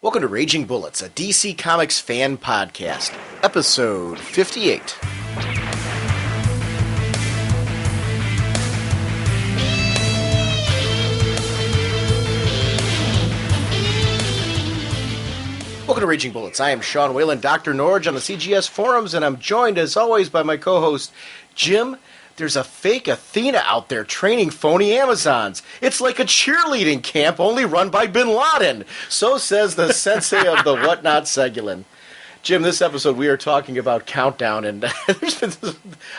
Welcome to Raging Bullets, a DC Comics fan podcast, episode 58. Welcome to Raging Bullets. I am Sean Whalen, Dr. Norge on the CGS forums, and I'm joined, as always, by my co-host, Jim. There's a fake Athena out there training phony Amazons. It's like a cheerleading camp only run by Bin Laden. So says the sensei of the Whatnot Segulin. Jim, this episode we are talking about Countdown, and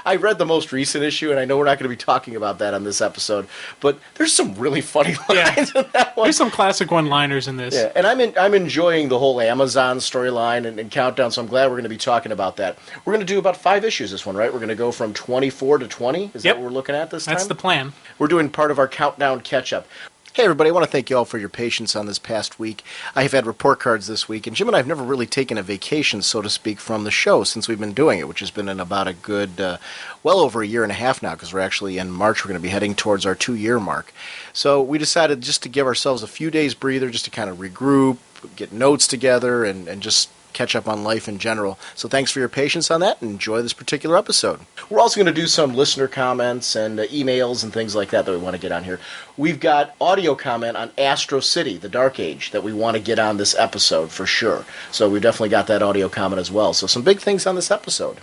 I read the most recent issue, and I know we're not going to be talking about that on this episode, but there's some really funny lines in that one. There's some classic one-liners in this. Yeah, and I'm enjoying the whole Amazon storyline and Countdown, so I'm glad we're going to be talking about that. We're going to do about 5 issues this one, right? We're going to go from 24 to 20? Is that what we're looking at this time? That's the plan. We're doing part of our Countdown catch-up. Hey everybody, I want to thank you all for your patience on this past week. I have had report cards this week, and Jim and I have never really taken a vacation, so to speak, from the show since we've been doing it, which has been in about a good, well over a year and a half now, because we're actually in March, we're going to be heading towards our 2-year mark. So we decided just to give ourselves a few days breather, just to kind of regroup, get notes together, and just catch up on life in general. So thanks for your patience on that, and enjoy this particular episode. We're also going to do some listener comments and emails and things like that we want to get on here. We've got audio comment on Astro City, the Dark Age, that we want to get on this episode for sure. So we've definitely got that audio comment as well. So some big things on this episode.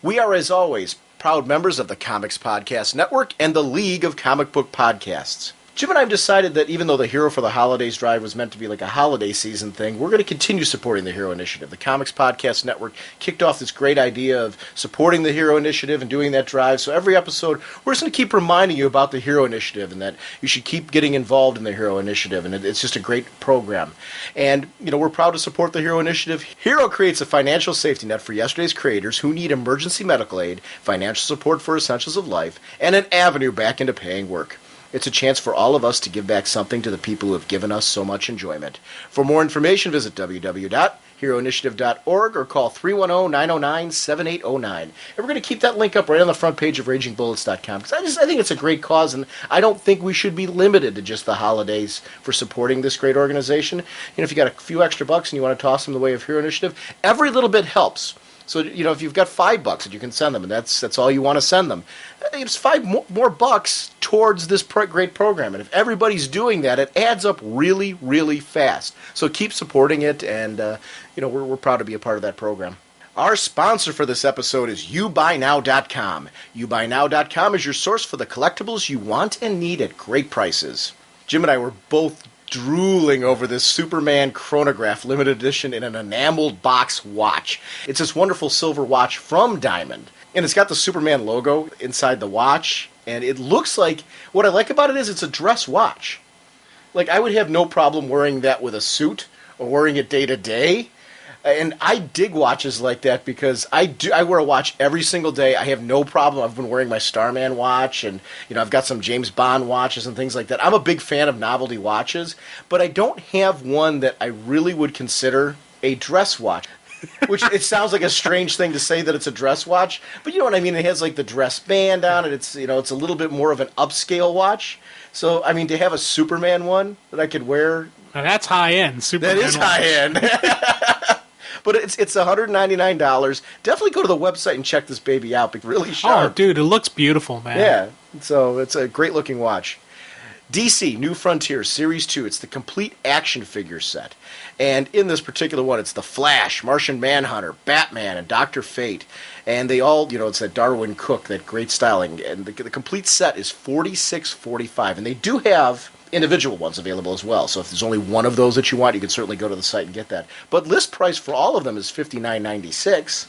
We are, as always, proud members of the Comics Podcast Network and the League of Comic Book Podcasts. Jim and I have decided that even though the Hero for the Holidays drive was meant to be like a holiday season thing, we're going to continue supporting the Hero Initiative. The Comics Podcast Network kicked off this great idea of supporting the Hero Initiative and doing that drive. So every episode, we're just going to keep reminding you about the Hero Initiative and that you should keep getting involved in the Hero Initiative. And it's just a great program. And, you know, we're proud to support the Hero Initiative. Hero creates a financial safety net for yesterday's creators who need emergency medical aid, financial support for essentials of life, and an avenue back into paying work. It's a chance for all of us to give back something to the people who have given us so much enjoyment. For more information, visit www.heroinitiative.org or call 310-909-7809. And we're going to keep that link up right on the front page of RagingBullets.com because I think it's a great cause, and I don't think we should be limited to just the holidays for supporting this great organization. You know, if you got a few extra bucks and you want to toss them the way of Hero Initiative, every little bit helps. So, you know, if you've got $5 that you can send them, and that's all you want to send them, it's $5 more bucks towards this great program. And if everybody's doing that, it adds up really, really fast. So keep supporting it, and, you know, we're proud to be a part of that program. Our sponsor for this episode is YouBuyNow.com. YouBuyNow.com is your source for the collectibles you want and need at great prices. Jim and I were both drooling over this Superman chronograph limited edition in an enameled box watch. It's this wonderful silver watch from Diamond, and it's got the Superman logo inside the watch, and it looks like, what I like about it is it's a dress watch. Like, I would have no problem wearing that with a suit or wearing it day to day. And I dig watches like that because I wear a watch every single day. I have no problem. I've been wearing my Starman watch, and you know, I've got some James Bond watches and things like that. I'm a big fan of novelty watches, but I don't have one that I really would consider a dress watch. Which it sounds like a strange thing to say that it's a dress watch, but you know what I mean. It has like the dress band on it. It's, you know, it's a little bit more of an upscale watch. So I mean, to have a Superman one that I could wear, now that's high end. Superman that is high end. But it's $199. Definitely go to the website and check this baby out. It's really sharp. Oh, dude, it looks beautiful, man. Yeah, so it's a great-looking watch. DC New Frontier Series 2. It's the complete action figure set. And in this particular one, it's the Flash, Martian Manhunter, Batman, and Dr. Fate. And they all, you know, it's that Darwin Cook, that great styling. And the complete set is $46.45. And they do have individual ones available as well. So if there's only one of those that you want, you can certainly go to the site and get that. But list price for all of them is $59.96.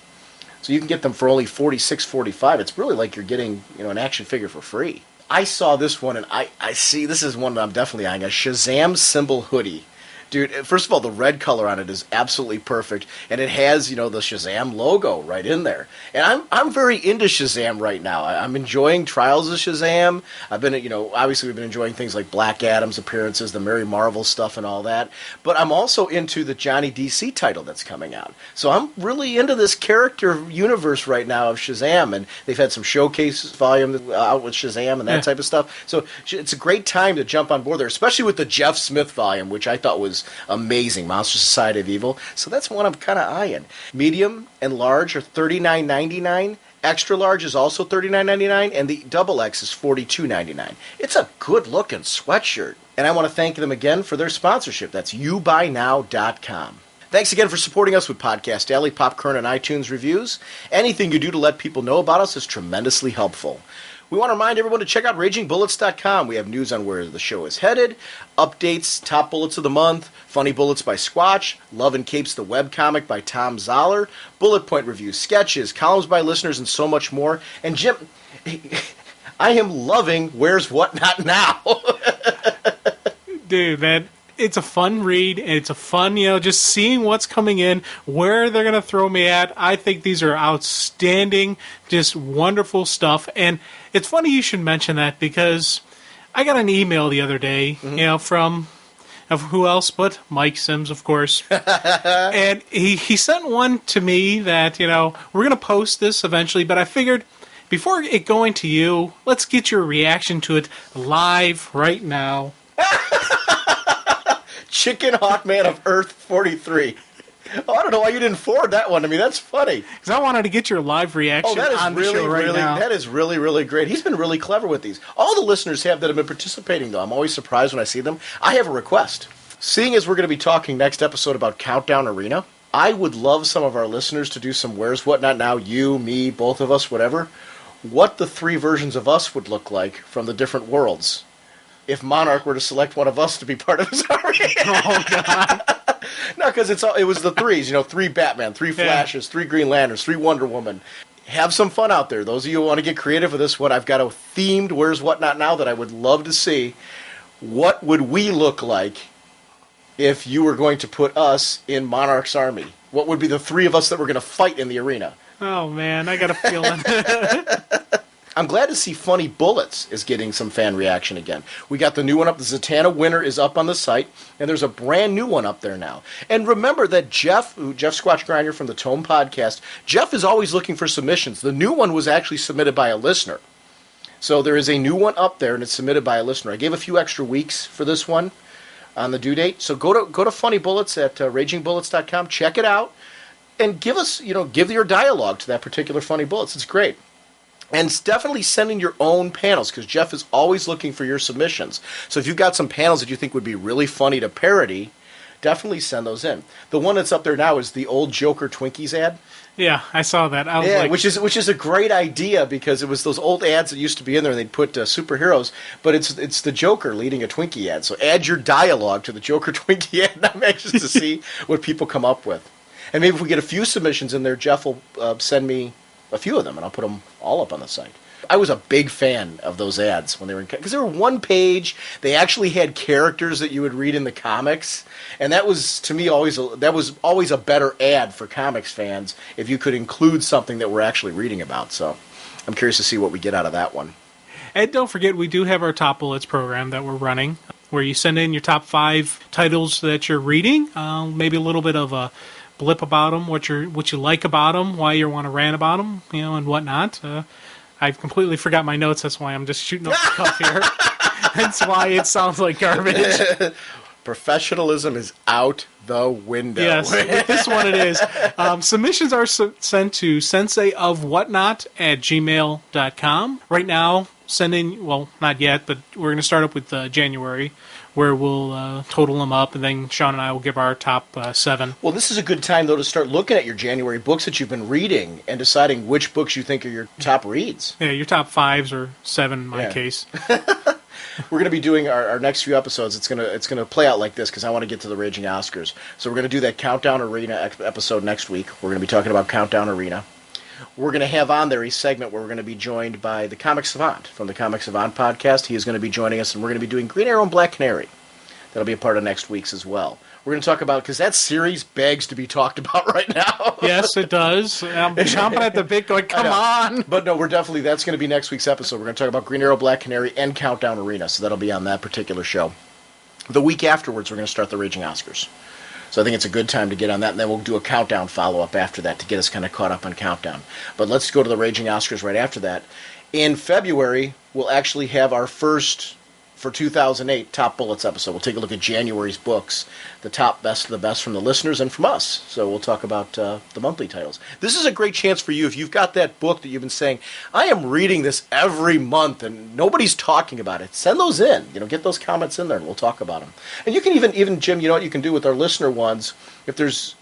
So you can get them for only $46.45. It's really like you're getting, you know, an action figure for free. I saw this one, and I see this is one that I'm definitely eyeing, a Shazam symbol hoodie. Dude, first of all, the red color on it is absolutely perfect, and it has, you know, the Shazam logo right in there. And I'm very into Shazam right now. I'm enjoying Trials of Shazam. I've been, you know, obviously we've been enjoying things like Black Adam's appearances, the Mary Marvel stuff and all that. But I'm also into the Johnny DC title that's coming out. So I'm really into this character universe right now of Shazam, and they've had some showcase volume out with Shazam and that type of stuff. So it's a great time to jump on board there, especially with the Jeff Smith volume, which I thought was was amazing. Monster Society of Evil. So that's one I'm kind of eyeing. Medium and large are $39.99. Extra large is also $39.99, and the double X is $42.99. It's a good-looking sweatshirt. And I want to thank them again for their sponsorship. That's youbuynow.com. Thanks again for supporting us with Podcast Alley, Popcorn, and iTunes reviews. Anything you do to let people know about us is tremendously helpful. We want to remind everyone to check out RagingBullets.com. We have news on where the show is headed, updates, top bullets of the month, funny bullets by Squatch, Love and Capes the webcomic by Tom Zoller, bullet point reviews, sketches, columns by listeners, and so much more. And Jim, I am loving Where's What Not Now. Dude, man, it's a fun read, and it's a fun, just seeing what's coming in, where they're going to throw me at. I think these are outstanding, just wonderful stuff. And it's funny you should mention that, because I got an email the other day, from who else but Mike Sims, of course. And he sent one to me that, we're going to post this eventually, but I figured before it going to you, let's get your reaction to it live right now. Chicken Hawk Man of Earth 43. Oh, I don't know why you didn't forward that one to me. That's funny. Because I wanted to get your live reaction on the show right now. That is really, really great. He's been really clever with these. All the listeners that have been participating, though. I'm always surprised when I see them. I have a request. Seeing as we're going to be talking next episode about Countdown Arena, I would love some of our listeners to do some Where's What Not Now, you, me, both of us, whatever, what the three versions of us would look like from the different worlds if Monarch were to select one of us to be part of his army. Oh, God. No, because it was the threes, 3 Batman, 3 Flashes, 3 Green Lanterns, 3 Wonder Woman. Have some fun out there. Those of you who want to get creative with this one, I've got a themed Where's What Not Now that I would love to see. What would we look like if you were going to put us in Monarch's army? What would be the 3 of us that were going to fight in the arena? Oh, man, I got a feeling. I'm glad to see Funny Bullets is getting some fan reaction again. We got the new one up. The Zatanna winner is up on the site, and there's a brand new one up there now. And remember that Jeff Squatch Grinder from the Tome Podcast, Jeff is always looking for submissions. The new one was actually submitted by a listener. So there is a new one up there, and it's submitted by a listener. I gave a few extra weeks for this one on the due date. So go to Funny Bullets at ragingbullets.com, check it out, and give us, give your dialogue to that particular Funny Bullets. It's great. And it's definitely send in your own panels, because Jeff is always looking for your submissions. So if you've got some panels that you think would be really funny to parody, definitely send those in. The one that's up there now is the old Joker Twinkies ad. Yeah, I saw that. I was like, which is a great idea, because it was those old ads that used to be in there, and they'd put superheroes, but it's the Joker leading a Twinkie ad. So add your dialogue to the Joker Twinkie ad, and I'm anxious to see what people come up with. And maybe if we get a few submissions in there, Jeff will send me a few of them, and I'll put them all up on the site. I was a big fan of those ads when they were because they were one page. They actually had characters that you would read in the comics, and that was, to me, always a better ad for comics fans if you could include something that we're actually reading about. So I'm curious to see what we get out of that one. And don't forget, we do have our Top Bullets program that we're running, where you send in your top 5 titles that you're reading, maybe a little bit of a blip about them, what you like about them, why you want to rant about them, and whatnot. I've completely forgot my notes. That's why I'm just shooting off the cuff here. That's why it sounds like garbage. Professionalism is out the window. Yes, with this one it is. Submissions are sent to senseiofwhatnot@gmail.com. Right now, well, not yet, but we're going to start up with January, where we'll total them up, and then Sean and I will give our top 7. Well, this is a good time, though, to start looking at your January books that you've been reading and deciding which books you think are your top reads. Yeah, your top 5s or 7 in my case. We're going to be doing our next few episodes. It's gonna play out like this, because I want to get to the Raging Oscars. So we're going to do that Countdown Arena episode next week. We're going to be talking about Countdown Arena. We're going to have on there a segment where we're going to be joined by the Comic Savant from the Comic Savant podcast. He is going to be joining us, and we're going to be doing Green Arrow and Black Canary. That'll be a part of next week's as well. We're going to talk about, because that series begs to be talked about right now. Yes, it does. I'm chomping at the bit going, come on. But no, that's going to be next week's episode. We're going to talk about Green Arrow, Black Canary, and Countdown Arena. So that'll be on that particular show. The week afterwards, we're going to start the Raging Oscars. So I think it's a good time to get on that, and then we'll do a countdown follow-up after that to get us kind of caught up on Countdown. But let's go to the Raging Oscars right after that. In February, we'll actually have our first for 2008 Top Bullets episode. We'll take a look at January's books, the top best of the best from the listeners and from us. So we'll talk about the monthly titles. This is a great chance for you if you've got that book that you've been saying, I am reading this every month and nobody's talking about it. Send those in. Get those comments in there and we'll talk about them. And you can even Jim, you know what you can do with our listener ones, if there's,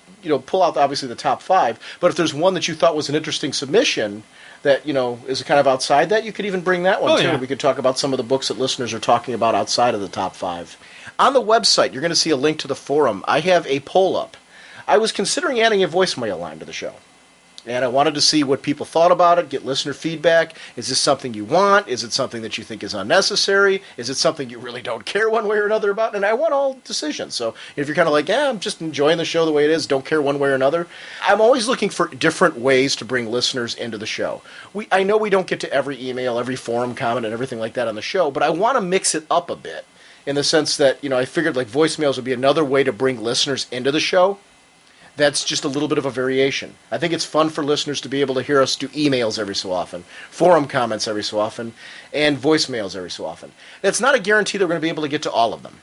pull out obviously the top 5, but if there's one that you thought was an interesting submission that, is kind of outside that, you could even bring that one, too. Yeah. We could talk about some of the books that listeners are talking about outside of the top 5. On the website, you're going to see a link to the forum. I have a poll up. I was considering adding a voicemail line to the show. And I wanted to see what people thought about it, get listener feedback. Is this something you want? Is it something that you think is unnecessary? Is it something you really don't care one way or another about? And I want all decisions. So if you're kind of like, I'm just enjoying the show the way it is, don't care one way or another, I'm always looking for different ways to bring listeners into the show. I know we don't get to every email, every forum comment, and everything like that on the show, but I want to mix it up a bit in the sense that, I figured like voicemails would be another way to bring listeners into the show. That's just a little bit of a variation. I think it's fun for listeners to be able to hear us do emails every so often, forum comments every so often, and voicemails every so often. That's not a guarantee that we're going to be able to get to all of them.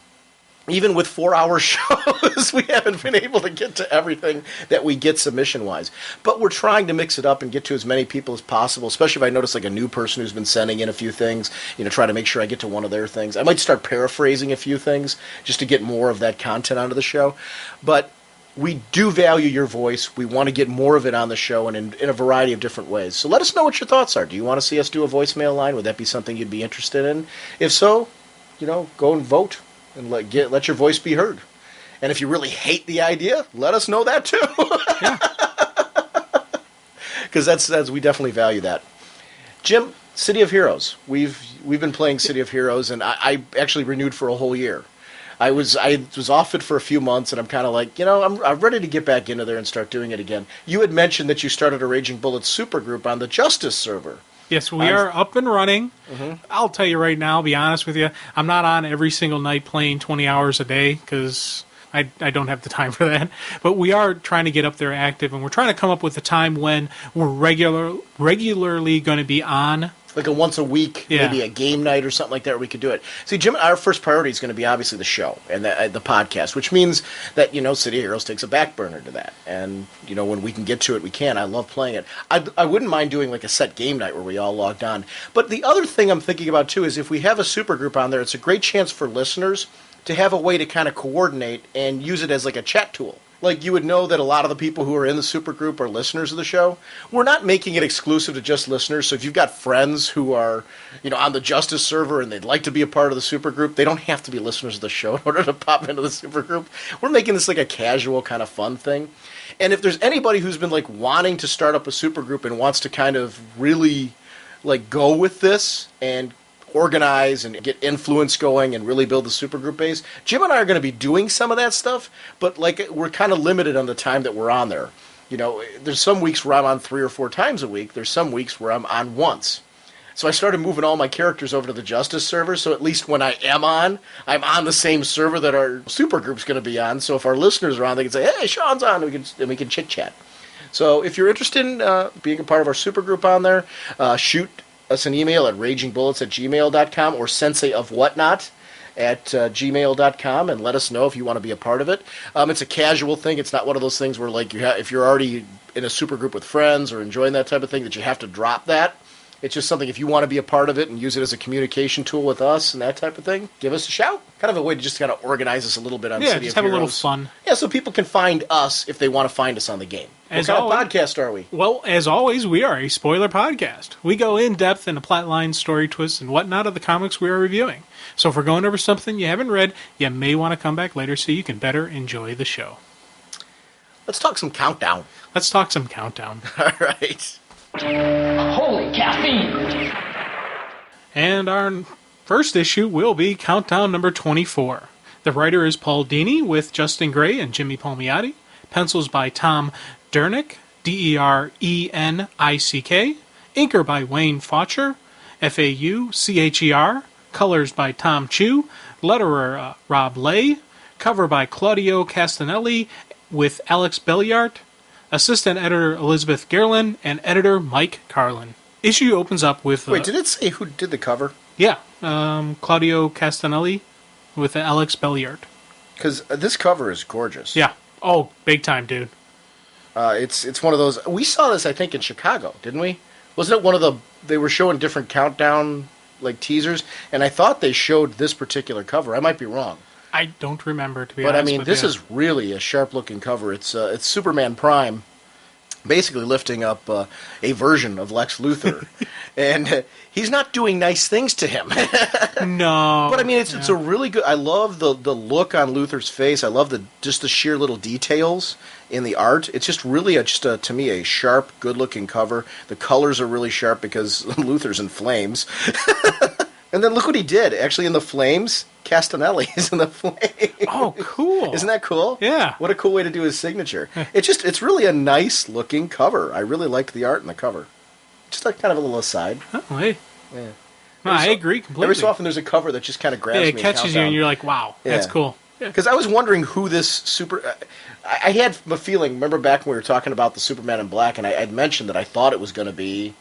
Even with 4-hour shows, we haven't been able to get to everything that we get submission-wise. But we're trying to mix it up and get to as many people as possible, especially if I notice like a new person who's been sending in a few things, try to make sure I get to one of their things. I might start paraphrasing a few things just to get more of that content onto the show. But we do value your voice. We want to get more of it on the show and in a variety of different ways. So let us know what your thoughts are. Do you want to see us do a voicemail line? Would that be something you'd be interested in? If so, go and vote and let your voice be heard. And if you really hate the idea, let us know that too. Yeah. Because that's we definitely value that. Jim, City of Heroes. We've been playing City of Heroes, and I actually renewed for a whole year. I was off it for a few months, and I'm kind of like, I'm ready to get back into there and start doing it again. You had mentioned that you started a Raging Bullets supergroup on the Justice server. Yes, we are up and running. Mm-hmm. I'll tell you right now, I'll be honest with you, I'm not on every single night playing 20 hours a day because I don't have the time for that. But we are trying to get up there active, and we're trying to come up with a time when we're regularly going to be on. Like a once a week, maybe a game night or something like that, where we could do it. See, Jim, our first priority is going to be obviously the show and the podcast, which means that, City of Heroes takes a back burner to that. And, when we can get to it, we can. I love playing it. I wouldn't mind doing like a set game night where we all logged on. But the other thing I'm thinking about, too, is if we have a supergroup on there, it's a great chance for listeners to have a way to kind of coordinate and use it as like a chat tool. Like, you would know that a lot of the people who are in the supergroup are listeners of the show. We're not making it exclusive to just listeners, so if you've got friends who are, on the Justice server and they'd like to be a part of the supergroup, they don't have to be listeners of the show in order to pop into the supergroup. We're making this like a casual kind of fun thing. And if there's anybody who's been like wanting to start up a supergroup and wants to kind of really like go with this and organize and get influence going and really build the supergroup base, Jim and I are going to be doing some of that stuff, but like we're kind of limited on the time that we're on there. There's some weeks where I'm on 3 or 4 times a week. There's some weeks where I'm on once. So I started moving all my characters over to the Justice server, so at least when I am on, I'm on the same server that our supergroup's going to be on. So if our listeners are on, they can say, "Hey, Sean's on," and we can chit-chat. So if you're interested in being a part of our supergroup on there, shoot us an email at ragingbullets@gmail.com or senseiofwhatnot@gmail.com and let us know if you want to be a part of it. It's a casual thing. It's not one of those things where like if you're already in a supergroup with friends or enjoying that type of thing that you have to drop that. It's just something, if you want to be a part of it and use it as a communication tool with us and that type of thing, give us a shout. Kind of a way to just kind of organize us a little bit on City of Heroes. Yeah, just have a little fun. Yeah, so people can find us if they want to find us on the game. What kind of podcast are we? Well, as always, we are a spoiler podcast. We go in depth into plot lines, story twists, and whatnot of the comics we are reviewing. So if we're going over something you haven't read, you may want to come back later so you can better enjoy the show. Let's talk some Countdown. All right. Holy caffeine! And our first issue will be Countdown number 24. The writer is Paul Dini with Justin Gray and Jimmy Palmiotti. Pencils by Tom Dernick, Derenick. Inker by Wayne Faucher, Faucher. Colors by Tom Chu. Letterer Rob Lay. Cover by Claudio Castanelli with Alex Belliart. Assistant editor Elizabeth Gerlin, and editor Mike Carlin. Issue opens up with... Wait, did it say who did the cover? Yeah, Claudio Castanelli with Alex Belliard. Because this cover is gorgeous. Yeah. Oh, big time, dude. It's one of those. We saw this, I think, in Chicago, didn't we? Wasn't it one of the? They were showing different countdown like teasers, and I thought they showed this particular cover. I might be wrong, I don't remember, to be but honest. I mean, with this you. is really a sharp-looking cover. It's Superman Prime, basically lifting up a version of Lex Luthor, and he's not doing nice things to him. No. But I mean, it's a really good. I love the look on Luthor's face. I love just the sheer little details in the art. It's just really to me a sharp, good looking cover. The colors are really sharp because Luthor's in flames. And then look what he did. Actually, in the flames, Castanelli is in the flames. Oh, cool. Isn't that cool? Yeah. What a cool way to do his signature. It's really a nice looking cover. I really liked the art in the cover. Just like kind of a little aside. Oh, hey. Yeah. No, I agree completely. Every so often there's a cover that just kind of grabs Yeah, me. it catches you, and you're like, wow, that's Yeah. cool. Yeah. Because I was wondering who this I had a feeling. Remember back when we were talking about the Superman in Black, and I'd mentioned that I thought it was going to be.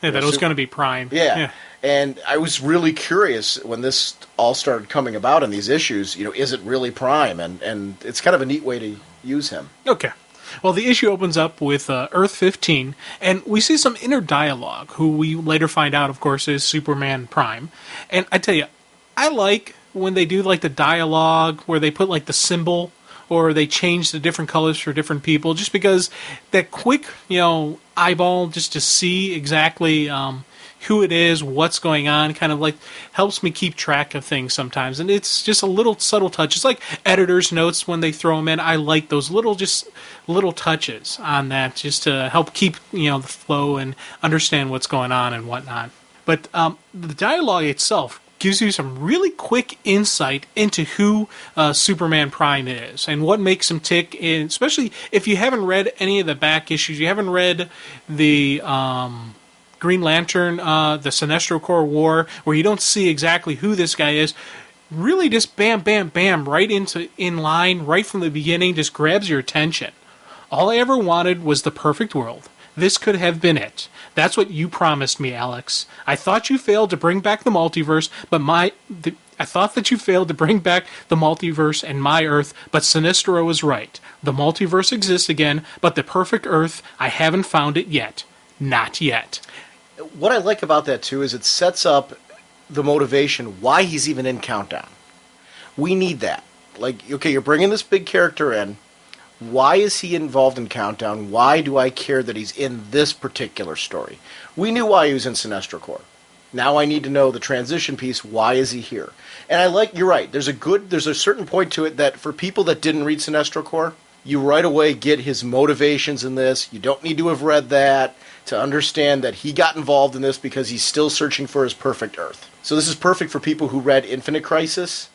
Yeah, that it was going to be Prime. Yeah. And I was really curious when this all started coming about in these issues. Is it really Prime? And it's kind of a neat way to use him. Okay. Well, the issue opens up with Earth 15, and we see some inner dialogue, who we later find out, of course, is Superman Prime. And I tell you, I like when they do like the dialogue where they put like the symbol or they change the different colors for different people, just because that quick, eyeball just to see exactly who it is, what's going on, kind of like helps me keep track of things sometimes. And it's just a little subtle touch. It's like editor's notes when they throw them in. I like those little touches on that just to help keep, the flow and understand what's going on and whatnot. But the dialogue itself gives you some really quick insight into who Superman Prime is and what makes him tick, and especially if you haven't read any of the back issues, you haven't read the Green Lantern, the Sinestro Corps War, where you don't see exactly who this guy is. Really just bam, bam, bam, right in line, right from the beginning, just grabs your attention. All I ever wanted was the perfect world. This could have been it. That's what you promised me, Alex. I thought you failed to bring back the multiverse, but I thought that you failed to bring back the multiverse and my Earth, but Sinestro was right. The multiverse exists again, but the perfect Earth, I haven't found it yet. Not yet. What I like about that, too, is it sets up the motivation why he's even in Countdown. We need that. Like, okay, you're bringing this big character in. Why is he involved in Countdown? Why do I care that he's in this particular story? We knew why he was in Sinestro Corps. Now I need to know the transition piece. Why is he here? And you're right. There's a certain point to it that for people that didn't read Sinestro Corps, you right away get his motivations in this. You don't need to have read that to understand that he got involved in this because he's still searching for his perfect Earth. So this is perfect for people who read Infinite Crisis,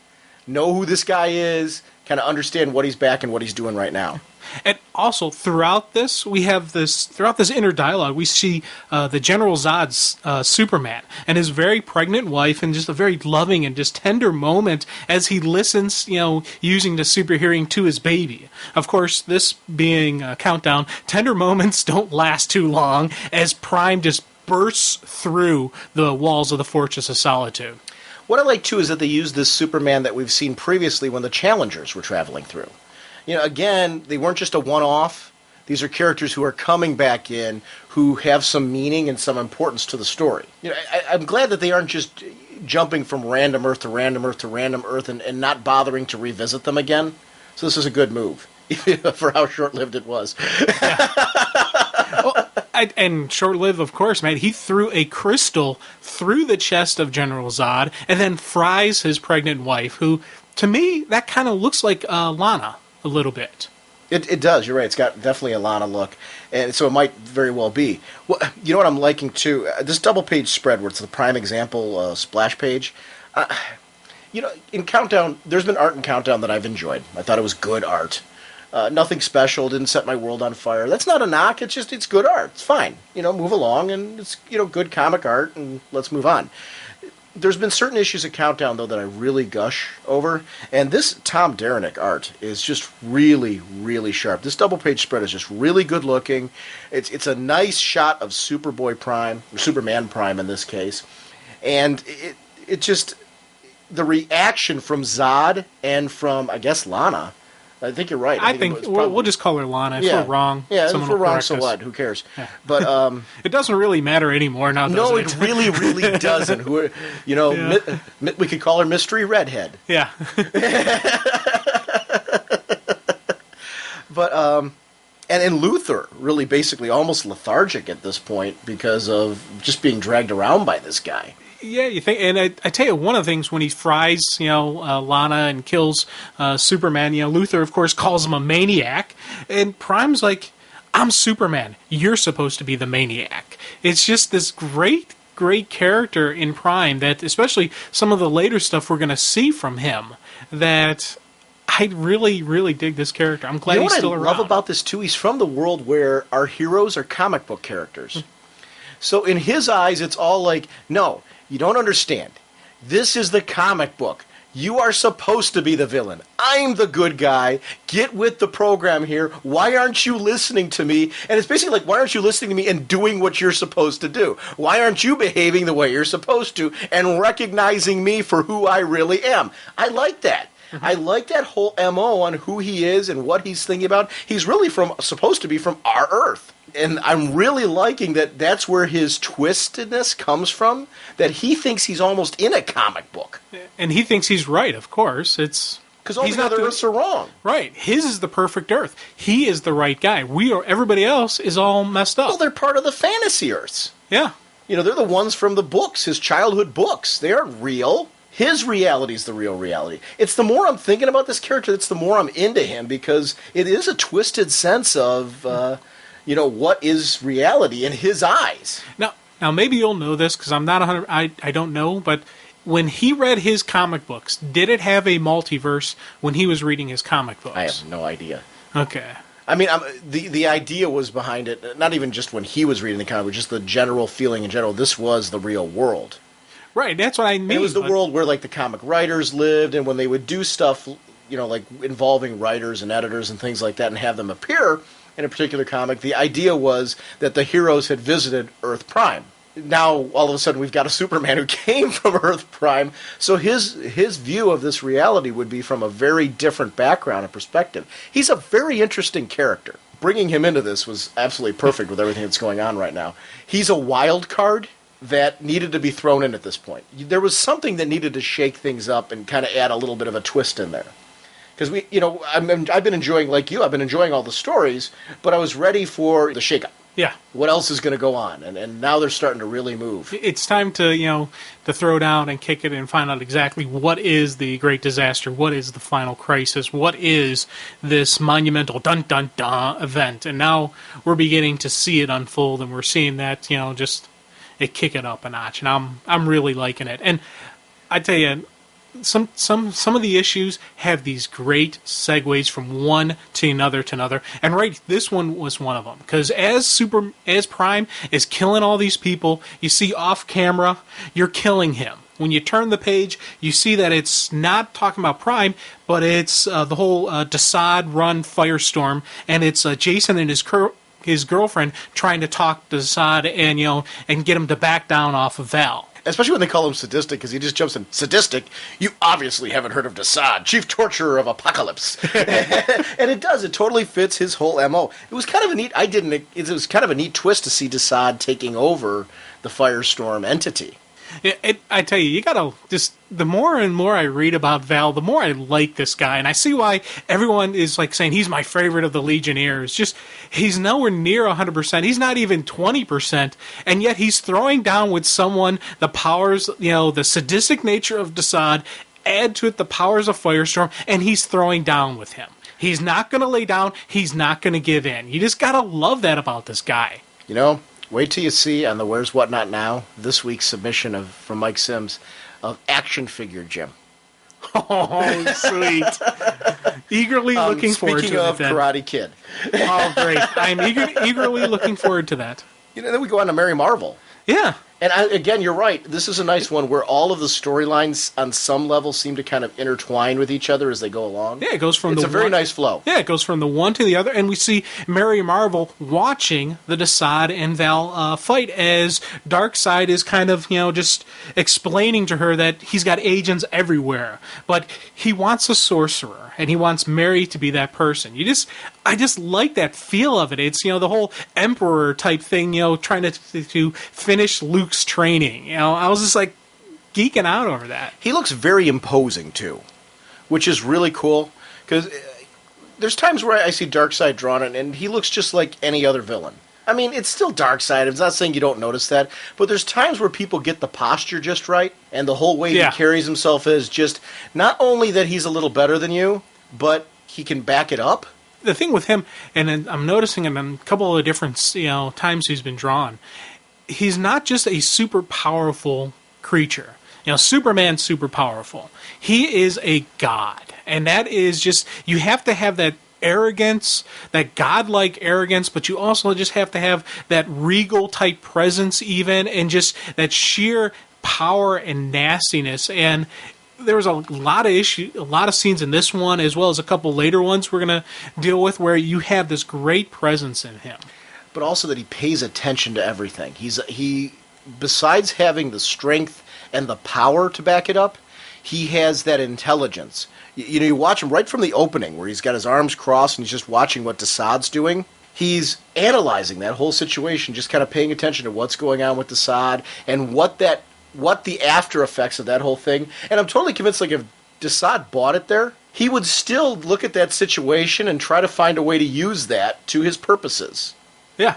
know who this guy is, kind of understand what he's back and what he's doing right now. And also, throughout this inner dialogue, we see the General Zod's Superman and his very pregnant wife, and just a very loving and just tender moment as he listens, using the super hearing to his baby. Of course, this being a Countdown, tender moments don't last too long as Prime just bursts through the walls of the Fortress of Solitude. What I like, too, is that they use this Superman that we've seen previously when the Challengers were traveling through. Again, they weren't just a one-off. These are characters who are coming back in, who have some meaning and some importance to the story. I'm glad that they aren't just jumping from random Earth to random Earth to random Earth and not bothering to revisit them again. So this is a good move, for how short-lived it was. And short-lived, of course, man. He threw a crystal through the chest of General Zod and then fries his pregnant wife, who, to me, that kind of looks like Lana a little bit. It does. You're right. It's got definitely a Lana look, and so it might very well be. Well, you know what I'm liking too? This double-page spread where it's the prime example splash page. In Countdown, there's been art in Countdown that I've enjoyed. I thought it was good art. Nothing special, didn't set my world on fire. That's not a knock, it's good art. It's fine. Move along, and it's, good comic art, and let's move on. There's been certain issues of Countdown, though, that I really gush over, and this Tom Derenick art is just really, really sharp. This double-page spread is just really good looking. It's a nice shot of Superman Prime in this case, and it just, the reaction from Zod and from, I guess, Lana. I think you're right. I think we'll just call her Lana. If we're wrong, yeah, someone if we're will wrong, correct so us. what? Who cares? Yeah. But it doesn't really matter anymore now. no, does it really, really doesn't. We could call her Mystery Redhead. Yeah. But and Luther really basically almost lethargic at this point because of just being dragged around by this guy. Yeah, you think, and I tell you, one of the things when he fries, Lana and kills Superman, Luther, of course, calls him a maniac, and Prime's like, I'm Superman, you're supposed to be the maniac. It's just this great character in Prime that, especially some of the later stuff we're going to see from him, that I really, really dig this character. I'm glad he's still around. What I love about this, too, he's from the world where our heroes are comic book characters. So in his eyes, it's all like, no, you don't understand. This is the comic book. You are supposed to be the villain. I'm the good guy. Get with the program here. Why aren't you listening to me? And it's basically like, why aren't you listening to me and doing what you're supposed to do? Why aren't you behaving the way you're supposed to and recognizing me for who I really am? I like that. Mm-hmm. I like that whole MO on who he is and what he's thinking about. He's really supposed to be from our Earth. And I'm really liking that that's where his twistedness comes from, that he thinks he's almost in a comic book. And he thinks he's right, of course. It's because all the other Earths are wrong. Right. His is the perfect Earth. He is the right guy. Everybody else is all messed up. Well, they're part of the fantasy Earths. Yeah. They're the ones from the books, his childhood books. They aren't real. His reality is the real reality. It's the more I'm thinking about this character, it's the more I'm into him, because it is a twisted sense of... what is reality in his eyes. Now maybe you'll know this, because I'm not 100... I don't know, but when he read his comic books, did it have a multiverse when he was reading his comic books? I have no idea. Okay. I mean, the idea was behind it, not even just when he was reading the comic, but just the general feeling in general. This was the real world. Right, that's what I mean. And it was the world where, like, the comic writers lived, and when they would do stuff, like involving writers and editors and things like that, and have them appear in a particular comic, the idea was that the heroes had visited Earth Prime. Now, all of a sudden, we've got a Superman who came from Earth Prime, so his view of this reality would be from a very different background and perspective. He's a very interesting character. Bringing him into this was absolutely perfect with everything that's going on right now. He's a wild card that needed to be thrown in at this point. There was something that needed to shake things up and kind of add a little bit of a twist in there. Because I've been enjoying, like you, I've been enjoying all the stories, but I was ready for the shakeup. Yeah. What else is going to go on? And now they're starting to really move. It's time to throw down and kick it and find out exactly what is the great disaster, what is the final crisis, what is this monumental dun-dun-dun event. And now we're beginning to see it unfold, and we're seeing that, just it kick it up a notch. And I'm really liking it. And I tell you, some of the issues have these great segues from one to another, and right, this one was one of them. Because as Prime is killing all these people, you see off camera, you're killing him. When you turn the page, you see that it's not talking about Prime, but it's the whole Desaad run firestorm, and it's Jason and his girlfriend trying to talk to Desaad and get him to back down off of Val. Especially when they call him sadistic, because he just jumps in, sadistic? You obviously haven't heard of Desaad, chief torturer of Apocalypse. And it does. It totally fits his whole MO. It was kind of a neat... It was kind of a neat twist to see Desaad taking over the Firestorm entity. I tell you, you gotta just... The more and more I read about Val, the more I like this guy. And I see why everyone is like saying he's my favorite of the Legionnaires. Just, he's nowhere near 100%. He's not even 20%. And yet he's throwing down with someone the powers, the sadistic nature of Desaad, add to it the powers of Firestorm, and he's throwing down with him. He's not going to lay down. He's not going to give in. You just gotta love that about this guy. Wait till you see on the Where's What Not Now, this week's submission from Mike Sims of Action Figure Jim. Oh, sweet. Eagerly looking forward to it. Speaking of Karate Kid. Oh, great. I'm eagerly looking forward to that. Then we go on to Mary Marvel. Yeah. And again, you're right. This is a nice one where all of the storylines on some level seem to kind of intertwine with each other as they go along. Yeah, it goes from it's a very nice flow. Yeah, it goes from the one to the other, and we see Mary Marvel watching the Desaad and Val fight as Darkseid is kind of, just explaining to her that he's got agents everywhere, but he wants a sorcerer, and he wants Mary to be that person. I just like that feel of it. It's, the whole Emperor type thing, trying to finish Luke's training. I was just like geeking out over that. He looks very imposing too, which is really cool because there's times where I see Darkseid drawn and he looks just like any other villain. I mean, it's still Darkseid. I'm not saying you don't notice that, but there's times where people get the posture just right and the whole way he carries himself is just not only that he's a little better than you, but he can back it up. The thing with him, and I'm noticing him in a couple of different times he's been drawn, he's not just a super powerful creature. Superman's super powerful. He is a god. And that is just, you have to have that arrogance, that godlike arrogance, but you also just have to have that regal type presence even, and just that sheer power and nastiness. And there was a lot of scenes in this one, as well as a couple later ones we're going to deal with, where you have this great presence in him. But also that he pays attention to everything. He besides having the strength and the power to back it up, he has that intelligence. You watch him right from the opening, where he's got his arms crossed and he's just watching what Desaad's doing. He's analyzing that whole situation, just kind of paying attention to what's going on with Desaad and what the after effects of that whole thing. And I'm totally convinced, like, if Desaad bought it there, he would still look at that situation and try to find a way to use that to his purposes. Yeah.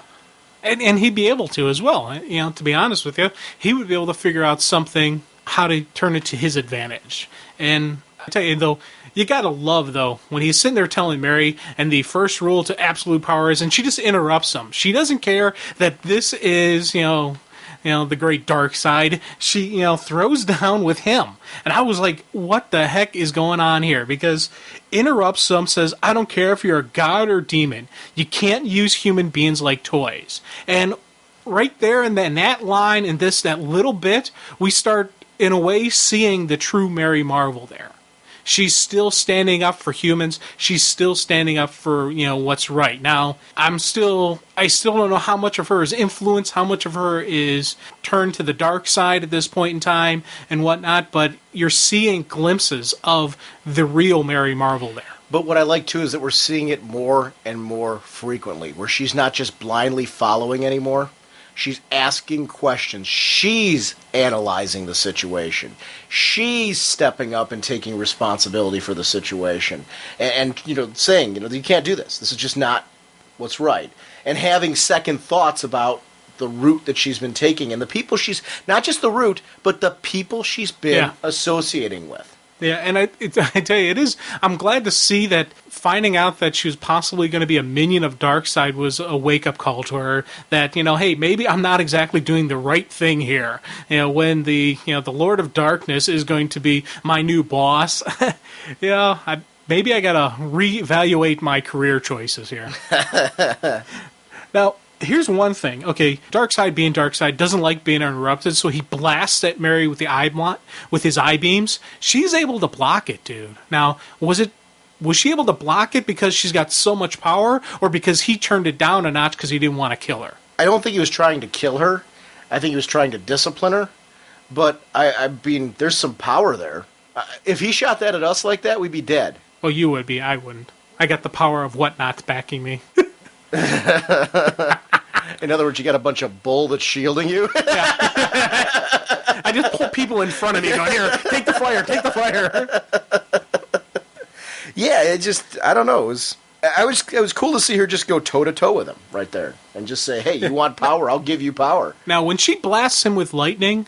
And he'd be able to as well. To be honest with you, he would be able to figure out something, how to turn it to his advantage. And I tell you, though, you gotta love, though, when he's sitting there telling Mary, and the first rule to absolute power is, and she just interrupts him. She doesn't care that this is, the great Darkseid. She, throws down with him. And I was like, what the heck is going on here? Because interrupts them, says, I don't care if you're a god or demon. You can't use human beings like toys. And right there in that line, in that little bit, we start, in a way, seeing the true Mary Marvel there. She's still standing up for humans. She's still standing up for, what's right. Now, I still don't know how much of her is influence, how much of her is turned to the dark side at this point in time and whatnot, but you're seeing glimpses of the real Mary Marvel there. But what I like, too, is that we're seeing it more and more frequently, where she's not just blindly following anymore. She's asking questions. She's analyzing the situation. She's stepping up and taking responsibility for the situation. And saying, you can't do this. This is just not what's right. And having second thoughts about the route that she's been taking and the people she's, not just the route, but the people she's been associating with. Yeah, and I tell you, I'm glad to see that finding out that she was possibly going to be a minion of Darkseid was a wake-up call to her, that, hey, maybe I'm not exactly doing the right thing here. When the Lord of Darkness is going to be my new boss, maybe I got to reevaluate my career choices here. Now, here's one thing. Okay, Darkseid being Darkseid doesn't like being interrupted, so he blasts at Mary with his eye beams. She's able to block it, dude. Now, was she able to block it because she's got so much power, or because he turned it down a notch because he didn't want to kill her? I don't think he was trying to kill her. I think he was trying to discipline her. But I mean, there's some power there. If he shot that at us like that, we'd be dead. Well, you would be. I wouldn't. I got the power of whatnots backing me. In other words, you got a bunch of bull that's shielding you? Yeah. I just pull people in front of me going, here, take the fire. Yeah, I don't know. It was cool to see her just go toe-to-toe with him right there. And just say, hey, you want power? I'll give you power. Now, when she blasts him with lightning,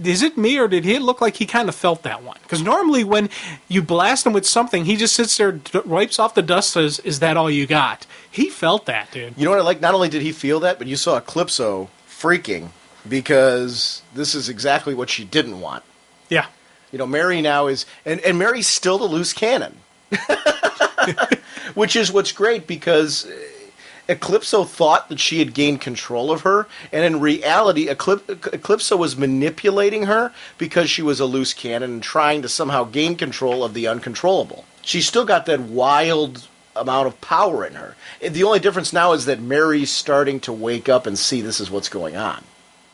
is it me, or did it look like he kind of felt that one? Because normally when you blast him with something, he just sits there, wipes off the dust, says, is that all you got? He felt that, dude. You know what I like? Not only did he feel that, but you saw Eclipso freaking, because this is exactly what she didn't want. Yeah. Mary now is... And Mary's still the loose cannon. Which is what's great, because Eclipso thought that she had gained control of her, and in reality, Eclipso was manipulating her because she was a loose cannon and trying to somehow gain control of the uncontrollable. She's still got that wild amount of power in her. The only difference now is that Mary's starting to wake up and see this is what's going on.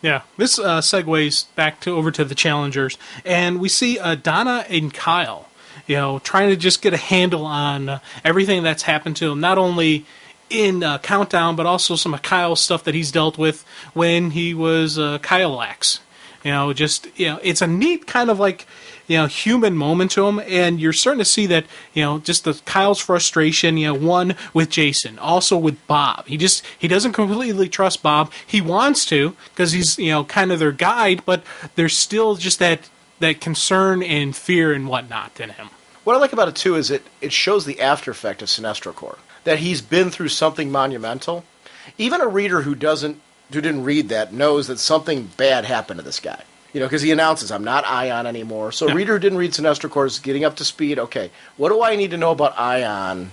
Yeah, this segues back to over to the challengers, and we see Donna and Kyle, trying to just get a handle on everything that's happened to him, not only in Countdown, but also some of Kyle's stuff that he's dealt with when he was Kyleax. It's a neat kind of like, human moment to him, and you're starting to see that, just the Kyle's frustration, one with Jason, also with Bob. He doesn't completely trust Bob. He wants to, because he's, kind of their guide, but there's still just that concern and fear and whatnot in him. What I like about it, too, is it shows the after effect of Sinestro Corps. That he's been through something monumental. Even a reader who didn't read that knows that something bad happened to this guy. Because he announces, I'm not Ion anymore. So a reader who didn't read Sinestro Corps is getting up to speed. Okay, what do I need to know about Ion?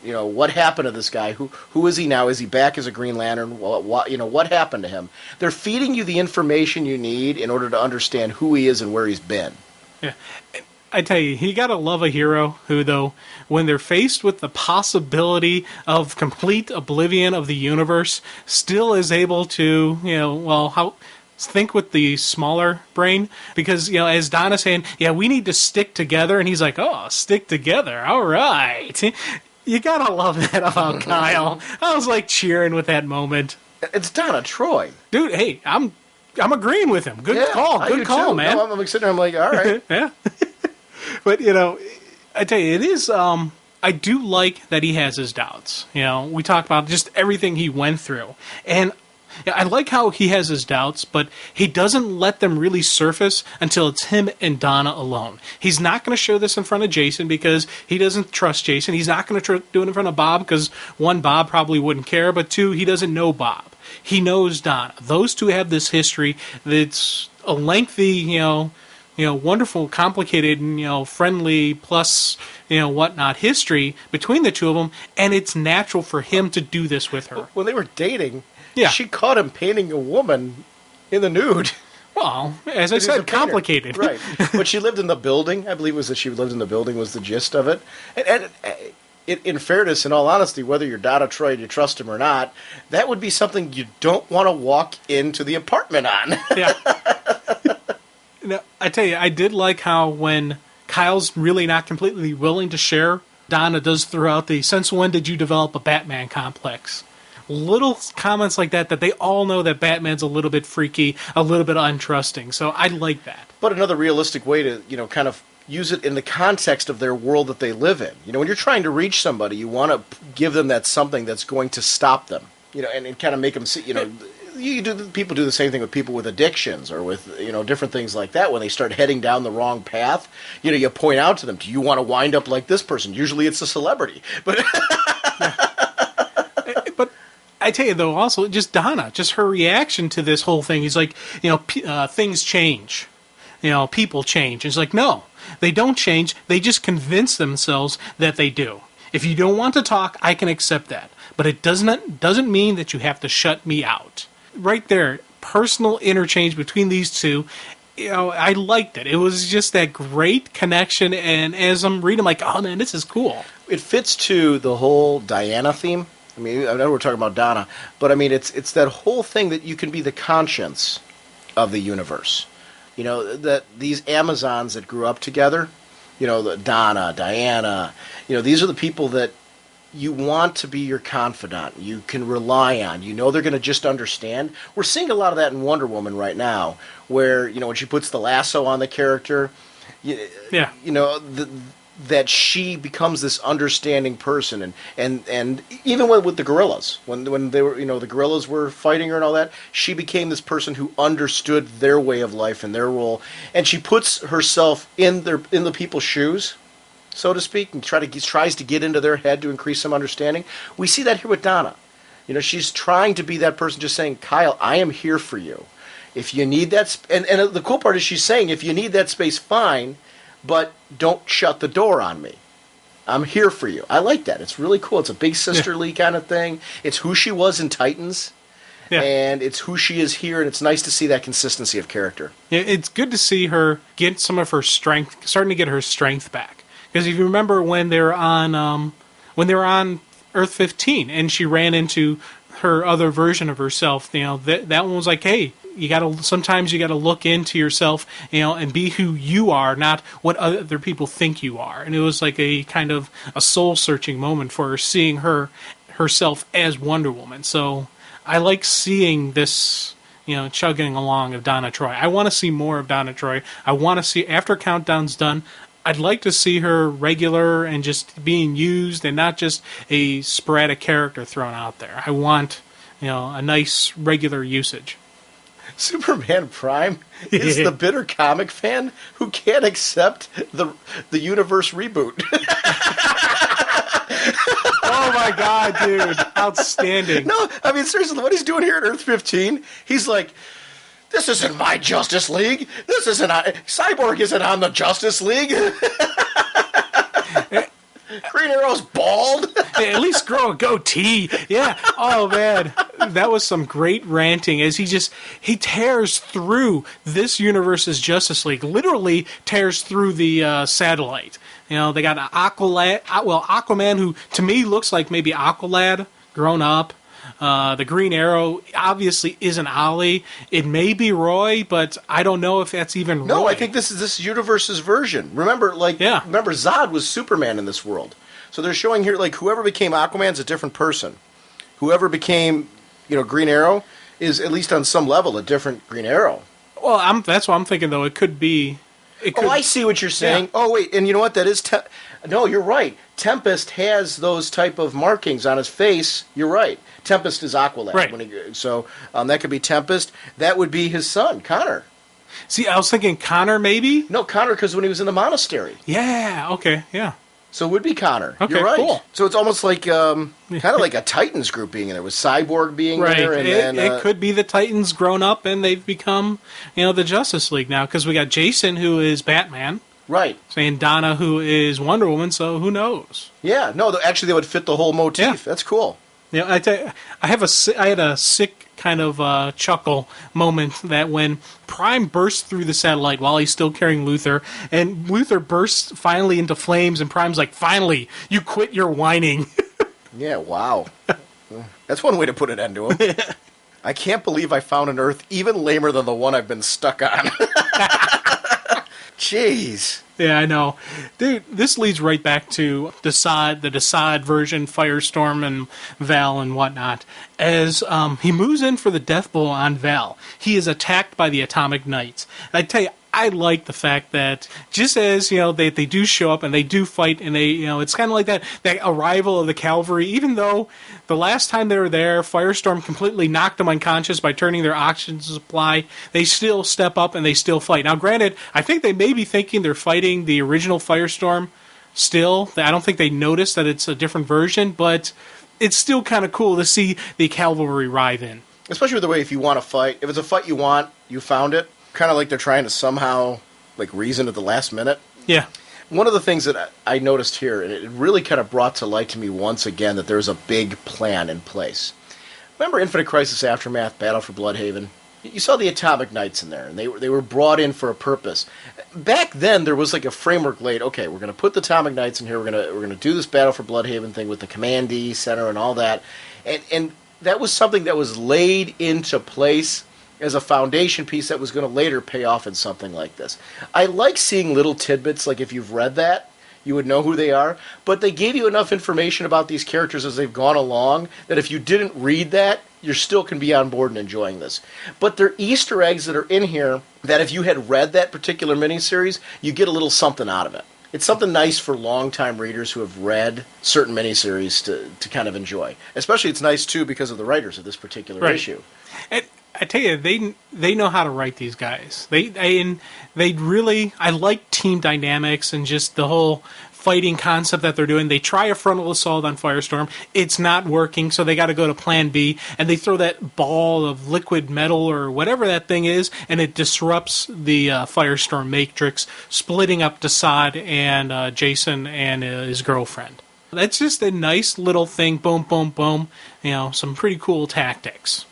What happened to this guy? Who is he now? Is he back as a Green Lantern? What happened to him? They're feeding you the information you need in order to understand who he is and where he's been. Yeah. I tell you, you gotta love a hero who, though, when they're faced with the possibility of complete oblivion of the universe, still is able to, think with the smaller brain. Because, as Donna's saying, we need to stick together, and he's like, oh, stick together, all right. You gotta love that about Kyle. I was like cheering with that moment. It's Donna Troy. Dude, hey, I'm agreeing with him. Good call, man. No, I'm sitting there, I'm like, all right. Yeah. But, I tell you, it is, I do like that he has his doubts. We talk about just everything he went through. And I like how he has his doubts, but he doesn't let them really surface until it's him and Donna alone. He's not going to show this in front of Jason because he doesn't trust Jason. He's not going to do it in front of Bob because, one, Bob probably wouldn't care, but two, he doesn't know Bob. He knows Donna. Those two have this history that's a lengthy, wonderful, complicated, friendly, plus, whatnot history between the two of them, and it's natural for him to do this with her. When they were dating, yeah, she caught him painting a woman in the nude. Well, as I said, complicated. Right. But she lived in the building. I believe it was that she lived in the building was the gist of it. And in fairness, in all honesty, whether you're Donna Troy and you trust him or not, that would be something you don't want to walk into the apartment on. Yeah. Now, I tell you, I did like how when Kyle's really not completely willing to share, Donna does throughout since when did you develop a Batman complex? Little comments like that they all know that Batman's a little bit freaky, a little bit untrusting. So I like that. But another realistic way to, kind of use it in the context of their world that they live in. When you're trying to reach somebody, you want to give them that something that's going to stop them, and kind of make them see, people do the same thing with people with addictions or with, different things like that. When they start heading down the wrong path, you point out to them, do you want to wind up like this person? Usually it's a celebrity. But But I tell you, though, also, just Donna, just her reaction to this whole thing is like, things change. People change. And it's like, no, they don't change. They just convince themselves that they do. If you don't want to talk, I can accept that. But it doesn't mean that you have to shut me out. Right there, personal interchange between these two, I liked it. It was just that great connection, and as I'm reading, I'm like, oh man, this is cool. It fits to the whole Diana theme. I know we're talking about Donna, but it's that whole thing that you can be the conscience of the universe. That these Amazons that grew up together, Donna, Diana, these are the people that you want to be your confidant. You can rely on. They're going to just understand. We're seeing a lot of that in Wonder Woman right now, where, when she puts the lasso on the character, yeah, that she becomes this understanding person. And even with the gorillas, when they were, the gorillas were fighting her and all that, she became this person who understood their way of life and their role. And she puts herself in the people's shoes, so to speak, and tries to get into their head to increase some understanding. We see that here with Donna. She's trying to be that person, just saying, Kyle, I am here for you. If you need that, and the cool part is she's saying, if you need that space, fine, but don't shut the door on me. I'm here for you. I like that. It's really cool. It's a big sisterly kind of thing. It's who she was in Titans, and it's who she is here, and it's nice to see that consistency of character. Yeah, it's good to see her get some of her strength, starting to get her strength back. Because if you remember when they were on Earth 15, and she ran into her other version of herself, that one was like, hey, sometimes you gotta look into yourself, and be who you are, not what other people think you are. And it was like a kind of a soul searching moment for her, seeing herself as Wonder Woman. So I like seeing this, chugging along of Donna Troy. I want to see more of Donna Troy. I want to see, after Countdown's done, I'd like to see her regular and just being used, and not just a sporadic character thrown out there. I want, a nice regular usage. Superman Prime is the bitter comic fan who can't accept the universe reboot. Oh my god, dude. Outstanding. No, I mean, seriously, what he's doing here at Earth 15, he's like, this isn't my Justice League. Cyborg isn't on the Justice League. Green Arrow's bald. At least grow a goatee. Yeah. Oh, man. That was some great ranting as he tears through this universe's Justice League. Literally tears through the satellite. They got Aquaman, who to me looks like maybe Aqualad grown up. The Green Arrow obviously isn't Ollie. It may be Roy, but I don't know if that's even Roy. No, I think this is this universe's version. Remember Zod was Superman in this world. So they're showing here, like, whoever became Aquaman's a different person. Whoever became, Green Arrow is, at least on some level, a different Green Arrow. Well, that's what I'm thinking, though. It could be... I see what you're saying. Yeah. Oh, wait, and you know what? That is... No, you're right. Tempest has those type of markings on his face. You're right. Tempest is Aqualad. Right. So that could be Tempest. That would be his son, Connor. See, I was thinking Connor, maybe? No, Connor, because when he was in the monastery. Yeah, okay, yeah. So it would be Connor. Okay, you're right. Cool. So it's almost like kind of like a Titans group being in there, with Cyborg being there. And it could be the Titans grown up and they've become, the Justice League now, because we got Jason, who is Batman. Right. And Donna, who is Wonder Woman, so who knows? Yeah, no, actually they would fit the whole motif. Yeah. That's cool. Yeah, I had a sick kind of chuckle moment that when Prime bursts through the satellite while he's still carrying Luthor, and Luthor bursts finally into flames, and Prime's like, finally, you quit your whining. Yeah, wow. That's one way to put an end to him. I can't believe I found an Earth even lamer than the one I've been stuck on. Jeez. Yeah, I know. Dude, this leads right back to the Desaad version, Firestorm and Val and whatnot. As he moves in for the death blow on Val, he is attacked by the Atomic Knights. And I tell you, I like the fact that just as, they do show up and they do fight, and they, it's kind of like that arrival of the cavalry, even though the last time they were there, Firestorm completely knocked them unconscious by turning their oxygen supply. They still step up and they still fight. Now, granted, I think they may be thinking they're fighting the original Firestorm still. I don't think they noticed that it's a different version, but it's still kind of cool to see the cavalry arrive in. Especially with the way, if you want to fight, if it's a fight you want, you found it. Kind of like they're trying to somehow reason at the last minute. Yeah. One of the things that I noticed here, and it really kind of brought to light to me once again, that there's a big plan in place. Remember Infinite Crisis Aftermath, Battle for Bloodhaven? You saw the Atomic Knights in there, and they were brought in for a purpose. Back then, there was a framework laid. Okay, we're going to put the Atomic Knights in here. We're going to do this Battle for Bloodhaven thing with the Command D Center and all that, and that was something that was laid into place as a foundation piece that was going to later pay off in something like this. I like seeing little tidbits, like if you've read that, you would know who they are, but they gave you enough information about these characters as they've gone along that if you didn't read that, you still can be on board and enjoying this. But they're Easter eggs that are in here that if you had read that particular miniseries, you get a little something out of it. It's something nice for longtime readers who have read certain miniseries to kind of enjoy. Especially it's nice, too, because of the writers of this particular issue. And I tell you, they know how to write these guys. They really, I like team dynamics and just the whole fighting concept that they're doing. They try a frontal assault on Firestorm. It's not working, so they got to go to plan B, and they throw that ball of liquid metal or whatever that thing is, and it disrupts the Firestorm matrix, splitting up Desaad and Jason and his girlfriend. That's just a nice little thing. Boom, boom, boom. Some pretty cool tactics.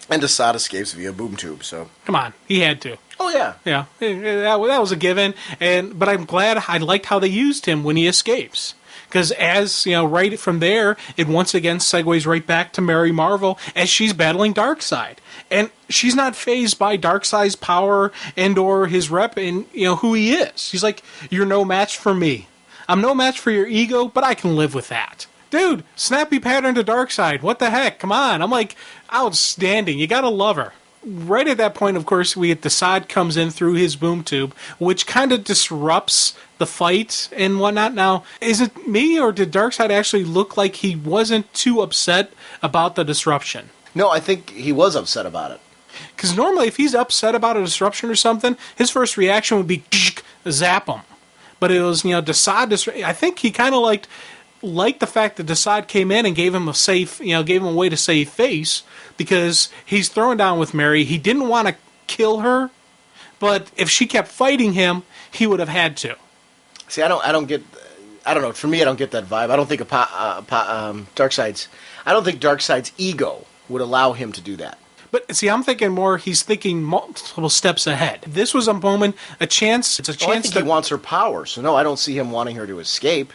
And Desaad escapes via boom tube, so... Come on, he had to. Oh, yeah. Yeah, that was a given. But I'm glad I liked how they used him when he escapes. Because right from there, it once again segues right back to Mary Marvel as she's battling Darkseid. And she's not fazed by Darkseid's power and or his rep and, who he is. She's like, you're no match for me. I'm no match for your ego, but I can live with that. Dude, snappy pattern to Darkseid. What the heck? Come on. I'm like, outstanding. You gotta love her. Right at that point, of course, we get Desaad comes in through his boom tube, which kind of disrupts the fight and whatnot. Now, is it me, or did Darkseid actually look like he wasn't too upset about the disruption? No, I think he was upset about it. Because normally, if he's upset about a disruption or something, his first reaction would be zap him. But it was, Desaad. I think he kind of liked the fact that Desaad came in and gave him a way to save face, because he's throwing down with Mary. He didn't want to kill her, but if she kept fighting him, he would have had to. See, I don't know. For me, I don't get that vibe. I don't think Darkseid's ego would allow him to do that. But see, I'm thinking more. He's thinking multiple steps ahead. This was a moment, a chance. It's a chance. I think he wants her power. So no, I don't see him wanting her to escape.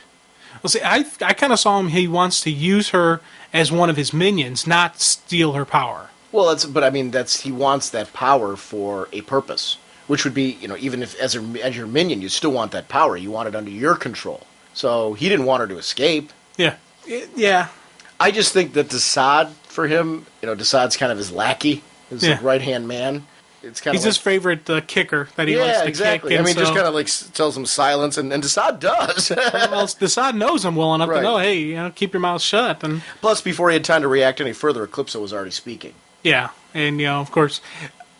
Well, see, I kind of saw him. He wants to use her as one of his minions, not steal her power. Well, he wants that power for a purpose, which would be, even if as your minion, you still want that power. You want it under your control. So he didn't want her to escape. Yeah, yeah. I just think that Desaad, for him, Desaad's kind of his lackey, his right-hand man. It's kind He's his favorite kicker that he likes to exactly. kick. Just kind of tells him silence, and Desaad does. Well, Desaad knows him well enough to know, hey, keep your mouth shut. And plus, before he had time to react any further, Eclipso was already speaking. Yeah, and of course,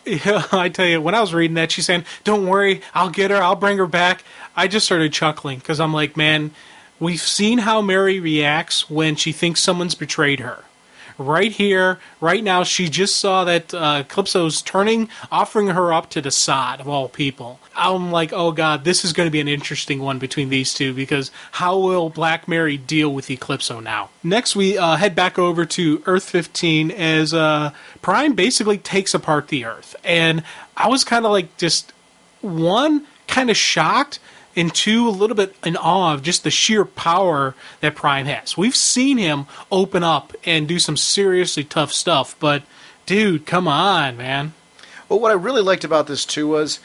I tell you, when I was reading that, she's saying, "Don't worry, I'll get her, I'll bring her back." I just started chuckling because I'm like, man, we've seen how Mary reacts when she thinks someone's betrayed her. Right here, right now, she just saw that Calypso's offering her up to Desaad, of all people. I'm like, oh god, this is going to be an interesting one between these two, because how will Black Mary deal with Eclipso now? Next, we head back over to Earth 15 as Prime basically takes apart the Earth. And I was kind of like, just, one, kind of shocked, and two, a little bit in awe of just the sheer power that Prime has. We've seen him open up and do some seriously tough stuff, but dude, come on, man. Well, what I really liked about this, too, was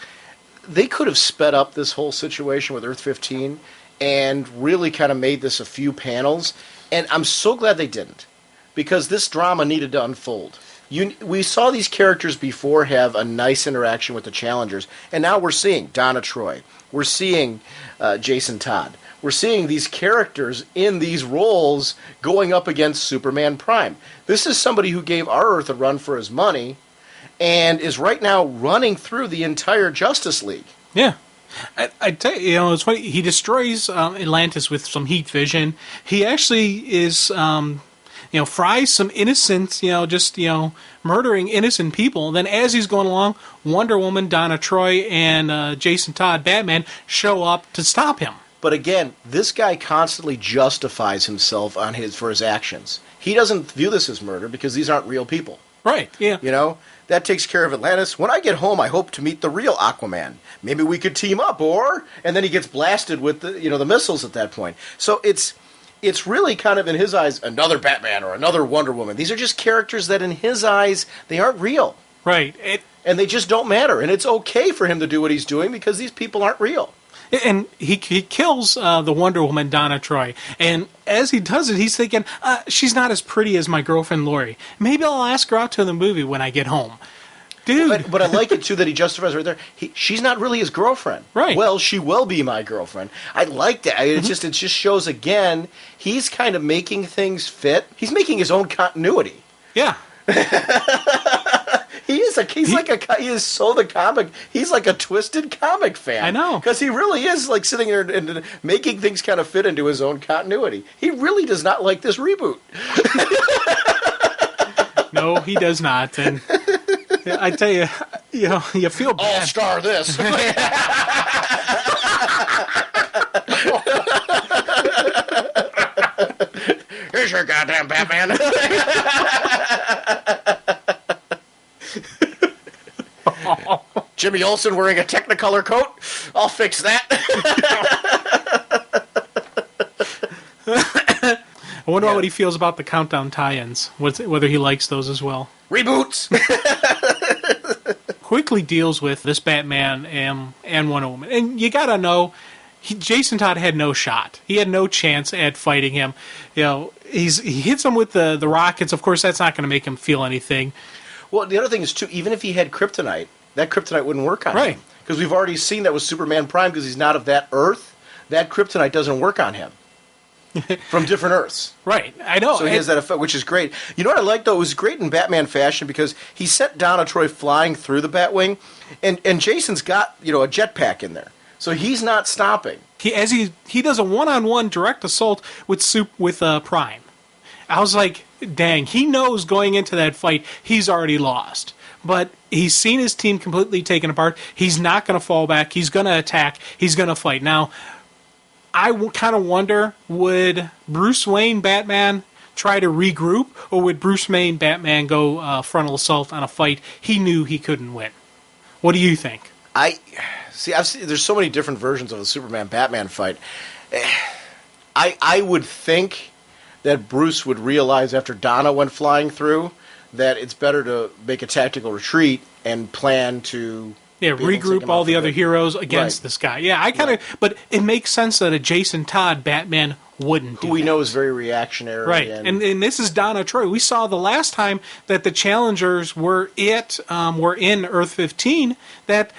they could have sped up this whole situation with Earth 15 and really kind of made this a few panels, and I'm so glad they didn't, because this drama needed to unfold. We saw these characters before have a nice interaction with the challengers, and now we're seeing Donna Troy. We're seeing Jason Todd. We're seeing these characters in these roles going up against Superman Prime. This is somebody who gave our Earth a run for his money and is right now running through the entire Justice League. Yeah. I tell you, it's funny. He destroys Atlantis with some heat vision. He actually is... fries some innocent, murdering innocent people. Then as he's going along, Wonder Woman, Donna Troy, and Jason Todd, Batman, show up to stop him. But again, this guy constantly justifies himself for his actions. He doesn't view this as murder because these aren't real people. Right, yeah. That takes care of Atlantis. When I get home, I hope to meet the real Aquaman. Maybe we could team up, and then he gets blasted with the missiles at that point. So it's really kind of, in his eyes, another Batman or another Wonder Woman. These are just characters that, in his eyes, they aren't real. Right. And they just don't matter. And it's okay for him to do what he's doing because these people aren't real. And he kills the Wonder Woman, Donna Troy. And as he does it, he's thinking, she's not as pretty as my girlfriend Lori. Maybe I'll ask her out to the movie when I get home. Dude. But I like it, too, that he justifies right there. She's not really his girlfriend. Right. Well, she will be my girlfriend. I like that. It just shows, again, he's kind of making things fit. He's making his own continuity. Yeah. He He is so the comic. He's like a twisted comic fan. I know. Because he really is like sitting there and making things kind of fit into his own continuity. He really does not like this reboot. No, he does not. And I tell you, you feel bad. I'll star this. Here's your goddamn Batman. Jimmy Olsen wearing a Technicolor coat. I'll fix that. I wonder what he feels about the Countdown tie-ins, whether he likes those as well. Reboots. Quickly deals with this Batman and Wonder Woman. And you gotta know, Jason Todd had no shot. He had no chance at fighting him. He hits him with the rockets. Of course, that's not going to make him feel anything. Well, the other thing is, too, even if he had kryptonite, that kryptonite wouldn't work on Right. him. Because we've already seen that with Superman Prime, because he's not of that Earth. That kryptonite doesn't work on him. From different Earths. Right, I know. So he has that effect, which is great. You know what I like, though? It was great in Batman fashion because he sent Donna Troy flying through the Batwing, and Jason's got, a jetpack in there. So he's not stopping. He does a one-on-one direct assault with Prime. I was like, dang, he knows going into that fight he's already lost. But he's seen his team completely taken apart. He's not going to fall back. He's going to attack. He's going to fight. Now, I kind of wonder, would Bruce Wayne Batman try to regroup, or would Bruce Wayne Batman go frontal assault on a fight he knew he couldn't win? What do you think? There's so many different versions of a Superman Batman fight. I would think that Bruce would realize after Donna went flying through that it's better to make a tactical retreat and plan to regroup all the other heroes against this guy. Yeah, I kind of, but it makes sense that a Jason Todd Batman wouldn't do who we that. know is very reactionary. Right, and this is Donna Troy. We saw the last time that the Challengers were in Earth 15 that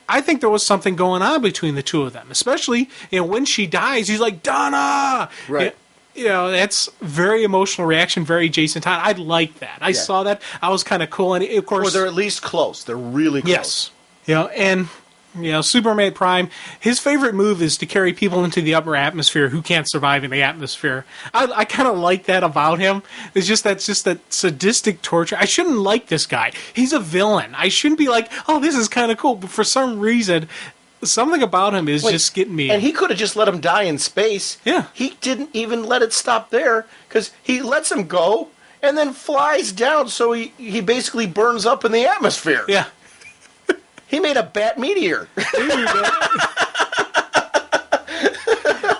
I think there was something going on between the two of them, especially when she dies. He's like, Donna! Right. That's very emotional reaction, very Jason Todd. I like that. I saw that. I was kind of cool. And of course, or they're at least close. They're really close. Yes. Superman Prime, his favorite move is to carry people into the upper atmosphere who can't survive in the atmosphere. I kind of like that about him. It's just that sadistic torture. I shouldn't like this guy. He's a villain. I shouldn't be like, oh, this is kind of cool. But for some reason, something about him is just getting me. And he could have just let him die in space. Yeah. He didn't even let it stop there because he lets him go and then flies down, so he basically burns up in the atmosphere. Yeah. He made a bat meteor.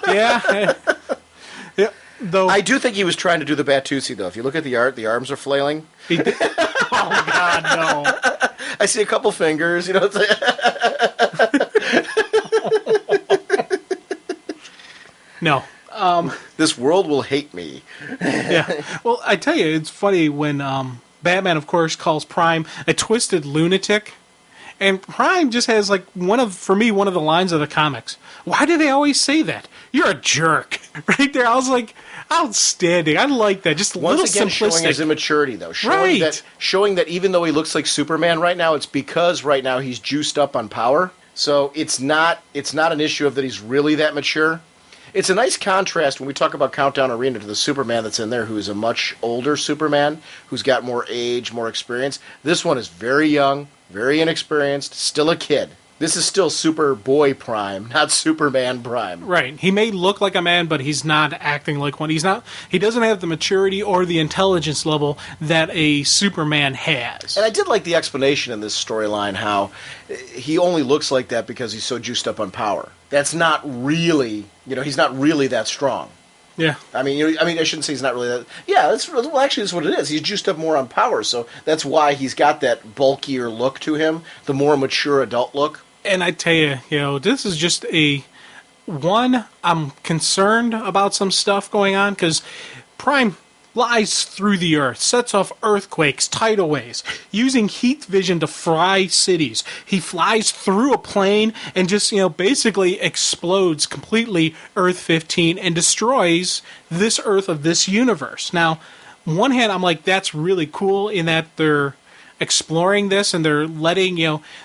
Yeah. Though I do think he was trying to do the Batusi, though. If you look at the art, the arms are flailing. Oh, God, no. I see a couple fingers, It's like No. This world will hate me. Yeah. Well, I tell you, it's funny when Batman, of course, calls Prime a twisted lunatic. And Prime just has, one of the lines of the comics. Why do they always say that? You're a jerk. Right there, I was like, outstanding. I like that. Just a little Once again, simplistic. showing his immaturity, though. Right. Showing that even though he looks like Superman right now, it's because right now he's juiced up on power. So it's not an issue of that he's really that mature. It's a nice contrast when we talk about Countdown Arena to the Superman that's in there, who is a much older Superman, who's got more age, more experience. This one is very young, very inexperienced, still a kid. This is still Superboy Prime, not Superman Prime. Right. He may look like a man, but he's not acting like one. He doesn't have the maturity or the intelligence level that a Superman has. And I did like the explanation in this storyline how he only looks like that because he's so juiced up on power. That's not really, he's not really that strong. Yeah. I shouldn't say he's not really that. Yeah, actually, that's what it is. He's juiced up more on power, so that's why he's got that bulkier look to him, the more mature adult look. And I tell you, this is just I'm concerned about some stuff going on, because Prime flies through the earth, sets off earthquakes, tidal waves, using heat vision to fry cities. He flies through a plane and just, basically explodes completely Earth 15 and destroys this Earth of this universe. Now, on one hand, I'm like, that's really cool in that exploring this and they're letting,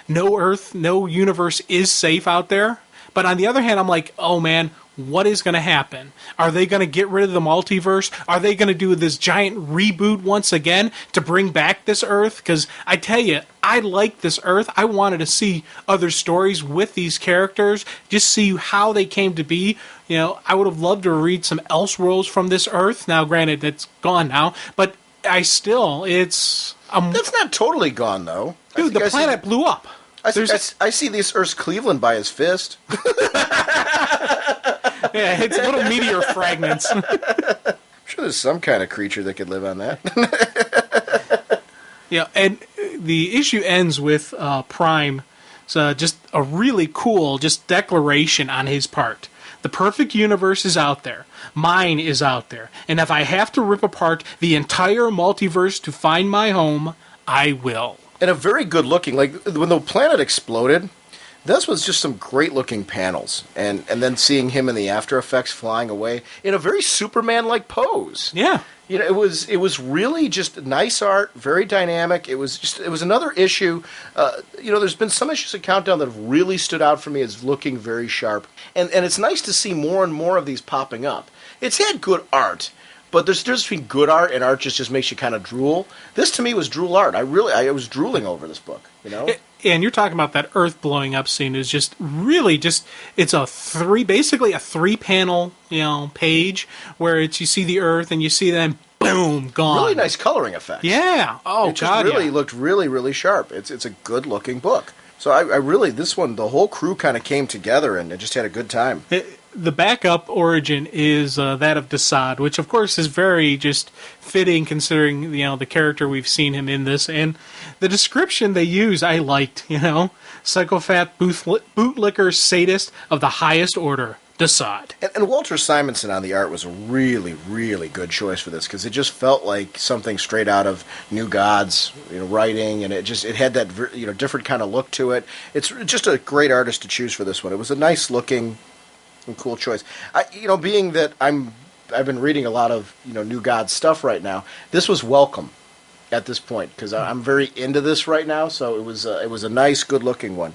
no Earth, no universe is safe out there. But on the other hand, I'm like, oh man, what is going to happen? Are they going to get rid of the multiverse? Are they going to do this giant reboot once again to bring back this Earth? Because I tell you, I like this Earth. I wanted to see other stories with these characters, just see how they came to be. I would have loved to read some Elseworlds from this Earth. Now, granted, it's gone now, but it's... That's not totally gone, though. Dude, the planet blew up. I see this Earth's Cleveland by his fist. Yeah, it's little meteor fragments. I'm sure there's some kind of creature that could live on that. Yeah, and the issue ends with Prime. So just a really cool declaration on his part. The perfect universe is out there. Mine is out there. And if I have to rip apart the entire multiverse to find my home, I will. And a very good looking, like when the planet exploded, this was just some great looking panels. And then seeing him in the After Effects flying away in a very Superman-like pose. Yeah. It was really just nice art, very dynamic. It was another issue. There's been some issues of Countdown that have really stood out for me as looking very sharp. And it's nice to see more and more of these popping up. It's had good art, but there's a difference between good art and art just makes you kind of drool. This to me was drool art. I was drooling over this book, And you're talking about that Earth blowing up scene is just really it's basically a 3-panel, page where you see the Earth and you see them, boom, gone. Really nice coloring effects. Yeah. Oh, it just really looked really, really sharp. It's a good looking book. So I really, this one, the whole crew kind of came together and just had a good time. The backup origin is that of Desaad, which of course is very just fitting considering the character we've seen him in this, and the description they use I liked. Psychopath, bootlicker, sadist of the highest order, Desaad. And Walter Simonson on the art was a really, really good choice for this because it just felt like something straight out of New Gods, writing, and it had that different kind of look to it. It's just a great artist to choose for this one. It was a nice looking and cool choice. Being that I've been reading a lot of New Gods stuff right now. This was welcome at this point because I'm very into this right now. So it was a nice, good looking one.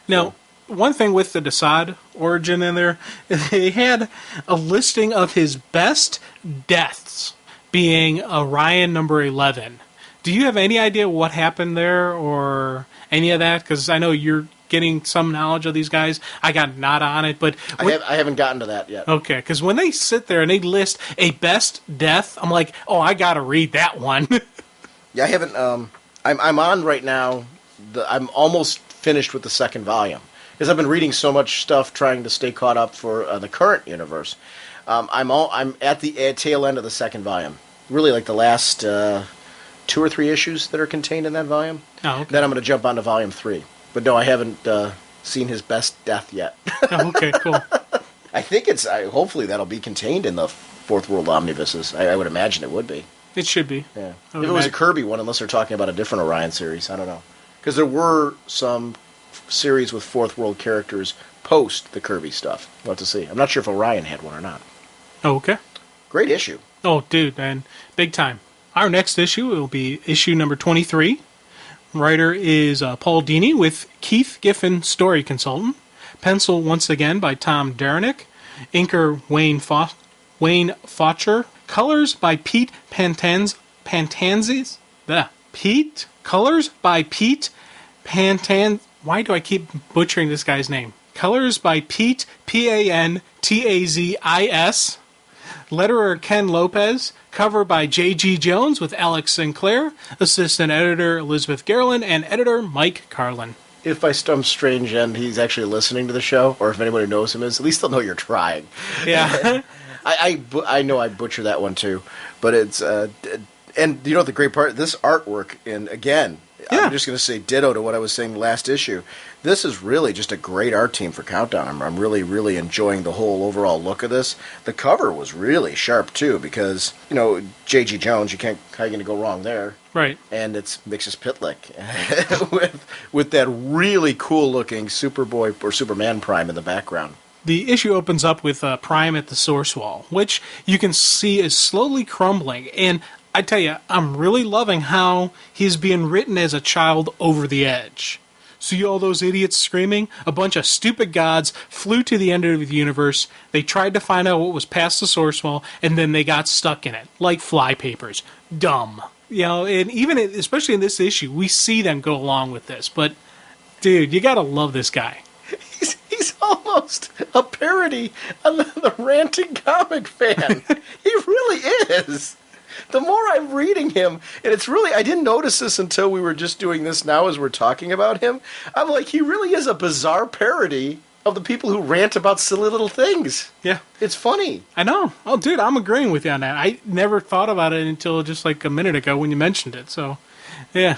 Now, one thing with the Desaad origin in there, they had a listing of his best deaths being Orion number 11. Do you have any idea what happened there or any of that? Because I know you're getting some knowledge of these guys. I got not on it, but I haven't gotten to that yet. Okay, because when they sit there and they list a best death, I'm like, oh, I got to read that one. Yeah, I haven't. I'm on right now. I'm almost finished with the second volume because I've been reading so much stuff trying to stay caught up for the current universe. I'm at the tail end of the second volume. Really, like the last 2 or 3 issues that are contained in that volume. Oh, okay. Then I'm going to jump on to volume 3. But no, I haven't seen his best death yet. Oh, okay, cool. I think hopefully that'll be contained in the Fourth World Omnibuses. I would imagine it would be. It should be. Yeah. If it was a Kirby one, unless they're talking about a different Orion series, I don't know. Because there were some series with Fourth World characters post the Kirby stuff. We'll have to see. I'm not sure if Orion had one or not. Oh, okay. Great issue. Oh, dude, man. Big time. Our next issue will be issue number 23. Writer is Paul Dini with Keith Giffen, story consultant. Pencil once again by Tom Derenick. Inker Wayne Faucher. Colors by Pete Pantanzis. Colors by Pete Pantan. Why do I keep butchering this guy's name? Colors by Pete Pantazis. Letterer Ken Lopez. Cover by J.G. Jones with Alex Sinclair. Assistant editor Elizabeth Garland and editor Mike Carlin. If by some strange end he's actually listening to the show, or if anybody knows him is, at least they'll know you're trying. Yeah. I know I butcher that one too, but it's and the great part, this artwork, and again, yeah. I'm just going to say ditto to what I was saying last issue. This is really just a great art team for Countdown. I'm really, really enjoying the whole overall look of this. The cover was really sharp too, because J.G. Jones, how are you going to go wrong there? Right. And it's Mixus Pitlick with that really cool looking Superboy or Superman Prime in the background. The issue opens up with Prime at the source wall, which you can see is slowly crumbling. And I tell you, I'm really loving how he's being written as a child over the edge. See all those idiots screaming? A bunch of stupid gods flew to the end of the universe. They tried to find out what was past the source wall, and then they got stuck in it, like flypapers. Dumb. And even, especially in this issue, we see them go along with this. But, dude, you gotta love this guy. He's almost a parody of the ranting comic fan. He really is. The more I'm reading him, and it's really, I didn't notice this until we were just doing this now as we're talking about him. I'm like, he really is a bizarre parody of the people who rant about silly little things. Yeah. It's funny. I know. Oh, dude, I'm agreeing with you on that. I never thought about it until just like a minute ago when you mentioned it. So, yeah,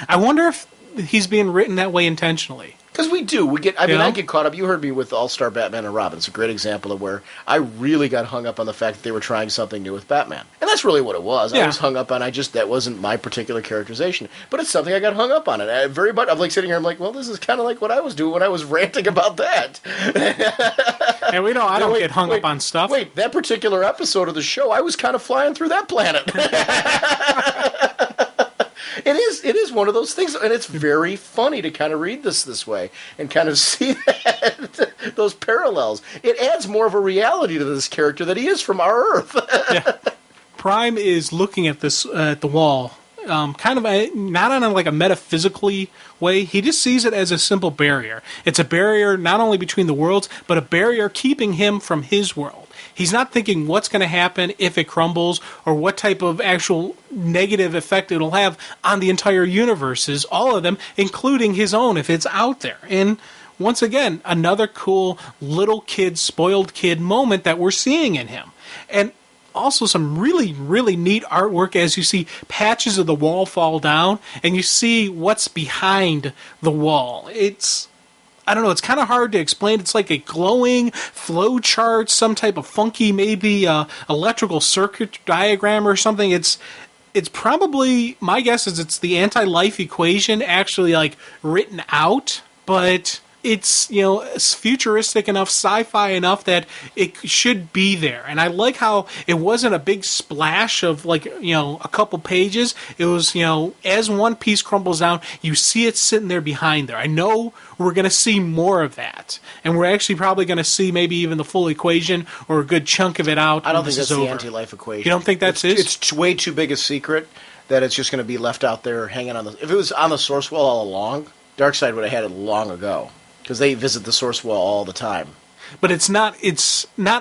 I wonder if he's being written that way intentionally. Because we do. I get caught up. You heard me with All-Star Batman and Robin. It's a great example of where I really got hung up on the fact that they were trying something new with Batman. And that's really what it was. Yeah. I was hung up on, that wasn't my particular characterization. But it's something I got hung up on. And I'm like sitting here, I'm like, well, this is kind of like what I was doing when I was ranting about that. And I don't get hung up on stuff. Wait, that particular episode of the show, I was kind of flying through that planet. It is one of those things, and it's very funny to kind of read this way and kind of see those parallels. It adds more of a reality to this character that he is from our Earth. Yeah. Prime is looking at this at the wall, kind of not on a metaphysically way. He just sees it as a simple barrier. It's a barrier not only between the worlds, but a barrier keeping him from his world. He's not thinking what's going to happen if it crumbles or what type of actual negative effect it'll have on the entire universes, all of them, including his own if it's out there. And once again, another cool little kid, spoiled kid moment that we're seeing in him. And also some really, really neat artwork as you see patches of the wall fall down and you see what's behind the wall. I don't know, it's kind of hard to explain. It's like a glowing flow chart, some type of funky, maybe electrical circuit diagram or something. It's probably, my guess is it's the anti-life equation actually written out, but it's, it's futuristic enough, sci-fi enough that it should be there. And I like how it wasn't a big splash of a couple pages. It was, as one piece crumbles down, you see it sitting there behind there. I know we're going to see more of that. And we're actually probably going to see maybe even the full equation or a good chunk of it out. I don't think that's the anti-life equation. You don't think that's it? It's way too big a secret that it's just going to be left out there hanging on if it was on the source wall all along, Darkseid would have had it long ago. Because they visit the source wall all the time. But it's not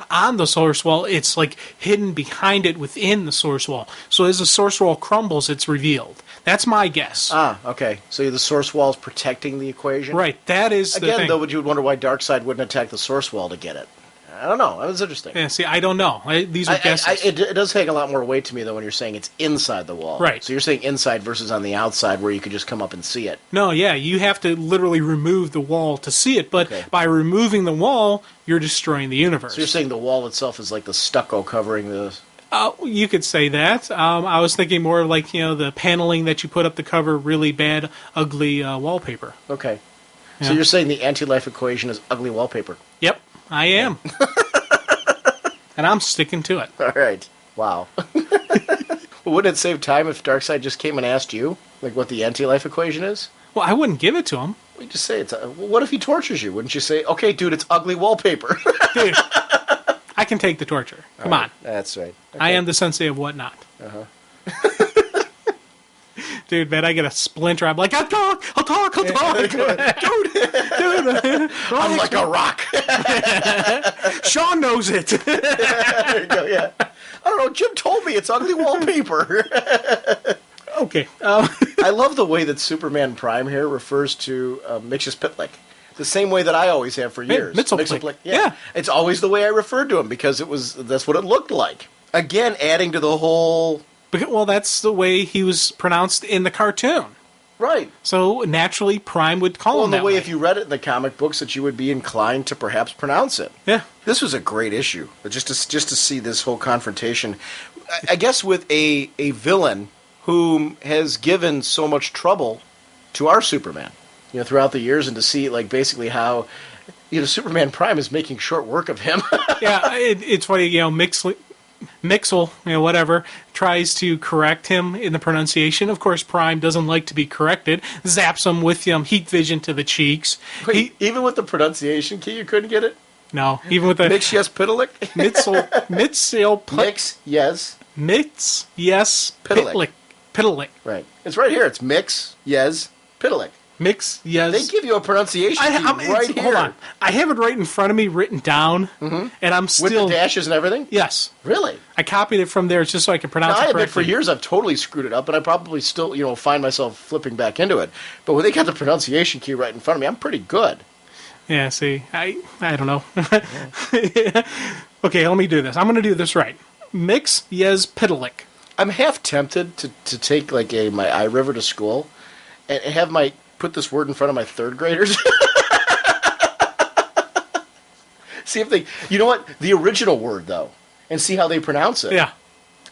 on the source wall, it's hidden behind it within the source wall. So as the source wall crumbles, it's revealed. That's my guess. Ah, okay. So the source wall is protecting the equation? Right, that is the thing. Again, though, you would wonder why Darkseid wouldn't attack the source wall to get it. I don't know. That was interesting. Yeah, see, I don't know. These are guesses. It does take a lot more weight to me, though, when you're saying it's inside the wall. Right. So you're saying inside versus on the outside where you could just come up and see it. No, yeah, you have to literally remove the wall to see it, but by removing the wall, you're destroying the universe. So you're saying the wall itself is like the stucco covering the... You could say that. I was thinking more of the paneling that you put up to cover really bad, ugly wallpaper. Okay. Yeah. So you're saying the anti-life equation is ugly wallpaper? Yep, I am. And I'm sticking to it. All right. Wow. Well, wouldn't it save time if Darkseid just came and asked you, what the anti-life equation is? Well, I wouldn't give it to him. You just say it's... what if he tortures you? Wouldn't you say, okay, dude, it's ugly wallpaper? Dude, I can take the torture. Come on. That's right. Okay. I am the sensei of whatnot. Uh-huh. Dude, man, I get a splinter. I'm like, I'll talk. Dude. I'm like a rock. Sean knows it. There you go, yeah. I don't know, Jim told me it's ugly wallpaper. Okay. I love the way that Superman Prime here refers to Mxyzptlk. The same way that I always have for years. Mxyzptlk. Yeah. It's always the way I referred to him because that's what it looked like. Again, adding to the whole... Well, that's the way he was pronounced in the cartoon. Right. So, naturally, Prime would call him that way. If you read it in the comic books, that you would be inclined to perhaps pronounce it. Yeah. This was a great issue. Just to see this whole confrontation. I guess with a villain whom has given so much trouble to our Superman, throughout the years, and to see, basically how... Superman Prime is making short work of him. Yeah, it's funny, Mixel, whatever, tries to correct him in the pronunciation. Of course, Prime doesn't like to be corrected, zaps him with heat vision to the cheeks. Wait, even with the pronunciation key, you couldn't get it? No, even with the... Mix, yes, Pitalik? Mix, yes. Mitz, yes, Pitalik. Pitalik. Right. It's right here. It's Mix, yes, Pitalik. Mix, yes. They give you a pronunciation key right here. Hold on. I have it right in front of me, written down, and I'm still... With the dashes and everything? Yes. Really? I copied it from there just so I can pronounce now, it I correctly. admit for years I've totally screwed it up, but I probably still, find myself flipping back into it. But when they got the pronunciation key right in front of me, I'm pretty good. Yeah, see, I don't know. Okay, let me do this. I'm going to do this right. Mix, yes, Pitalik. I'm half tempted to take my iRiver to school and have put this word in front of my third graders. See if they, the original word though, and see how they pronounce it. Yeah.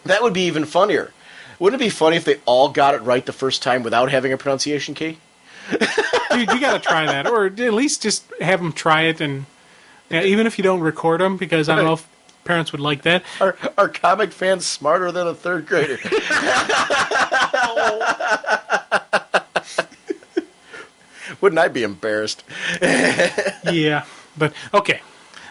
That would be even funnier. Wouldn't it be funny if they all got it right the first time without having a pronunciation key? Dude, you got to try that, or at least just have them try it, and even if you don't record them, because I don't know if parents would like that. Are comic fans smarter than a third grader? Wouldn't I be embarrassed? Yeah, but okay.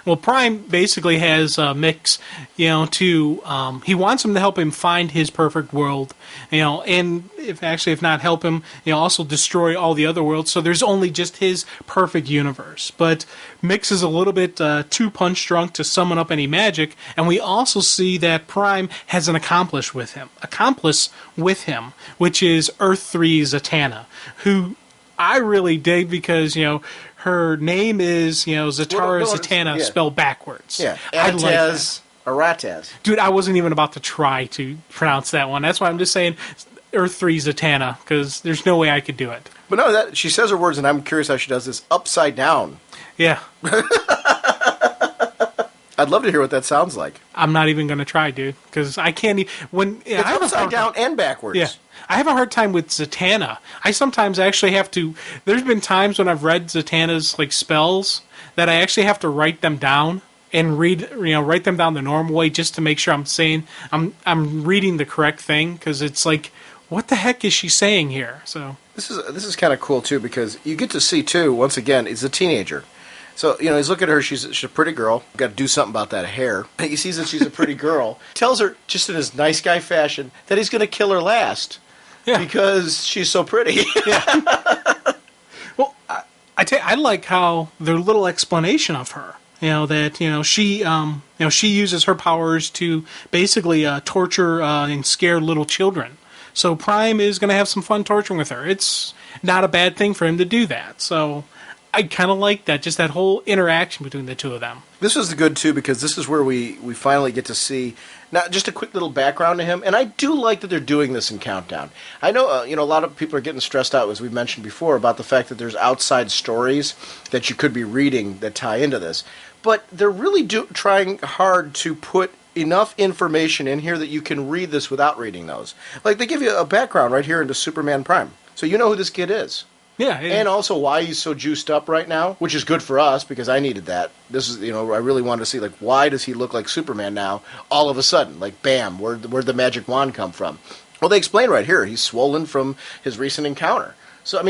Well, Prime basically has Mix, he wants him to help him find his perfect world, and if not help him, also destroy all the other worlds. So there's only just his perfect universe. But Mix is a little bit too punch drunk to summon up any magic, and we also see that Prime has an accomplice with him, which is Earth 3 Zatanna, who I really dig because, her name is, Zatara Zatanna spelled backwards. Yeah. I like that. Arataz. Dude, I wasn't even about to try to pronounce that one. That's why I'm just saying Earth 3 Zatanna, because there's no way I could do it. But no, she says her words, and I'm curious how she does this upside down. Yeah. I'd love to hear what that sounds like. I'm not even going to try, dude, because I can't it's upside down and backwards. Yeah. I have a hard time with Zatanna. I sometimes actually have to... There's been times when I've read Zatanna's spells that I actually have to write them down and write them down the normal way just to make sure I'm reading the correct thing, because it's like, what the heck is she saying here? So this is kind of cool too, because you get to see too, once again, he's a teenager. So, he's looking at her, she's a pretty girl. Got to do something about that hair. He sees that she's a pretty girl. Tells her, just in his nice guy fashion, that he's going to kill her last. Yeah. Because she's so pretty. Yeah. Well, I like how their little explanation of her. She uses her powers to basically torture and scare little children. So Prime is going to have some fun torturing with her. It's not a bad thing for him to do that. So I kind of like that, just that whole interaction between the two of them. This was good, too, because this is where we finally get to see, not just a quick little background to him, and I do like that they're doing this in Countdown. I know, a lot of people are getting stressed out, as we mentioned before, about the fact that there's outside stories that you could be reading that tie into this. But they're really trying hard to put enough information in here that you can read this without reading those. Like, they give you a background right here into Superman Prime, so you know who this kid is. Yeah, and also why he's so juiced up right now, which is good for us because I needed that. This is, I really wanted to see, why does he look like Superman now all of a sudden? Bam, where'd the magic wand come from? Well, they explain right here. He's swollen from his recent encounter. So,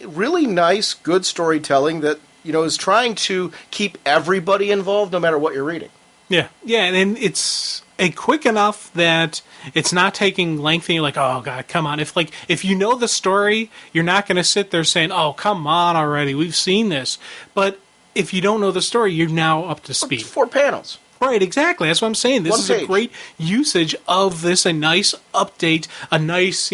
really nice, good storytelling that, is trying to keep everybody involved no matter what you're reading. Yeah, and it's quick enough that it's not taking lengthy. You're like, oh god, come on! If you know the story, you're not going to sit there saying, oh come on already, we've seen this. But if you don't know the story, you're now up to speed. It's 4 panels. Right, exactly. That's what I'm saying. This is a great usage of this. A nice update. A nice,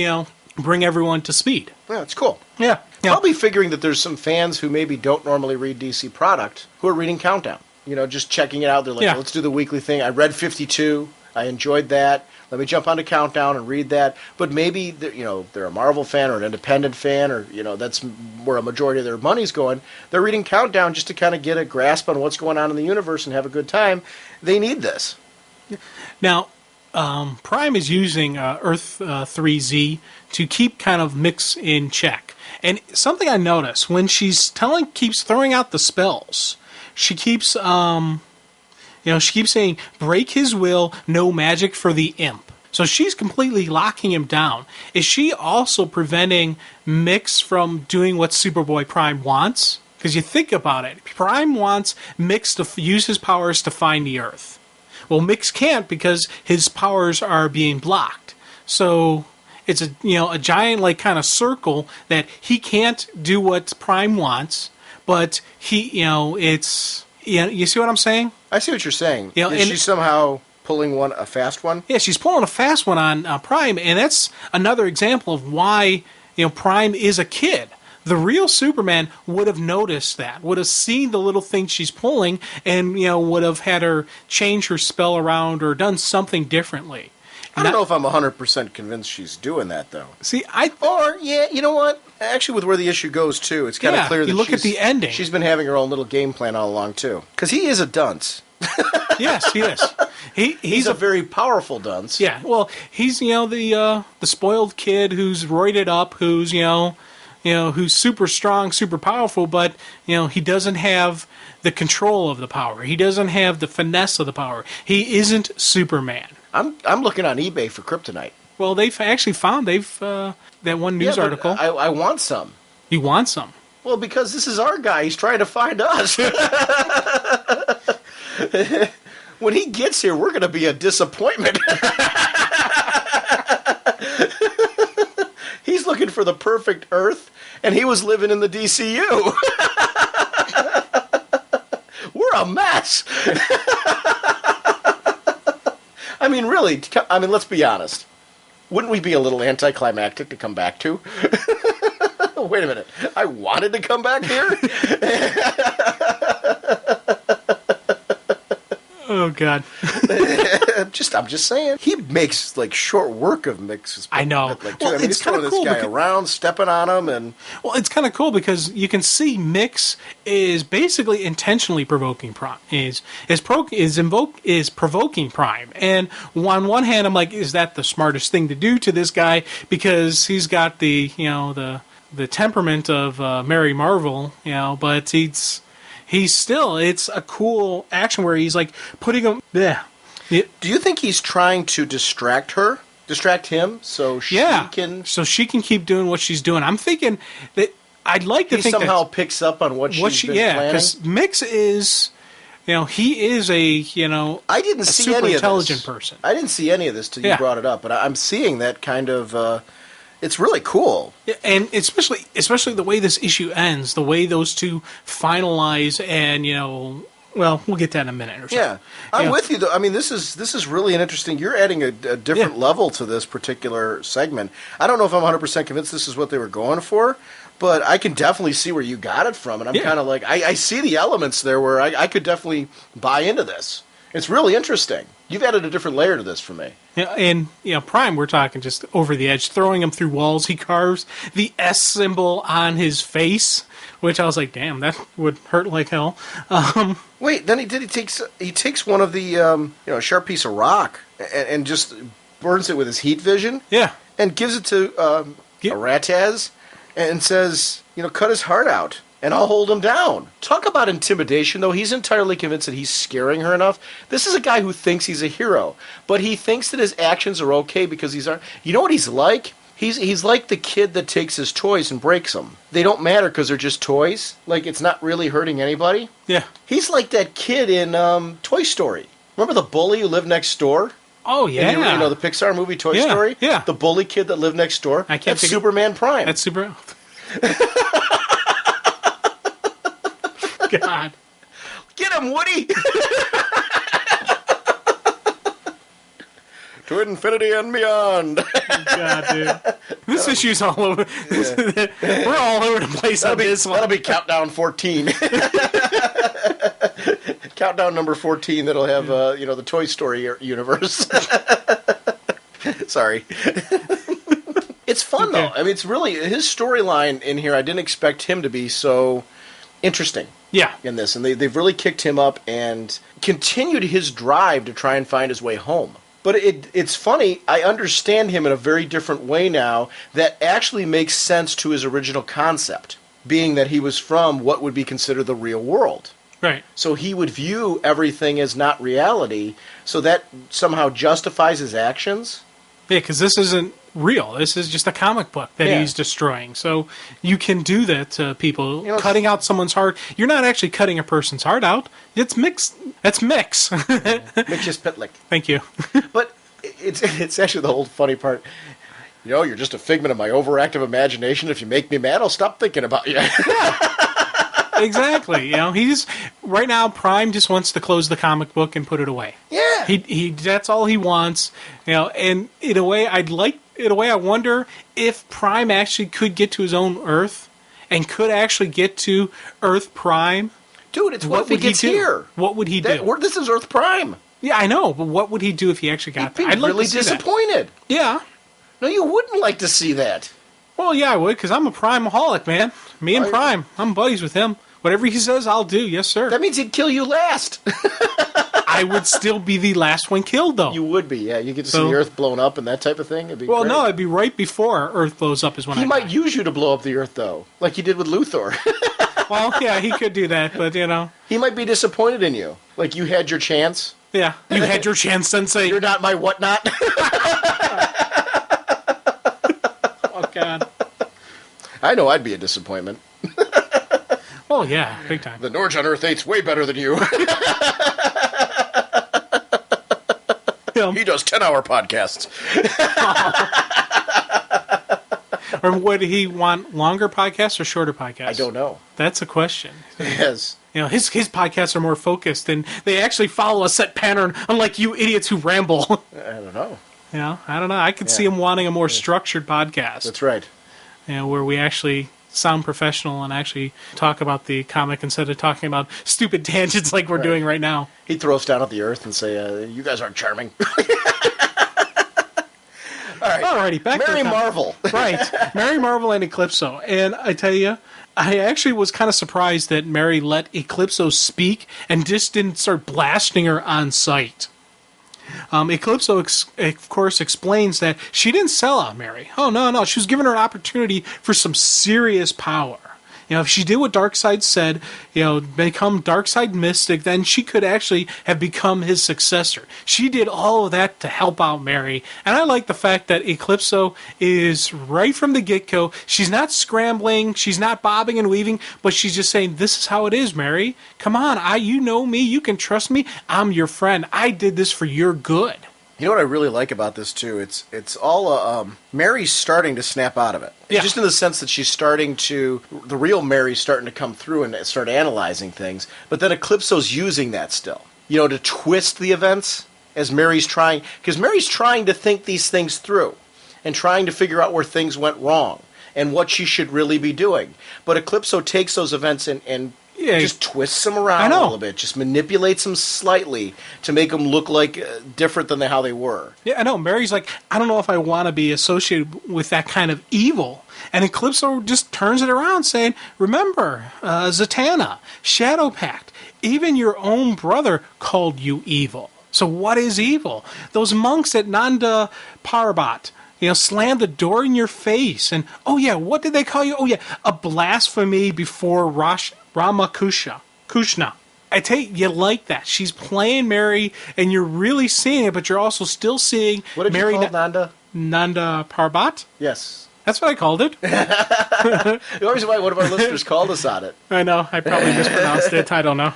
bring everyone to speed. Yeah, it's cool. Yeah. Probably figuring that there's some fans who maybe don't normally read DC product who are reading Countdown. Just checking it out. They're like, well, let's do the weekly thing. I read 52. I enjoyed that. Let me jump onto Countdown and read that. But maybe they're a Marvel fan or an independent fan, or that's where a majority of their money's going. They're reading Countdown just to kind of get a grasp on what's going on in the universe and have a good time. They need this. Now, Prime is using Earth 3Z to keep kind of Mix in check. And something I noticed when she's keeps throwing out the spells, she keeps She keeps saying, break his will, no magic for the imp. So she's completely locking him down. Is she also preventing Mix from doing what Superboy Prime wants? Because you think about it, Prime wants Mix to use his powers to find the Earth. Well, Mix can't because his powers are being blocked. So it's a giant kind of circle that he can't do what Prime wants, but it's you see what I'm saying? I see what you're saying. And she somehow pulling a fast one? Yeah, she's pulling a fast one on Prime, and that's another example of why Prime is a kid. The real Superman would have noticed that, would have seen the little things she's pulling, and would have had her change her spell around or done something differently. I don't know if I'm 100% convinced she's doing that, though. See, you know what? Actually, with where the issue goes, too, it's kind of clear that you look at the ending. She's been having her own little game plan all along, too. Because he is a dunce. Yes, he is. He's a very powerful dunce. Yeah, well, he's the spoiled kid who's roided up, who's who's super strong, super powerful, but he doesn't have the control of the power. He doesn't have the finesse of the power. He isn't Superman. I'm looking on eBay for kryptonite. Well, they've actually found that one news article. I want some. You want some? Well, because this is our guy. He's trying to find us. When he gets here, we're going to be a disappointment. He's looking for the perfect Earth, and he was living in the DCU. We're a mess. I mean, really, let's be honest. Wouldn't we be a little anticlimactic to come back to? Wait a minute. I wanted to come back here? Oh, God. I'm just saying. He makes, short work of Mix's. I know. He's throwing this guy around, stepping on him, and... Well, it's kind of cool because you can see Mix is basically intentionally provoking Prime. Is provoking Prime. And on one hand, I'm like, is that the smartest thing to do to this guy? Because he's got the temperament of Mary Marvel, but he's still, it's a cool action where he's putting him. Yeah. Do you think he's trying to distract him, so she can keep doing what she's doing? I'm thinking that I'd like to he think somehow picks up on what she's been planning. Because Mix is, he is a I didn't see super any intelligent of this. person. I didn't see any of this till you brought it up, but I'm seeing that kind of. It's really cool. And especially the way this issue ends, the way those two finalize, and well, we'll get to that in a minute or so. Yeah, I'm with you though. I mean, this is really an interesting. You're adding a different level to this particular segment. I don't know if I'm 100% convinced this is what they were going for, but I can definitely see where you got it from, and I'm kind of I see the elements there where I could definitely buy into this. It's really interesting. You've added a different layer to this for me. Yeah, and Prime, we're talking just over the edge, throwing him through walls. He carves the S symbol on his face, which I was like, damn, that would hurt like hell. Wait, then he takes one of the sharp piece of rock and just burns it with his heat vision. Yeah, and gives it to Rataz and says, cut his heart out. And I'll hold him down. Talk about intimidation, though. He's entirely convinced that he's scaring her enough. This is a guy who thinks he's a hero, but he thinks that his actions are okay because he's... You know what he's like? He's like the kid that takes his toys and breaks them. They don't matter because they're just toys. It's not really hurting anybody. Yeah. He's like that kid in Toy Story. Remember the bully who lived next door? Oh, yeah. The Pixar movie Toy Story? Yeah. The bully kid that lived next door? That's Superman Prime. That's Superman... God. Get him, Woody! To infinity and beyond. God, dude. This issue's all over. Yeah. We're all over the place on this one. That'll be Countdown 14. Countdown number 14 that'll have, the Toy Story universe. Sorry. It's fun, though. I mean, it's really... His storyline in here, I didn't expect him to be so interesting. Yeah. In this. And they've really kicked him up and continued his drive to try and find his way home. But it's funny, I understand him in a very different way now that actually makes sense to his original concept, being that he was from what would be considered the real world. Right. So he would view everything as not reality, so that somehow justifies his actions. Yeah, because this isn't real. This is just a comic book that Yeah. he's destroying. So you can do that to people, You know, cutting out someone's heart. You're not actually cutting a person's heart out. It's mix. That's mix. Mitch's Pitlick. Thank you. But it's actually the whole funny part. You know, you're just a figment of my overactive imagination. If you make me mad, I'll stop thinking about you. Exactly. You know, he's right now. Prime just wants to close the comic book and put it away. Yeah. He that's all he wants. You know, and in a way, I wonder if Prime actually could get to his own Earth and could actually get to Earth Prime. Dude, it's what if he would he gets do? here? What would he do? This is Earth Prime. Yeah, I know, but what would he do if he actually got He'd be there? I'd like really to see that. disappointed. Yeah. No, you wouldn't like to see that. Well, yeah, I would, because I'm a Prime-aholic, man. Me and Oh, yeah. Prime. I'm buddies with him. Whatever he says, I'll do. Yes, sir. That means he'd kill you last. I would still be the last one killed, though. You would be, yeah. You get to see So- the Earth blown up and that type of thing. It'd be Well, great. no, it'd be right before Earth blows up is when He I might die. use you to blow up the Earth, though, like he did with Luthor. Well, yeah, he could do that, but, you know. He might be disappointed in you. Like, you had your chance. Yeah, you had your chance, Sensei. You're not my whatnot. Oh, God. I know I'd be a disappointment. Oh, yeah, big time. The Norge on Earth 8's way better than you. He does 10-hour podcasts. Or would he want longer podcasts or shorter podcasts? I don't know. That's a question. Yes. You know, his podcasts are more focused, and they actually follow a set pattern, unlike you idiots who ramble. I don't know. You know, I don't know. I could see him wanting a more structured podcast. That's right. You know, where we actually sound professional and actually talk about the comic instead of talking about stupid tangents like we're doing right now. He'd throw us down at the Earth and say, you guys aren't charming. All right. Alrighty, back Mary to the comic. Marvel. Right. Mary Marvel and Eclipso. And I tell you, I actually was kind of surprised that Mary let Eclipso speak and just didn't start blasting her on sight. Eclipso, of course, explains that she didn't sell out Mary. Oh, no. She was given her an opportunity for some serious power. You know, if she did what Darkseid said, you know, become Darkseid Mystic, then she could actually have become his successor. She did all of that to help out Mary. And I like the fact that Eclipso is right from the get-go. She's not scrambling. She's not bobbing and weaving, but she's just saying, this is how it is, Mary. Come on, you know me. You can trust me. I'm your friend. I did this for your good. You know what I really like about this, too? It's all, Mary's starting to snap out of it. Yeah. Just in the sense that she's starting to, the real Mary's starting to come through and start analyzing things. But then Eclipso's using that still. You know, to twist the events as Mary's trying, because Mary's trying to think these things through and trying to figure out where things went wrong and what she should really be doing. But Eclipso takes those events and Yeah. just twists them around a little bit, just manipulates them slightly to make them look like different than how they were. Yeah, I know. Mary's like, I don't know if I want to be associated with that kind of evil. And Eclipso just turns it around saying, remember, Zatanna, Shadow Pact, even your own brother called you evil. So what is evil? Those monks at Nanda Parbat, you know, slammed the door in your face. And, oh yeah, what did they call you? Oh yeah, a blasphemy before Kushna. I take you like that. She's playing Mary, and you're really seeing it, but you're also still seeing What did Mary you call Nanda? Nanda Parbat. Yes. That's what I called it. The only reason why one of our listeners called us on it. I know. I probably mispronounced it. I don't know.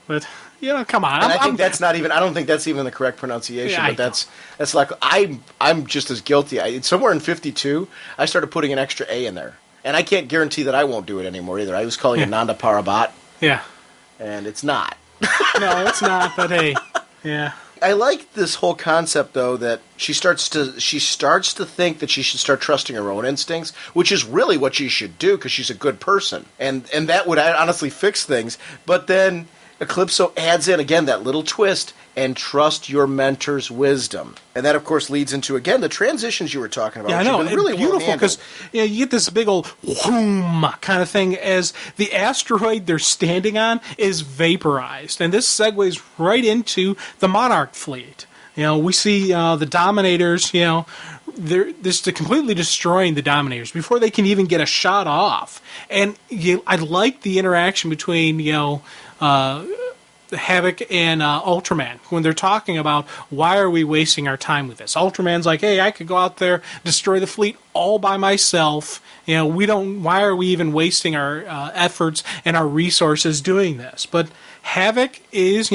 But, you know, come on. And I think that's not even, I don't think that's even the correct pronunciation, Yeah, but that's like, I'm just as guilty. Somewhere in 52, I started putting an extra A in there. And I can't guarantee that I won't do it anymore either. I was calling it Nanda Parbat, Yeah. and it's not. No, it's not, but hey. Yeah. I like this whole concept, though, that she starts to think that she should start trusting her own instincts, which is really what she should do because she's a good person, and that would honestly fix things. But then Eclipso adds in again that little twist and trust your mentor's wisdom, and that of course leads into again the transitions you were talking about. Yeah, I which have know. been really It's beautiful because you get this big old whoom kind of thing as the asteroid they're standing on is vaporized, and this segues right into the Monarch fleet. You know, we see the Dominators. You know, they're completely destroying the Dominators before they can even get a shot off. And I like the interaction between Havoc and Ultraman when they're talking about why are we wasting our time with this. Ultraman's like, hey, I could go out there, destroy the fleet all by myself. Why are we even wasting our efforts and our resources doing this? But Havoc is,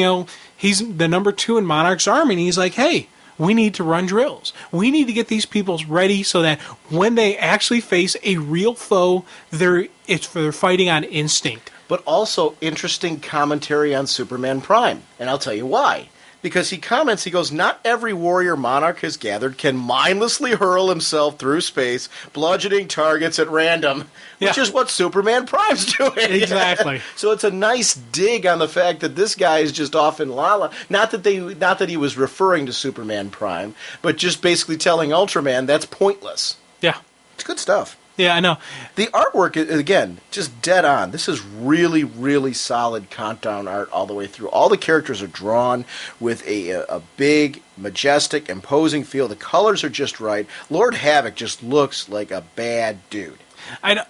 he's the number 2 in Monarch's army, and he's like, hey, we need to run drills. We need to get these people ready so that when they actually face a real foe, they're fighting on instinct. But also interesting commentary on Superman Prime. And I'll tell you why. Because he comments, he goes, not every warrior Monarch has gathered can mindlessly hurl himself through space, bludgeoning targets at random, which is what Superman Prime's doing. Exactly. So it's a nice dig on the fact that this guy is just off in la-la. Not that he was referring to Superman Prime, but just basically telling Ultraman that's pointless. Yeah. It's good stuff. Yeah, I know. The artwork, again, just dead on. This is really, really solid countdown art all the way through. All the characters are drawn with a big, majestic, imposing feel. The colors are just right. Lord Havoc just looks like a bad dude. I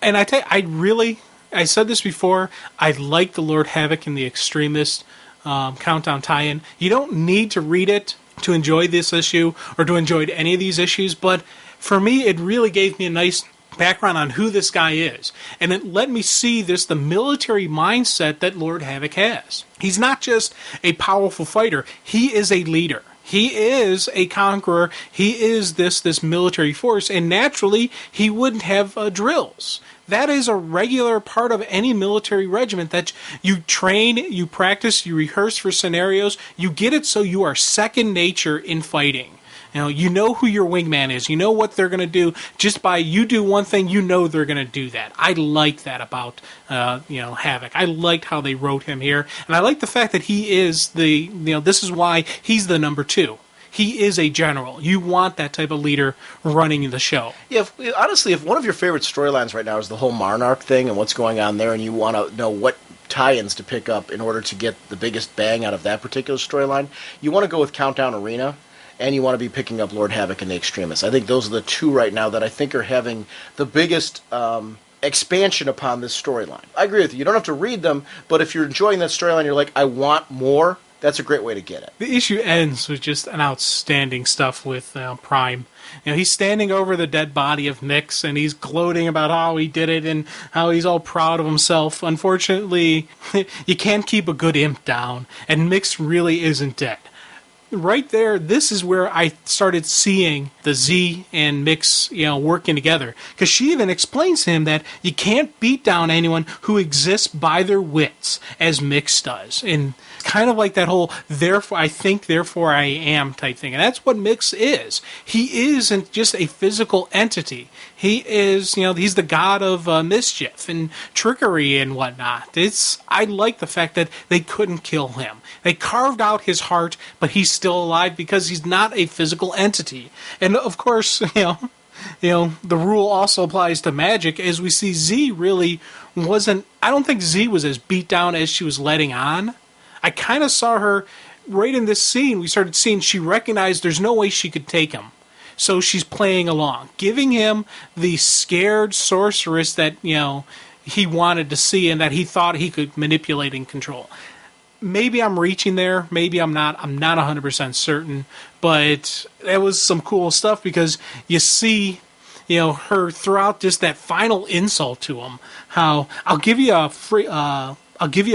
said this before, I like the Lord Havoc and the Extremist countdown tie-in. You don't need to read it to enjoy this issue or to enjoy any of these issues, but for me, it really gave me a nice background on who this guy is. And it let me see the military mindset that Lord Havoc has. He's not just a powerful fighter. He is a leader. He is a conqueror. He is this military force. And naturally, he wouldn't have drills. That is a regular part of any military regiment that you train, you practice, you rehearse for scenarios. You get it so you are second nature in fighting. You know who your wingman is. You know what they're going to do. Just by you do one thing, they're going to do that. I like that about Havoc. I liked how they wrote him here, and I like the fact that he is this is why he's the number 2. He is a general. You want that type of leader running the show. Yeah, honestly, if one of your favorite storylines right now is the whole Monarch thing and what's going on there, and you want to know what tie-ins to pick up in order to get the biggest bang out of that particular storyline, you want to go with Countdown Arena. And you want to be picking up Lord Havoc and the Extremists. I think those are the 2 right now that I think are having the biggest expansion upon this storyline. I agree with you. You don't have to read them, but if you're enjoying that storyline, you're like, I want more, that's a great way to get it. The issue ends with just an outstanding stuff with Prime. He's standing over the dead body of Mix, and he's gloating about how he did it and how he's all proud of himself. Unfortunately, you can't keep a good imp down, and Mix really isn't dead. Right there, this is where I started seeing the Z and Mix, working together. Because she even explains to him that you can't beat down anyone who exists by their wits, as Mix does. And kind of like that whole therefore I think, therefore I am type thing. And that's what Mix is. He isn't just a physical entity. He is, he's the god of mischief and trickery and whatnot. I like the fact that they couldn't kill him. They carved out his heart, but he's still alive because he's not a physical entity. And of course, the rule also applies to magic, as we see Z really wasn't, I don't think Z was as beat down as she was letting on. I kind of saw her right in this scene. We started seeing she recognized there's no way she could take him. So she's playing along, giving him the scared sorceress that, he wanted to see and that he thought he could manipulate and control. Maybe I'm reaching there. Maybe I'm not. I'm not 100% certain. But that was some cool stuff because you see, her throughout just that final insult to him. How I'll give you a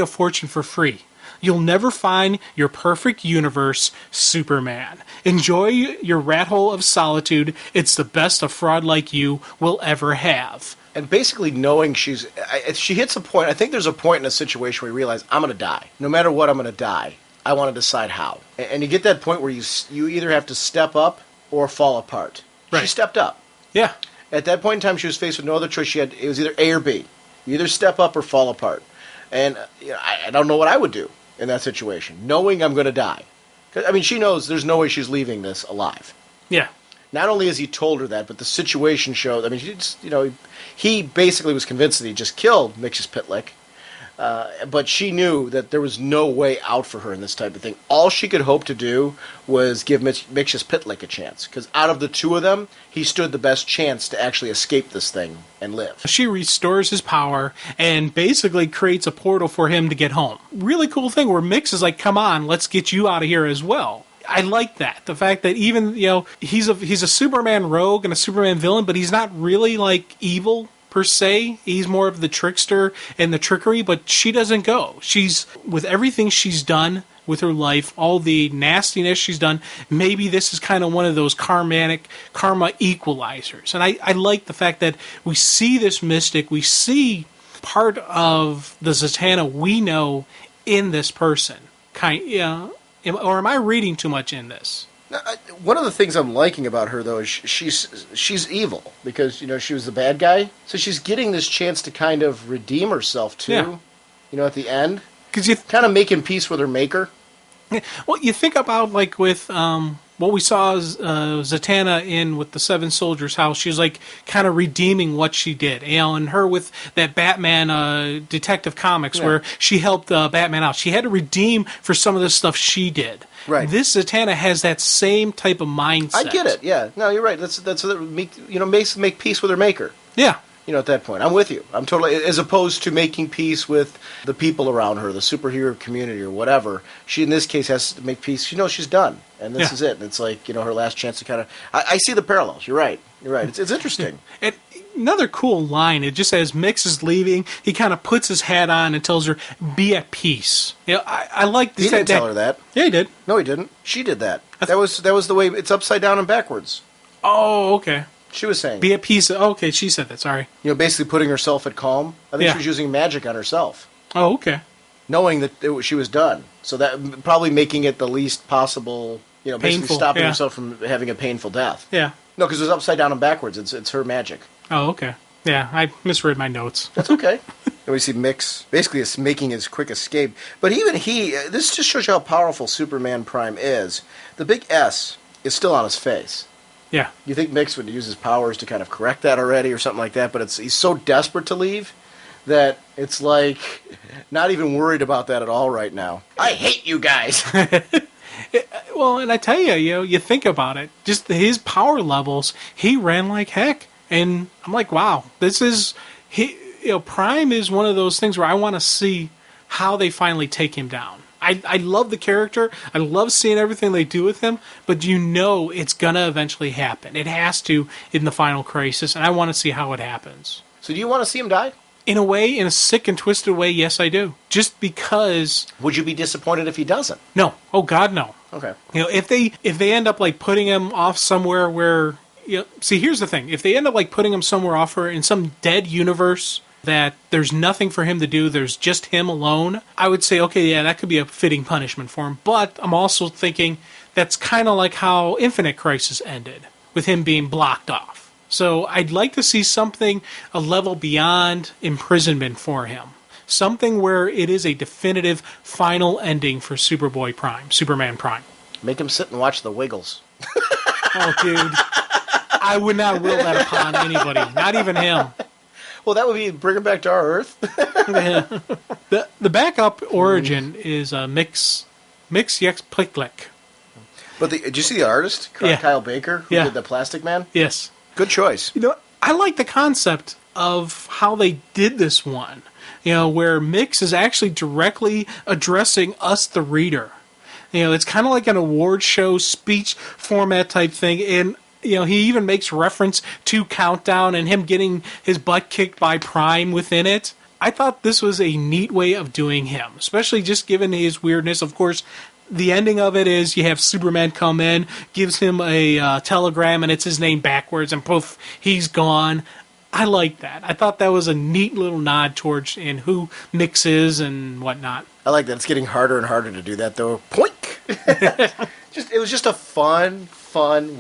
fortune for free. You'll never find your perfect universe, Superman. Enjoy your rat hole of solitude. It's the best a fraud like you will ever have. And basically knowing she hits a point, I think there's a point in a situation where you realize, I'm going to die. No matter what, I'm going to die. I want to decide how. And you get that point where you either have to step up or fall apart. Right. She stepped up. Yeah. At that point in time, she was faced with no other choice. It was either A or B. You either step up or fall apart. And I don't know what I would do in that situation, knowing I'm going to die. She knows there's no way she's leaving this alive. Yeah. Not only has he told her that, but the situation showed. He basically was convinced that he just killed Mixus Pitlick. But she knew that there was no way out for her in this type of thing. All she could hope to do was give Mixus Pitlick a chance. Because out of the two of them, he stood the best chance to actually escape this thing and live. She restores his power and basically creates a portal for him to get home. Really cool thing where Mix is like, come on, let's get you out of here as well. I like that. The fact that even, he's a Superman rogue and a Superman villain, but he's not really like evil per se. He's more of the trickster and the trickery, but she doesn't go. She's, with everything she's done with her life, all the nastiness she's done, maybe this is kind of one of those karma equalizers. And I like the fact that we see this mystic, we see part of the Zatanna we know in this person. Or am I reading too much in this? One of the things I'm liking about her, though, is she's evil because, she was the bad guy. So she's getting this chance to kind of redeem herself, too, at the end. Because you kind of making peace with her maker. Well, you think about, like, with what we saw Zatanna in with the Seven Soldiers, how she was, like, kind of redeeming what she did. And her with that Batman Detective Comics where she helped Batman out. She had to redeem for some of the stuff she did. Right. This Zatanna has that same type of mindset. I get it. Yeah. No, you're right. That's make peace with her maker. Yeah. At that point, I'm with you. I'm totally, as opposed to making peace with the people around her, the superhero community or whatever. She, in this case, has to make peace. She knows she's done, and this is it. And it's like, her last chance to kind of. I see the parallels. You're right. It's interesting. And another cool line. It just says Mix is leaving. He kind of puts his hat on and tells her, "Be at peace." I like this. He didn't tell her that. Yeah, he did. No, he didn't. She did that. That was the way. It's upside down and backwards. Oh, okay. She was saying. Be at peace. Okay, she said that. Sorry. Basically putting herself at calm. I think she was using magic on herself. Oh, okay. Knowing that she was done. So that probably making it the least possible, basically painful, stopping herself from having a painful death. Yeah. No, because it was upside down and backwards. It's her magic. Oh, okay. Yeah, I misread my notes. That's okay. And we see Mix basically is making his quick escape. But even this just shows you how powerful Superman Prime is. The big S is still on his face. Yeah. You think Mix would use his powers to kind of correct that already or something like that, but he's so desperate to leave that it's like not even worried about that at all right now. I hate you guys. Well, and I tell you, you think about it, just his power levels, he ran like heck. And I'm like, wow, Prime is one of those things where I want to see how they finally take him down. I love the character. I love seeing everything they do with him, but it's going to eventually happen. It has to in the final crisis, and I want to see how it happens. So do you want to see him die? In a way, in a sick and twisted way, yes, I do. Just because... Would you be disappointed if he doesn't? No. Oh, God, no. Okay. If they end up like putting him off somewhere where... see, here's the thing. If they end up like putting him somewhere off or in some dead universe... that there's nothing for him to do, there's just him alone, I would say, okay, yeah, that could be a fitting punishment for him. But I'm also thinking that's kind of like how Infinite Crisis ended, with him being blocked off. So I'd like to see something a level beyond imprisonment for him. Something where it is a definitive final ending for Superman Prime. Make him sit and watch The Wiggles. Oh, dude. I would not will that upon anybody, not even him. Well, that would be bring him back to our Earth. The backup origin is Mix Pitlick. But did you see the artist, Kyle Baker, who did the Plastic Man? Yes. Good choice. I like the concept of how they did this one. Where Mix is actually directly addressing us, the reader. It's kind of like an award show speech format type thing, and he even makes reference to Countdown and him getting his butt kicked by Prime within it. I thought this was a neat way of doing him, especially just given his weirdness. Of course, the ending of it is you have Superman come in, gives him a telegram, and it's his name backwards, and poof, he's gone. I like that. I thought that was a neat little nod towards who Mix is and whatnot. I like that. It's getting harder and harder to do that, though. Poink! It was just a fun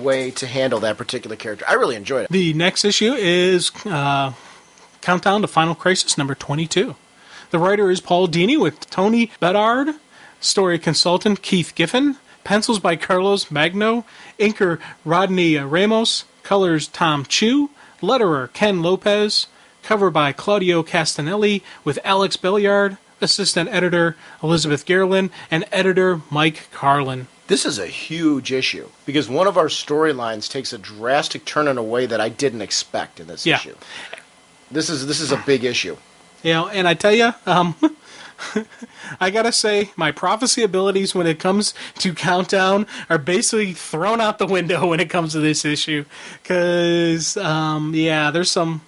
way to handle that particular character. I really enjoyed it. The next issue is Countdown to Final Crisis number 22. The writer is Paul Dini with Tony Bedard, story consultant Keith Giffen, pencils by Carlos Magno, inker Rodney Ramos, colors Tom Chu, letterer Ken Lopez, cover by Claudio Castanelli with Alex Belliard, assistant editor Elizabeth Gerlin, and editor Mike Carlin. This is a huge issue because one of our storylines takes a drastic turn in a way that I didn't expect in this issue. This is a big issue. And I tell you, I gotta say, my prophecy abilities when it comes to Countdown are basically thrown out the window when it comes to this issue. Because, there's some...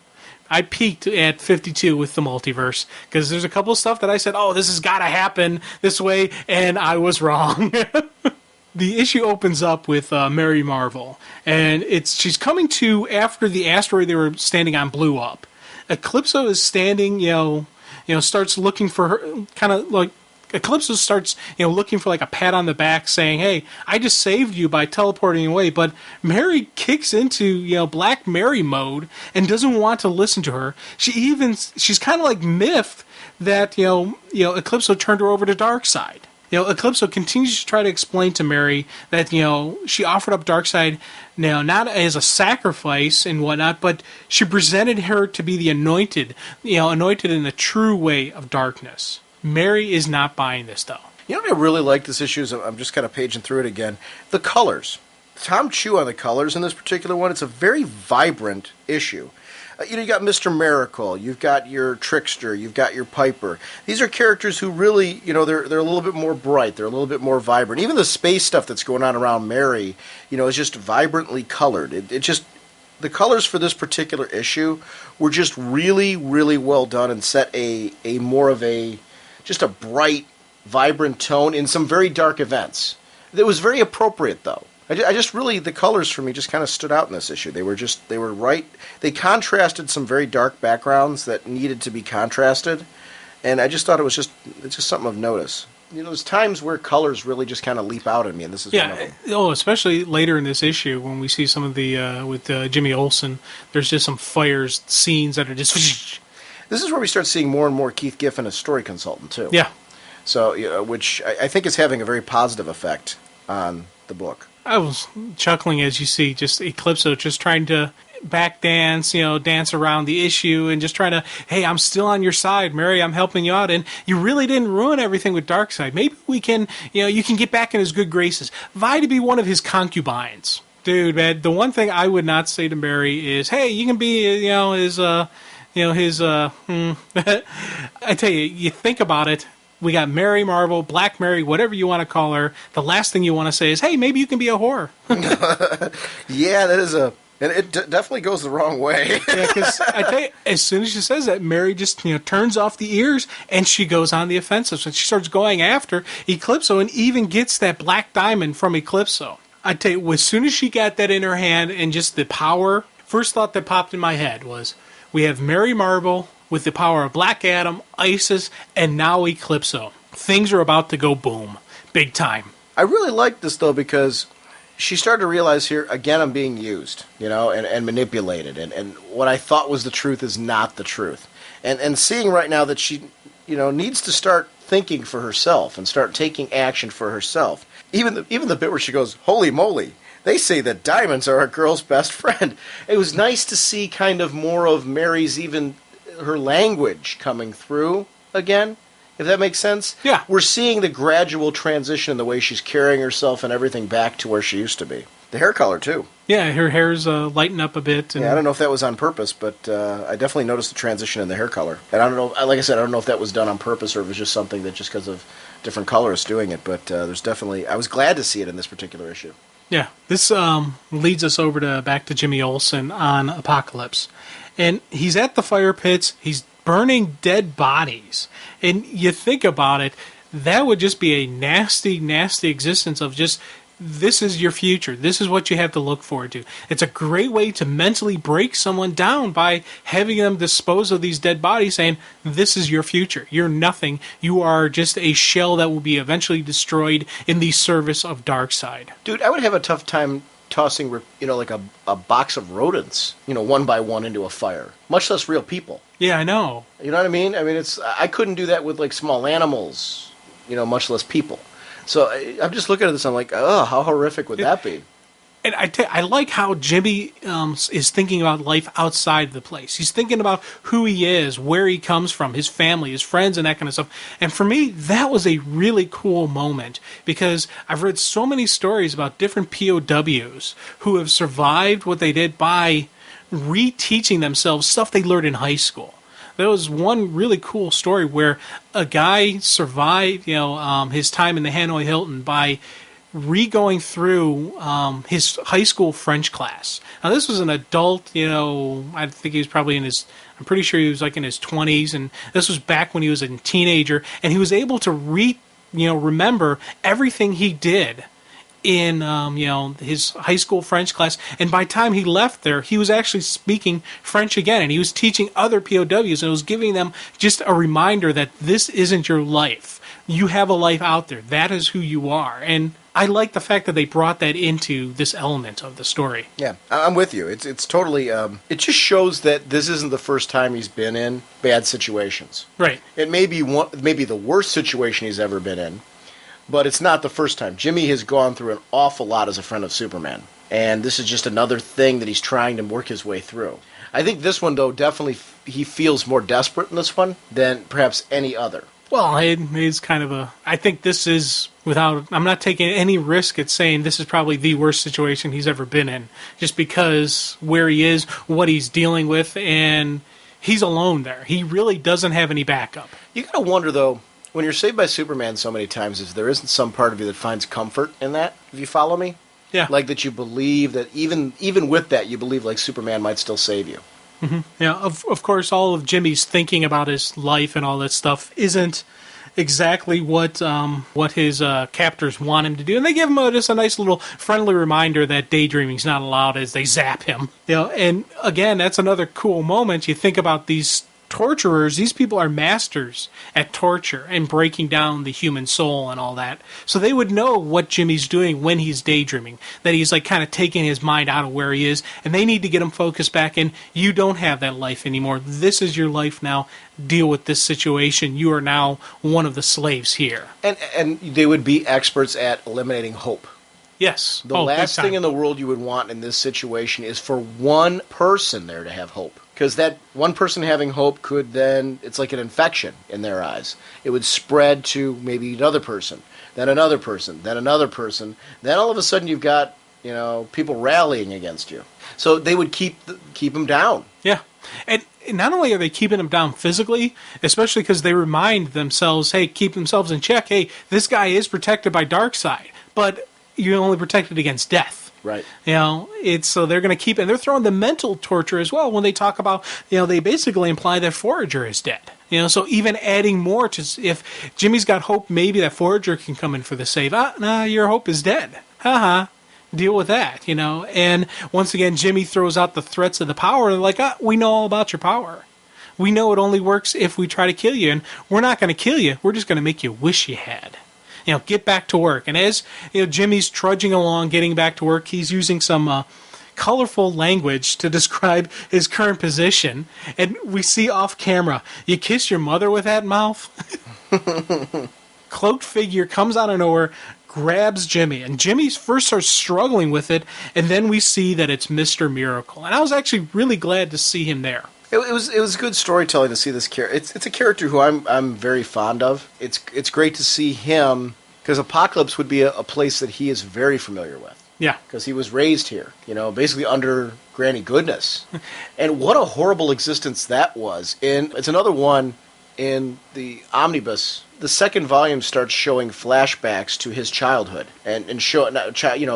I peaked at 52 with the multiverse. Because there's a couple of stuff that I said, oh, this has gotta happen this way, and I was wrong. The issue opens up with Mary Marvel. And she's coming to after the asteroid they were standing on blew up. Eclipso is standing, starts looking for her, kind of like, Eclipso starts, looking for like a pat on the back saying, hey, I just saved you by teleporting away. But Mary kicks into, Black Mary mode and doesn't want to listen to her. She's kind of like miffed that, Eclipso turned her over to Darkseid. Eclipso continues to try to explain to Mary that, she offered up Darkseid now not as a sacrifice and whatnot, but she presented her to be the anointed, anointed in the true way of darkness. Mary is not buying this, though. You know what I really like this issue is, I'm just kind of paging through it again, the colors. Tom Chu on the colors in this particular one, it's a very vibrant issue. You got Mr. Miracle, you've got your Trickster, you've got your Piper. These are characters who really, they're a little bit more bright, they're a little bit more vibrant. Even the space stuff that's going on around Mary, is just vibrantly colored. The colors for this particular issue were just really, really well done and set a more of just a bright, vibrant tone in some very dark events. It was very appropriate, though. I just really, the colors for me just kind of stood out in this issue. They were right. They contrasted some very dark backgrounds that needed to be contrasted, and I just thought it's just something of notice. There's times where colors really just kind of leap out at me, and this is one of them. Oh, especially later in this issue when we see some of the, with Jimmy Olsen, there's just some fires scenes that are just... This is where we start seeing more and more Keith Giffen as story consultant, too. Yeah. So, which I think is having a very positive effect on the book. I was chuckling as you see just Eclipso just trying to back dance, dance around the issue and just trying to, hey, I'm still on your side, Mary, I'm helping you out, and you really didn't ruin everything with Darkseid. Maybe we can, you can get back in his good graces. Vie to be one of his concubines. Dude, man, the one thing I would not say to Mary is, hey, you can be, his, I tell you, you think about it. We got Mary Marvel, Black Mary, whatever you want to call her. The last thing you want to say is, hey, maybe you can be a whore. Yeah, that is and it definitely goes the wrong way. Yeah, because I tell you, as soon as she says that, Mary just, turns off the ears and she goes on the offensive. So she starts going after Eclipso and even gets that black diamond from Eclipso. I tell you, as soon as she got that in her hand and just the power, first thought that popped in my head was, we have Mary Marvel with the power of Black Adam, Isis, and now Eclipso. Things are about to go boom. Big time. I really like this, though, because she started to realize here, again, I'm being used, and manipulated. And what I thought was the truth is not the truth. And seeing right now that she, needs to start thinking for herself and start taking action for herself. Even the bit where she goes, holy moly, they say that diamonds are a girl's best friend. It was nice to see kind of more of Mary's her language coming through again, if that makes sense. Yeah. We're seeing the gradual transition in the way she's carrying herself and everything back to where she used to be. The hair color, too. Yeah, her hair's lighting up a bit. And... Yeah, I don't know if that was on purpose, but I definitely noticed the transition in the hair color. And I don't know, like I said, I don't know if that was done on purpose or if it was just something that just because of different colorists doing it, but there's definitely, I was glad to see it in this particular issue. Yeah, this leads us over back to Jimmy Olsen on Apocalypse. And he's at the fire pits, he's burning dead bodies. And you think about it, that would just be a nasty, nasty existence of just, this is your future. This is what you have to look forward to. It's a great way to mentally break someone down by having them dispose of these dead bodies, saying, this is your future. You're nothing. You are just a shell that will be eventually destroyed in the service of Darkseid. Dude, I would have a tough time tossing, like a box of rodents, one by one into a fire. Much less real people. Yeah, I know. You know what I mean? I mean, I couldn't do that with, like, small animals, much less people. So I'm just looking at this, I'm like, oh, how horrific would that be? And I like how Jimmy is thinking about life outside the place. He's thinking about who he is, where he comes from, his family, his friends, and that kind of stuff. And for me, that was a really cool moment because I've read so many stories about different POWs who have survived what they did by reteaching themselves stuff they learned in high school. There was one really cool story where a guy survived, his time in the Hanoi Hilton by re-going through his high school French class. Now, this was an adult, I think he was probably I'm pretty sure he was like in his 20s, and this was back when he was a teenager, and he was able to remember everything he did in his high school French class, and by the time he left there, he was actually speaking French again, and he was teaching other POWs, and it was giving them just a reminder that this isn't your life. You have a life out there. That is who you are. And I like the fact that they brought that into this element of the story. Yeah, I'm with you. It's totally. It just shows that this isn't the first time he's been in bad situations. Right. It may be the worst situation he's ever been in, but it's not the first time. Jimmy has gone through an awful lot as a friend of Superman, and this is just another thing that he's trying to work his way through. I think this one, though, definitely he feels more desperate in this one than perhaps any other. Well, it is kind of I think this is, I'm not taking any risk at saying this is probably the worst situation he's ever been in, just because where he is, what he's dealing with, and he's alone there. He really doesn't have any backup. You gotta wonder, though, when you're saved by Superman so many times, if there isn't some part of you that finds comfort in that, if you follow me? Yeah. Like that you believe that even with that, you believe like Superman might still save you. Mm-hmm. Yeah, of course, all of Jimmy's thinking about his life and all that stuff isn't exactly what his captors want him to do, and they give him just a nice little friendly reminder that daydreaming's not allowed as they zap him. And again, that's another cool moment. You think about these torturers; these people are masters at torture and breaking down the human soul and all that. So they would know what Jimmy's doing when he's daydreaming, that he's like kind of taking his mind out of where he is, and they need to get him focused back in. You don't have that life anymore. This is your life now. Deal with this situation. You are now one of the slaves here. And they would be experts at eliminating hope. Yes. The last thing in the world you would want in this situation is for one person there to have hope. Because that one person having hope could then, it's like an infection in their eyes. It would spread to maybe another person, then another person, then another person. Then all of a sudden you've got, people rallying against you. So they would keep them down. Yeah. And not only are they keeping them down physically, especially because they remind themselves, hey, keep themselves in check. Hey, this guy is protected by Darkseid, but you're only protected against death. Right. So they're going to keep, and they're throwing the mental torture as well when they talk about, they basically imply that Forager is dead. So even adding more to, if Jimmy's got hope, maybe that Forager can come in for the save. Your hope is dead. Haha. Deal with that, And once again, Jimmy throws out the threats of the power. They're like, we know all about your power. We know it only works if we try to kill you, and we're not going to kill you. We're just going to make you wish you had. Get back to work. And as Jimmy's trudging along, getting back to work, he's using some colorful language to describe his current position. And we see off camera, you kiss your mother with that mouth? Cloaked figure comes out of nowhere, grabs Jimmy, and Jimmy first starts struggling with it, and then we see that it's Mr. Miracle. And I was actually really glad to see him there. It was good storytelling to see this character. It's a character who I'm very fond of. It's great to see him, because Apocalypse would be a place that he is very familiar with. Yeah. Because he was raised here, basically under Granny Goodness. And what a horrible existence that was. And it's another one in the omnibus. The second volume starts showing flashbacks to his childhood and show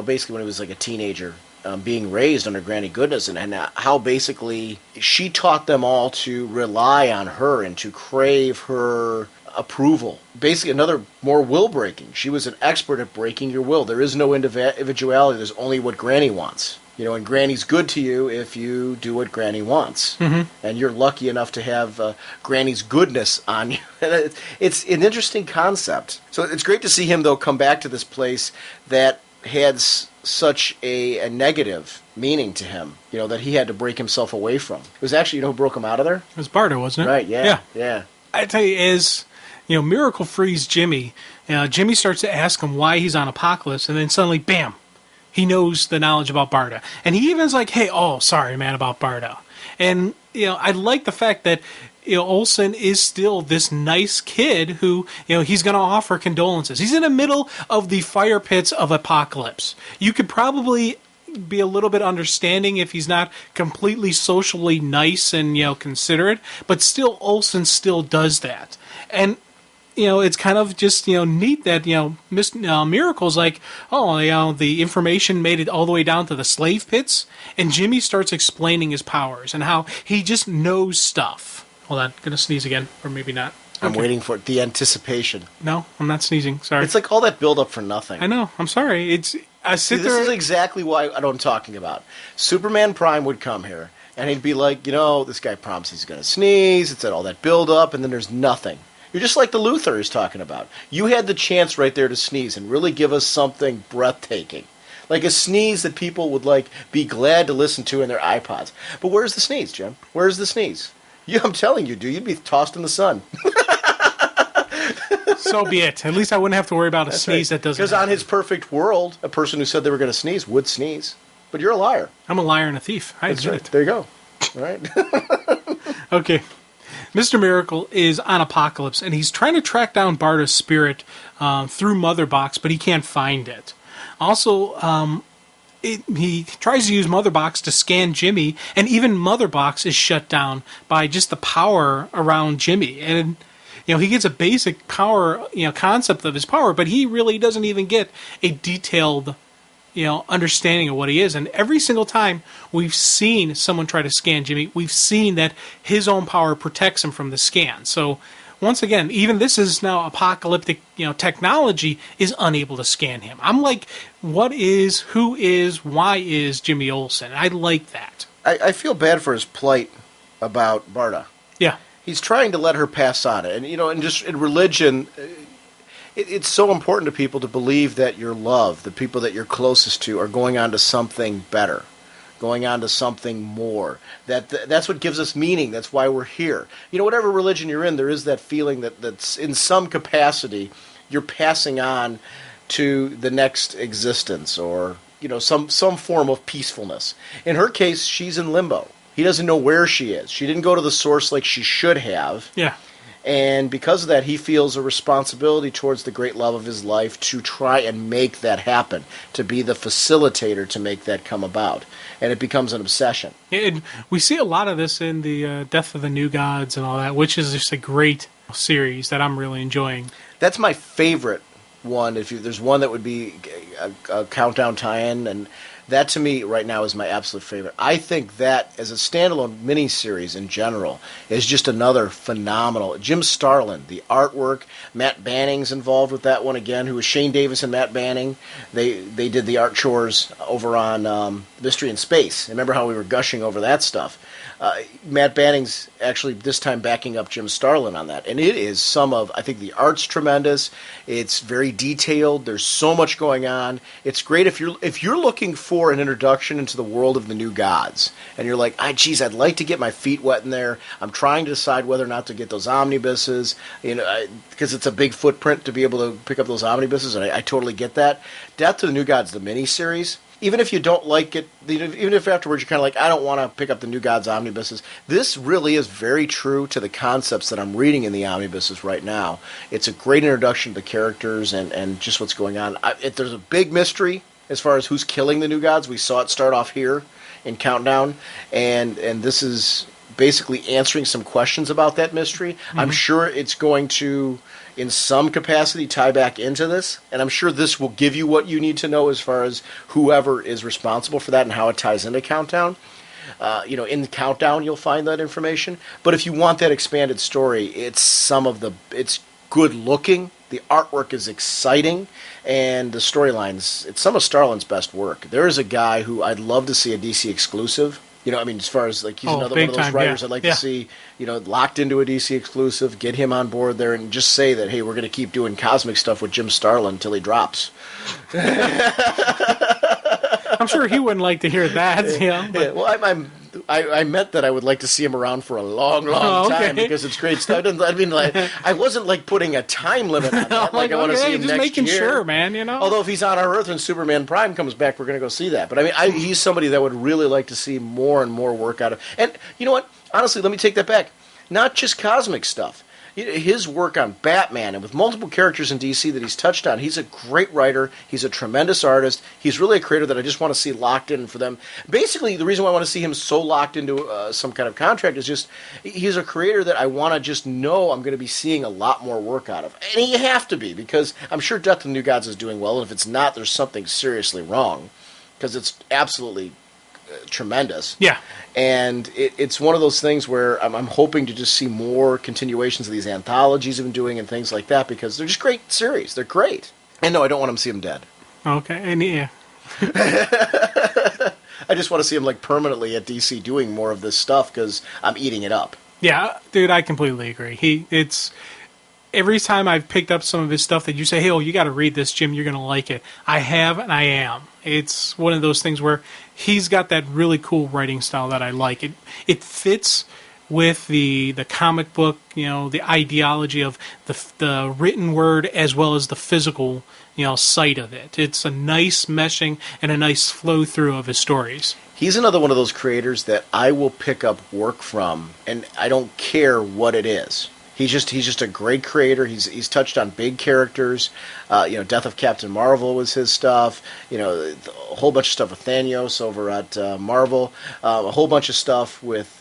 basically when he was like a teenager, being raised under Granny Goodness, and how basically she taught them all to rely on her and to crave her approval. Basically, another more will breaking. She was an expert at breaking your will. There is no individuality. There's only what Granny wants. And Granny's good to you if you do what Granny wants. Mm-hmm. And you're lucky enough to have Granny's goodness on you. It's an interesting concept. So it's great to see him, though, come back to this place that had such a negative meaning to him, that he had to break himself away from. It was actually, who broke him out of there? It was Bardo, wasn't it? Right, yeah. I tell you, as Miracle frees Jimmy, Jimmy starts to ask him why he's on Apocalypse, and then suddenly, bam, he knows the knowledge about Barda. And he even's like, hey, oh, sorry, man, about Barda. And, I like the fact that, Olsen is still this nice kid who, he's going to offer condolences. He's in the middle of the fire pits of apocalypse. You could probably be a little bit understanding if he's not completely socially nice and, considerate, but still Olsen still does that. And, it's kind of just, neat that, Miss Miracle's like, oh, the information made it all the way down to the slave pits, and Jimmy starts explaining his powers and how he just knows stuff. Hold on, gonna sneeze again, or maybe not. I'm waiting for it. The anticipation. No, I'm not sneezing, sorry. It's like all that build-up for nothing. I know, I'm sorry. This is exactly what I'm talking about. Superman Prime would come here, and he'd be like, this guy promises he's going to sneeze, it's all that build-up, and then there's nothing. You're just like the Luthor he's talking about. You had the chance right there to sneeze and really give us something breathtaking. Like a sneeze that people would be glad to listen to in their iPods. But where's the sneeze, Jim? Where's the sneeze? I'm telling you, dude, you'd be tossed in the sun. So be it. At least I wouldn't have to worry about a sneeze that doesn't happen. Because on his perfect world, a person who said they were going to sneeze would sneeze. But you're a liar. I'm a liar and a thief. I admit it. There you go. All right. Okay. Mr. Miracle is on Apocalypse, and he's trying to track down Barda's spirit through Mother Box, but he can't find it. Also, he tries to use Mother Box to scan Jimmy, and even Mother Box is shut down by just the power around Jimmy. And he gets a basic power, concept of his power, but he really doesn't even get a detailed, understanding of what he is. And every single time we've seen someone try to scan Jimmy, we've seen that his own power protects him from the scan. So once again, even this is now apocalyptic, technology is unable to scan him. I'm like, what is, who is, why is Jimmy Olsen? I like that. I feel bad for his plight about Barda. Yeah. He's trying to let her pass on it. And just in religion, it's so important to people to believe that your love, the people that you're closest to, are going on to something better, going on to something more. That's what gives us meaning. That's why we're here. Whatever religion you're in, there is that feeling that's in some capacity you're passing on to the next existence or, some form of peacefulness. In her case, she's in limbo. He doesn't know where she is. She didn't go to the source like she should have. Yeah. And because of that, he feels a responsibility towards the great love of his life to try and make that happen, to be the facilitator to make that come about. And it becomes an obsession. And we see a lot of this in the Death of the New Gods and all that, which is just a great series that I'm really enjoying. That's my favorite one. There's one that would be a countdown tie-in, and that to me right now is my absolute favorite. I think that as a standalone miniseries in general is just another phenomenal. Jim Starlin, the artwork, Matt Banning's involved with that one again, who was Shane Davis and Matt Banning. They did the art chores over on Mystery in Space. Remember how we were gushing over that stuff? Matt Banning's actually this time backing up Jim Starlin on that. And it is I think the art's tremendous. It's very detailed. There's so much going on. It's great if you're looking for an introduction into the world of the New Gods. And you're like, I'd like to get my feet wet in there. I'm trying to decide whether or not to get those omnibuses, because it's a big footprint to be able to pick up those omnibuses, and I totally get that. Death to the New Gods, the miniseries, even if you don't like it, even if afterwards you're kind of like, I don't want to pick up the New Gods omnibuses, this really is very true to the concepts that I'm reading in the omnibuses right now. It's a great introduction to the characters and just what's going on. There's a big mystery as far as who's killing the New Gods. We saw it start off here in Countdown, and this is basically answering some questions about that mystery. Mm-hmm. I'm sure it's going to, in some capacity, tie back into this, and I'm sure this will give you what you need to know as far as whoever is responsible for that and how it ties into Countdown. In Countdown, you'll find that information. But if you want that expanded story, it's good looking. The artwork is exciting, and the storylines, it's some of Starlin's best work. There is a guy who I'd love to see a DC exclusive. As far as he's another one of those writers I'd like to see, locked into a DC exclusive, get him on board there and just say that, hey, we're going to keep doing cosmic stuff with Jim Starlin until he drops. I'm sure he wouldn't like to hear that. Well, I meant that I would like to see him around for a long, long time because it's great stuff. I wasn't like putting a time limit on that. Like, I want to see him just next making year. sure, man. You know. Although if he's on our Earth and Superman Prime comes back, we're going to go see that. But he's somebody that would really like to see more and more work out of. And you know what? Honestly, let me take that back. Not just cosmic stuff. His work on Batman and with multiple characters in DC that he's touched on, he's a great writer. He's a tremendous artist. He's really a creator that I just want to see locked in for them. Basically, the reason why I want to see him so locked into some kind of contract is just he's a creator that I want to just know I'm going to be seeing a lot more work out of. And you have to be, because I'm sure Death of the New Gods is doing well, and if it's not, there's something seriously wrong, because it's absolutely tremendous. Yeah. And it's one of those things where I'm hoping to just see more continuations of these anthologies I've been doing and things like that, because they're just great series. They're great. And no, I don't want them to see them dead. Okay, and yeah. I just want to see him like permanently at DC doing more of this stuff, because I'm eating it up. Yeah, dude, I completely agree. It's every time I've picked up some of his stuff that you say, hey, oh, you got to read this, Jim, you're going to like it. I have, and I am. It's one of those things where he's got that really cool writing style that I like. It fits with the comic book, the ideology of the written word as well as the physical, sight of it. It's a nice meshing and a nice flow through of his stories. He's another one of those creators that I will pick up work from, and I don't care what it is. He's just a great creator. He's touched on big characters. Death of Captain Marvel was his stuff. A whole bunch of stuff with Thanos over at Marvel. A whole bunch of stuff with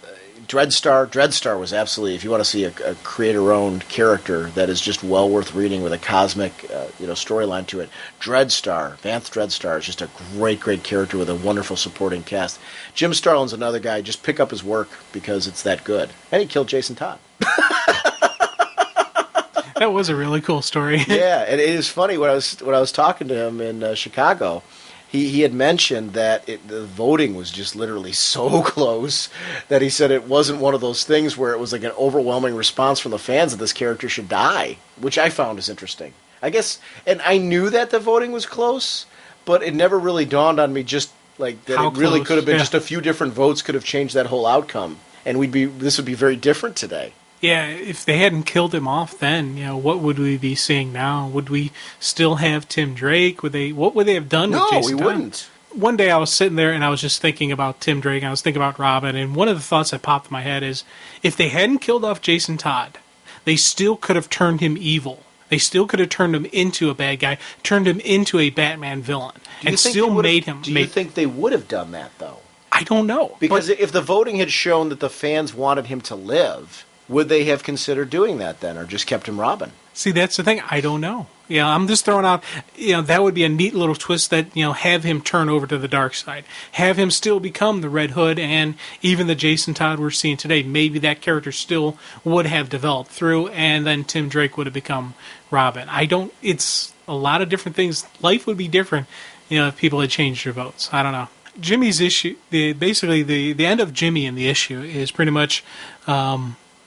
Dreadstar. Dreadstar was absolutely, if you want to see a creator-owned character that is just well worth reading with a cosmic storyline to it. Vance Dreadstar is just a great character with a wonderful supporting cast. Jim Starlin's another guy. Just pick up his work because it's that good. And he killed Jason Todd. That was a really cool story. Yeah, and it is funny when I was talking to him in Chicago. He had mentioned that the voting was just literally so close that he said it wasn't one of those things where it was like an overwhelming response from the fans that this character should die, which I found is interesting. I guess, and I knew that the voting was close, but it never really dawned on me just like that how it really close. could have been Yeah. just a few different votes could have changed that whole outcome, and this would be very different today. Yeah, if they hadn't killed him off then, what would we be seeing now? Would we still have Tim Drake? What would they have done with Jason No, we Todd? wouldn't. One day I was sitting there and I was just thinking about Tim Drake, and I was thinking about Robin, and one of the thoughts that popped in my head is, if they hadn't killed off Jason Todd, they still could have turned him evil. They still could have turned him into a bad guy, turned him into a Batman villain, and still made him... Do you think they would have done that, though? I don't know. Because if the voting had shown that the fans wanted him to live, would they have considered doing that then, or just kept him Robin? See, that's the thing. I don't know. I'm just throwing out, that would be a neat little twist that, have him turn over to the dark side. Have him still become the Red Hood, and even the Jason Todd we're seeing today, maybe that character still would have developed through, and then Tim Drake would have become Robin. It's a lot of different things. Life would be different, if people had changed their votes. I don't know. Jimmy's issue, basically the end of Jimmy in the issue is pretty much...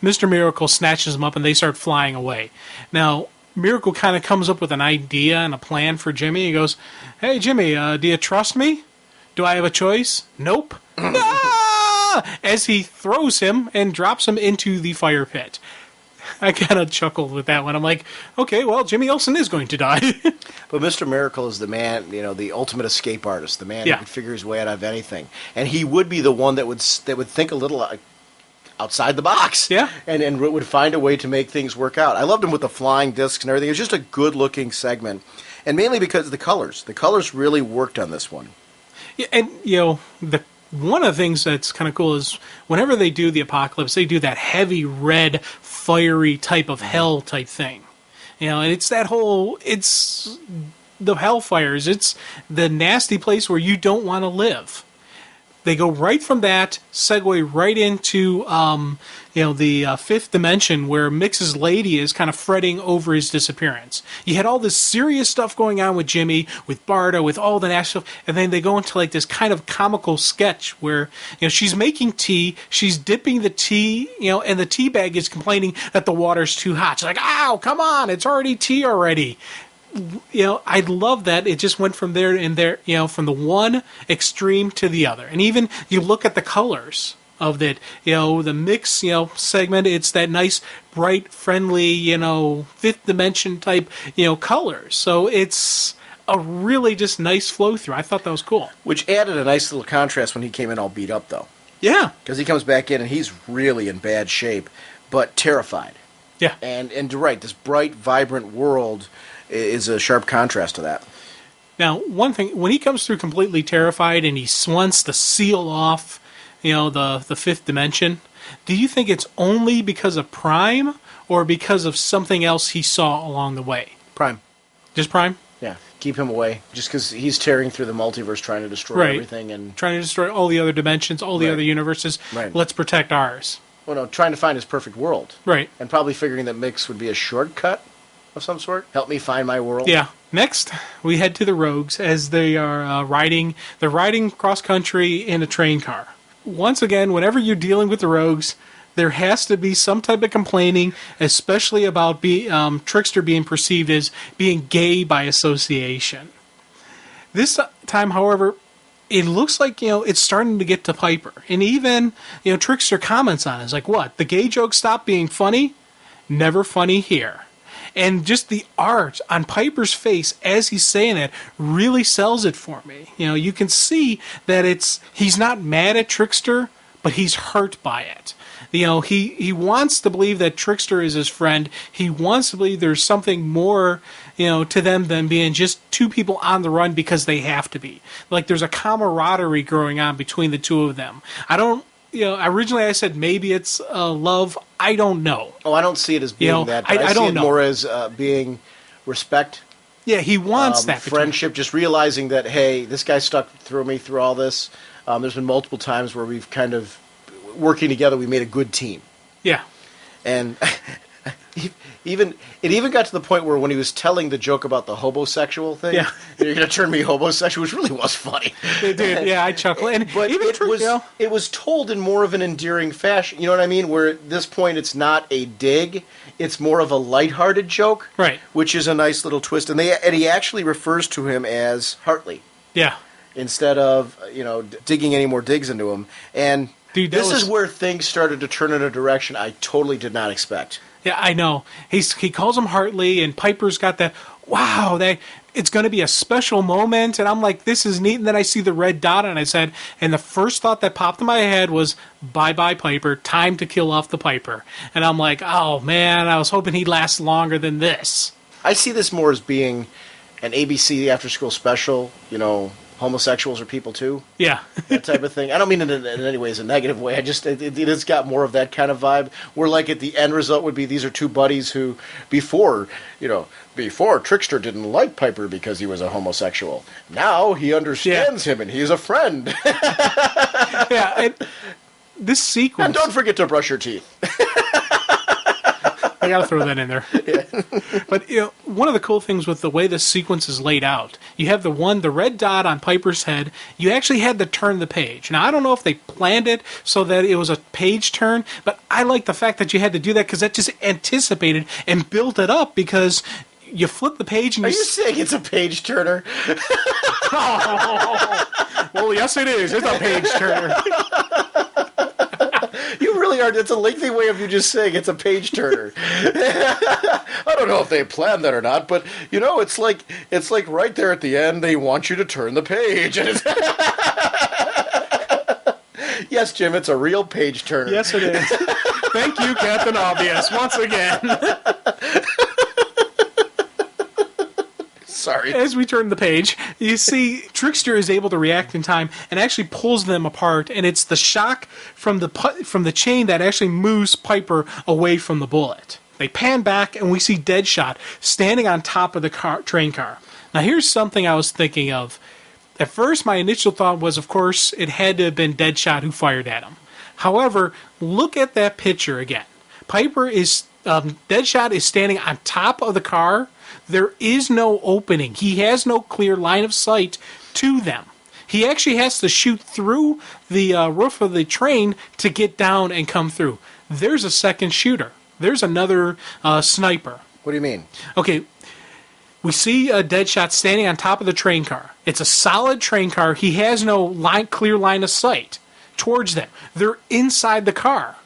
Mr. Miracle snatches them up and they start flying away. Now, Miracle kind of comes up with an idea and a plan for Jimmy. He goes, hey, Jimmy, do you trust me? Do I have a choice? Nope. Ah! As he throws him and drops him into the fire pit. I kind of chuckled with that one. I'm like, okay, well, Jimmy Olsen is going to die. But Mr. Miracle is the man, the ultimate escape artist, the man who can figure his way out of anything. And he would be the one that would think a little outside the box, and would find a way to make things work out. I loved him with the flying discs and everything. It was just a good-looking segment, and mainly because of the colors really worked on this one. Yeah, and one of the things that's kind of cool is whenever they do the apocalypse, they do that heavy red, fiery type of hell type thing. And it's it's the hellfires. It's the nasty place where you don't want to live. They go right from that, segue right into, the fifth dimension where Mix's lady is kind of fretting over his disappearance. You had all this serious stuff going on with Jimmy, with Barda, with all the national stuff, and then they go into like this kind of comical sketch where, she's making tea, she's dipping the tea, and the tea bag is complaining that the water's too hot. She's like, ow, come on, it's already tea already. I love that it just went from there and there, from the one extreme to the other. And even you look at the colors of that, the mix, segment, it's that nice, bright, friendly, fifth dimension type, colors. So it's a really just nice flow through. I thought that was cool. Which added a nice little contrast when he came in all beat up, though. Yeah. Because he comes back in and he's really in bad shape, but terrified. Yeah. And you're right, this bright, vibrant world is a sharp contrast to that. Now, one thing, when he comes through completely terrified and he wants to seal off, the fifth dimension, do you think it's only because of Prime or because of something else he saw along the way? Prime. Just Prime? Yeah, keep him away. Just because he's tearing through the multiverse trying to destroy everything. And trying to destroy all the other dimensions, all the other universes. Right. Let's protect ours. Well, no, trying to find his perfect world. Right. And probably figuring that Mix would be a shortcut of some sort. Help me find my world. Yeah. Next, we head to the Rogues as they are riding cross country in a train car. Once again, whenever you're dealing with the Rogues, there has to be some type of complaining, especially about Trickster being perceived as being gay by association. This time, however, it looks like, it's starting to get to Piper. And even, Trickster comments on it. It's like, what? The gay joke stopped being funny? Never funny here. And just the art on Piper's face as he's saying it really sells it for me. You can see that he's not mad at Trickster, but he's hurt by it. He wants to believe that Trickster is his friend. He wants to believe there's something more, to them than being just two people on the run because they have to be. Like there's a camaraderie growing on between the two of them. I don't, originally I said maybe it's love. I don't know. Oh, I don't see it as being that. But I see it more as being respect. Yeah, he wants that. Friendship, just realizing that, hey, this guy stuck through me through all this. There's been multiple times where we've kind of, working together, we made a good team. Yeah. And it even got to the point where when he was telling the joke about the homosexual thing, you're going to turn me homosexual, which really was funny. It did, yeah, I chuckled. But it was told in more of an endearing fashion, you know what I mean? Where at this point it's not a dig, it's more of a lighthearted joke, right? Which is a nice little twist. And he actually refers to him as Hartley. Yeah. Instead of, digging any more digs into him. And dude, this is where things started to turn in a direction I totally did not expect. Yeah, I know. He calls him Hartley, and Piper's got that, wow, it's going to be a special moment. And I'm like, this is neat. And then I see the red dot, and I said, and the first thought that popped in my head was, bye-bye, Piper, time to kill off the Piper. And I'm like, oh, man, I was hoping he'd last longer than this. I see this more as being an ABC after-school special, homosexuals are people too. Yeah. That type of thing. I don't mean it in any way as a negative way. It has got more of that kind of vibe. Where like at the end result would be these are two buddies who before Trickster didn't like Piper because he was a homosexual. Now he understands him and he's a friend. Yeah. And this sequence. And don't forget to brush your teeth. I gotta throw that in there. Yeah. But one of the cool things with the way this sequence is laid out, you have the red dot on Piper's head. You actually had to turn the page. Now I don't know if they planned it so that it was a page turn, but I like the fact that you had to do that because that just anticipated and built it up because you flip the page and Are you saying it's a page turner? Oh, well, yes, it is. It's a page turner. You really are. It's a lengthy way of you just saying it's a page turner. I don't know if they planned that or not, but it's like right there at the end they want you to turn the page. Yes, Jim, it's a real page turner. Yes, it is. Thank you, Captain Obvious, once again. Sorry. As we turn the page, you see Trickster is able to react in time and actually pulls them apart, and it's the shock from the chain that actually moves Piper away from the bullet. They pan back, and we see Deadshot standing on top of the train car. Now, here's something I was thinking of. At first, my initial thought was, of course, it had to have been Deadshot who fired at him. However, look at that picture again. Deadshot is standing on top of the car. There is no opening. He has no clear line of sight to them. He actually has to shoot through the roof of the train to get down and come through. There's a second shooter. There's another sniper. What do you mean? Okay, We see a Deadshot standing on top of the train car. It's a solid train car. He has no clear line of sight towards them. They're inside the car.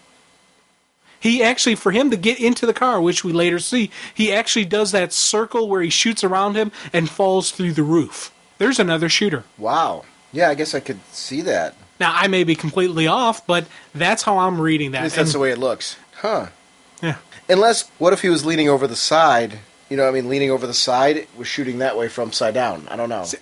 He actually, for him to get into the car, which we later see, he actually does that circle where he shoots around him and falls through the roof. There's another shooter. Wow. Yeah, I guess I could see that. Now, I may be completely off, but that's how I'm reading that. At least that's the way it looks. Huh. Yeah. Unless, what if he was leaning over the side? You know what I mean? Leaning over the side, was shooting that way from upside down. I don't know. See,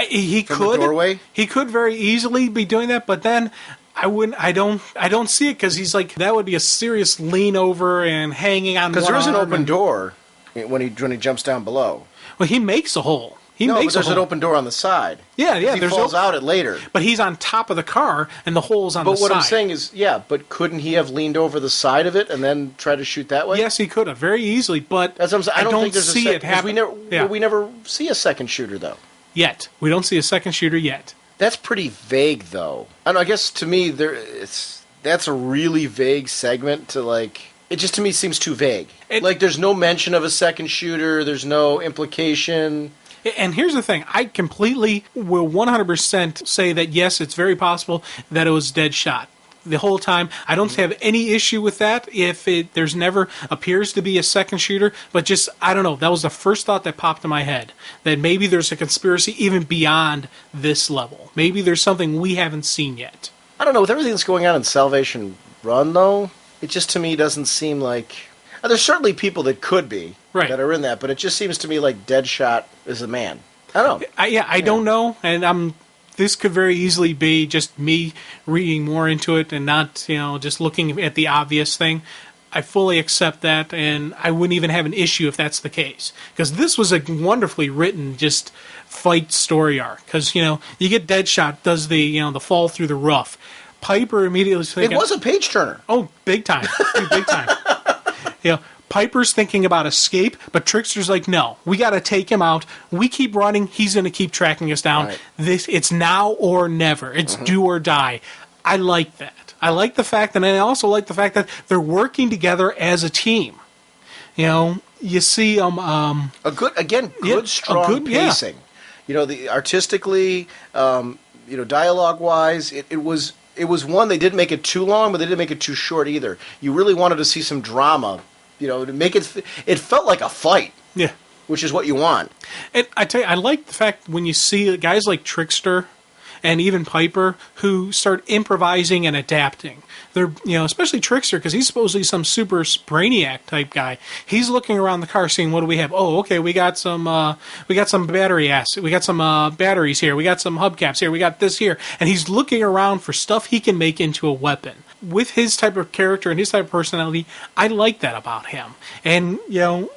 he From could. the doorway? He could very easily be doing that, but then I wouldn't. I don't see it because he's like that would be a serious lean over and hanging on. Because there is an arm open and- door when he jumps down below. Well, he makes a hole. He No, but makes there's a hole. an open door on the side. Yeah, yeah. He There's falls out it later. But he's on top of the car, and the hole's on the But side. what I'm saying is, yeah, but couldn't he have leaned over the side of it and then try to shoot that way? Yes, he could have very easily, but That's what I'm saying. I don't think there's see a it happen. We never see a second shooter, though. Yet. We don't see a second shooter yet. That's pretty vague, though. I don't know, I guess to me, that's a really vague segment to, like... It just, to me, seems too vague. Like, there's no mention of a second shooter. There's no implication. And here's the thing. I completely will 100% say that, yes, it's very possible that it was Deadshot. The whole time, I don't have any issue with that if there's never appears to be a second shooter, but just, I don't know, that was the first thought that popped in my head, that maybe there's a conspiracy even beyond this level. Maybe there's something we haven't seen yet. I don't know, with everything that's going on in Salvation Run, though, it just, to me, doesn't seem like... There's certainly people that could be, right, that are in that, but it just seems to me like Deadshot is a man. I don't know. I don't know, and this could very easily be just me reading more into it and not, just looking at the obvious thing. I fully accept that, and I wouldn't even have an issue if that's the case. Because this was a wonderfully written, just fight story arc. Because, you get Deadshot, does the fall through the roof. Piper immediately thinking... It was a page-turner. Oh, big time. Big time. Piper's thinking about escape, but Trickster's like, no, we got to take him out. We keep running, he's going to keep tracking us down. Right. It's now or never. It's do or die. I like that. I like the fact, and I also like the fact that they're working together as a team. You see a good, strong pacing. The artistically, dialogue-wise, it was one, they didn't make it too long, but they didn't make it too short either. You really wanted to see some drama. To make it felt like a fight. Yeah. Which is what you want. And I tell you, I like the fact when you see guys like Trickster and even Piper who start improvising and adapting. They're, especially Trickster, because he's supposedly some super brainiac type guy. He's looking around the car, seeing what do we have. Oh, okay, we got some battery acid. We got some batteries here. We got some hubcaps here. We got this here, and he's looking around for stuff he can make into a weapon. With his type of character and his type of personality, I like that about him. And,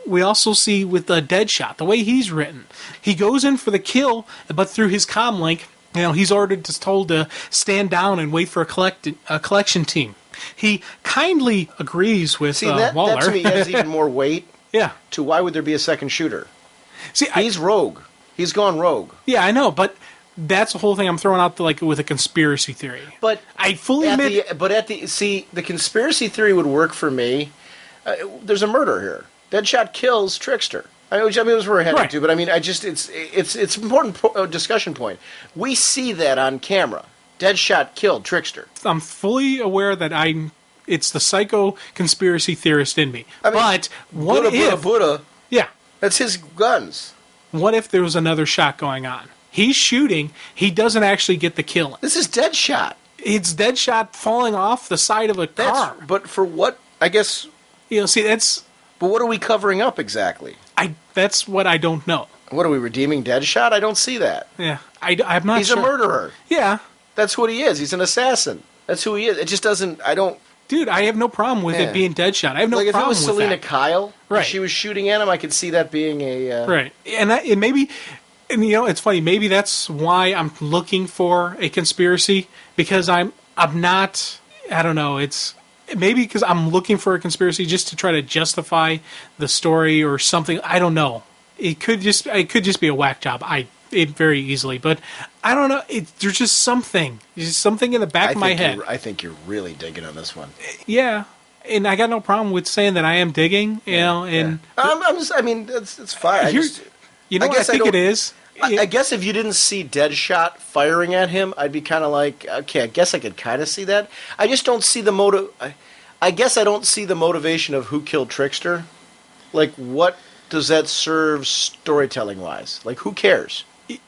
we also see with the Deadshot, the way he's written, he goes in for the kill, but through his comm link, he's told to stand down and wait for a collection team. He kindly agrees with Waller. That to me has even more weight. Yeah. To why would there be a second shooter? See, he's rogue. He's gone rogue. Yeah, I know, but that's the whole thing I'm throwing out with a conspiracy theory. But I fully admit... the conspiracy theory would work for me. There's a murder here. Deadshot kills Trickster. I mean, it was where we're heading to, but I mean, it's an important discussion point. We see that on camera. Deadshot killed Trickster. I'm fully aware that it's the psycho conspiracy theorist in me. But what if... Buddha. Yeah. That's his guns. What if there was another shot going on? He's shooting. He doesn't actually get the killing. This is Deadshot. It's Deadshot falling off the side of a car. But for what? I guess... that's... But what are we covering up exactly? That's what I don't know. What, are we redeeming Deadshot? I don't see that. Yeah. I'm not He's sure. a murderer. Yeah. That's what he is. He's an assassin. That's who he is. It just doesn't... Dude, I have no problem with it being Deadshot. I have no problem with that. Like, if it was Selena Kyle, right, she was shooting at him, I could see that being a... Right. And it maybe... And, it's funny. Maybe that's why I'm looking for a conspiracy, because I'm not... I don't know. It's... Maybe because I'm looking for a conspiracy just to try to justify the story or something. I don't know. It could just be a whack job. It very easily, but I don't know. There's just something. There's just something in the back of my head. I think you're really digging on this one. Yeah, and I got no problem with saying that I am digging. And I'm just. I mean, it's fine. You know what I think it is? I guess if you didn't see Deadshot firing at him, I'd be kind of like, okay, I guess I could kind of see that. I just don't see the motive. I guess I don't see the motivation of who killed Trickster. Like, what does that serve storytelling-wise? Like, who cares? And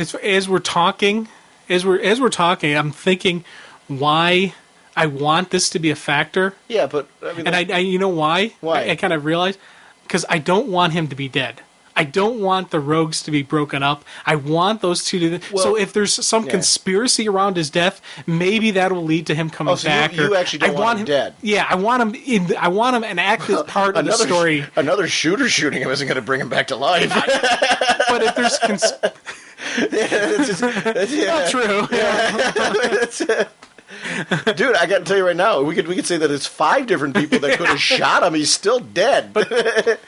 it's, as we're talking, I'm thinking why I want this to be a factor. Yeah, but I mean, and I you know why? Why? I kind of realized because I don't want him to be dead. I don't want the rogues to be broken up. I want those two to. Well, so if there's some conspiracy around his death, maybe that will lead to him coming back. You actually don't want him dead. Yeah, I want him in. I want him an active part of the story. Another shooter shooting him isn't going to bring him back to life. But if there's not true. Dude, I got to tell you right now, we could say that it's 5 different people that could have shot him. He's still dead. But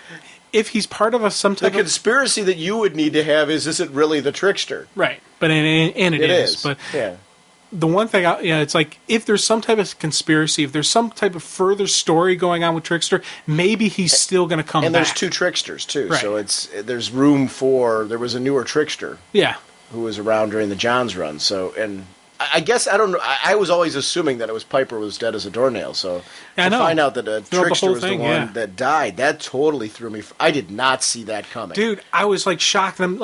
if he's part of some type of conspiracy that you would need to have is it really the Trickster? Right, but it is. But yeah. The one thing, it's like if there's some type of conspiracy, if there's some type of further story going on with Trickster, maybe he's still going to come back. And there's 2 Tricksters too, right. So there's room for. There was a newer Trickster, who was around during the Johns run. So and. I guess I don't know. I was always assuming that it was Piper was dead as a doornail. So to find out that Trickster was the one that died, that totally threw me. I did not see that coming, dude. I was like shocked. And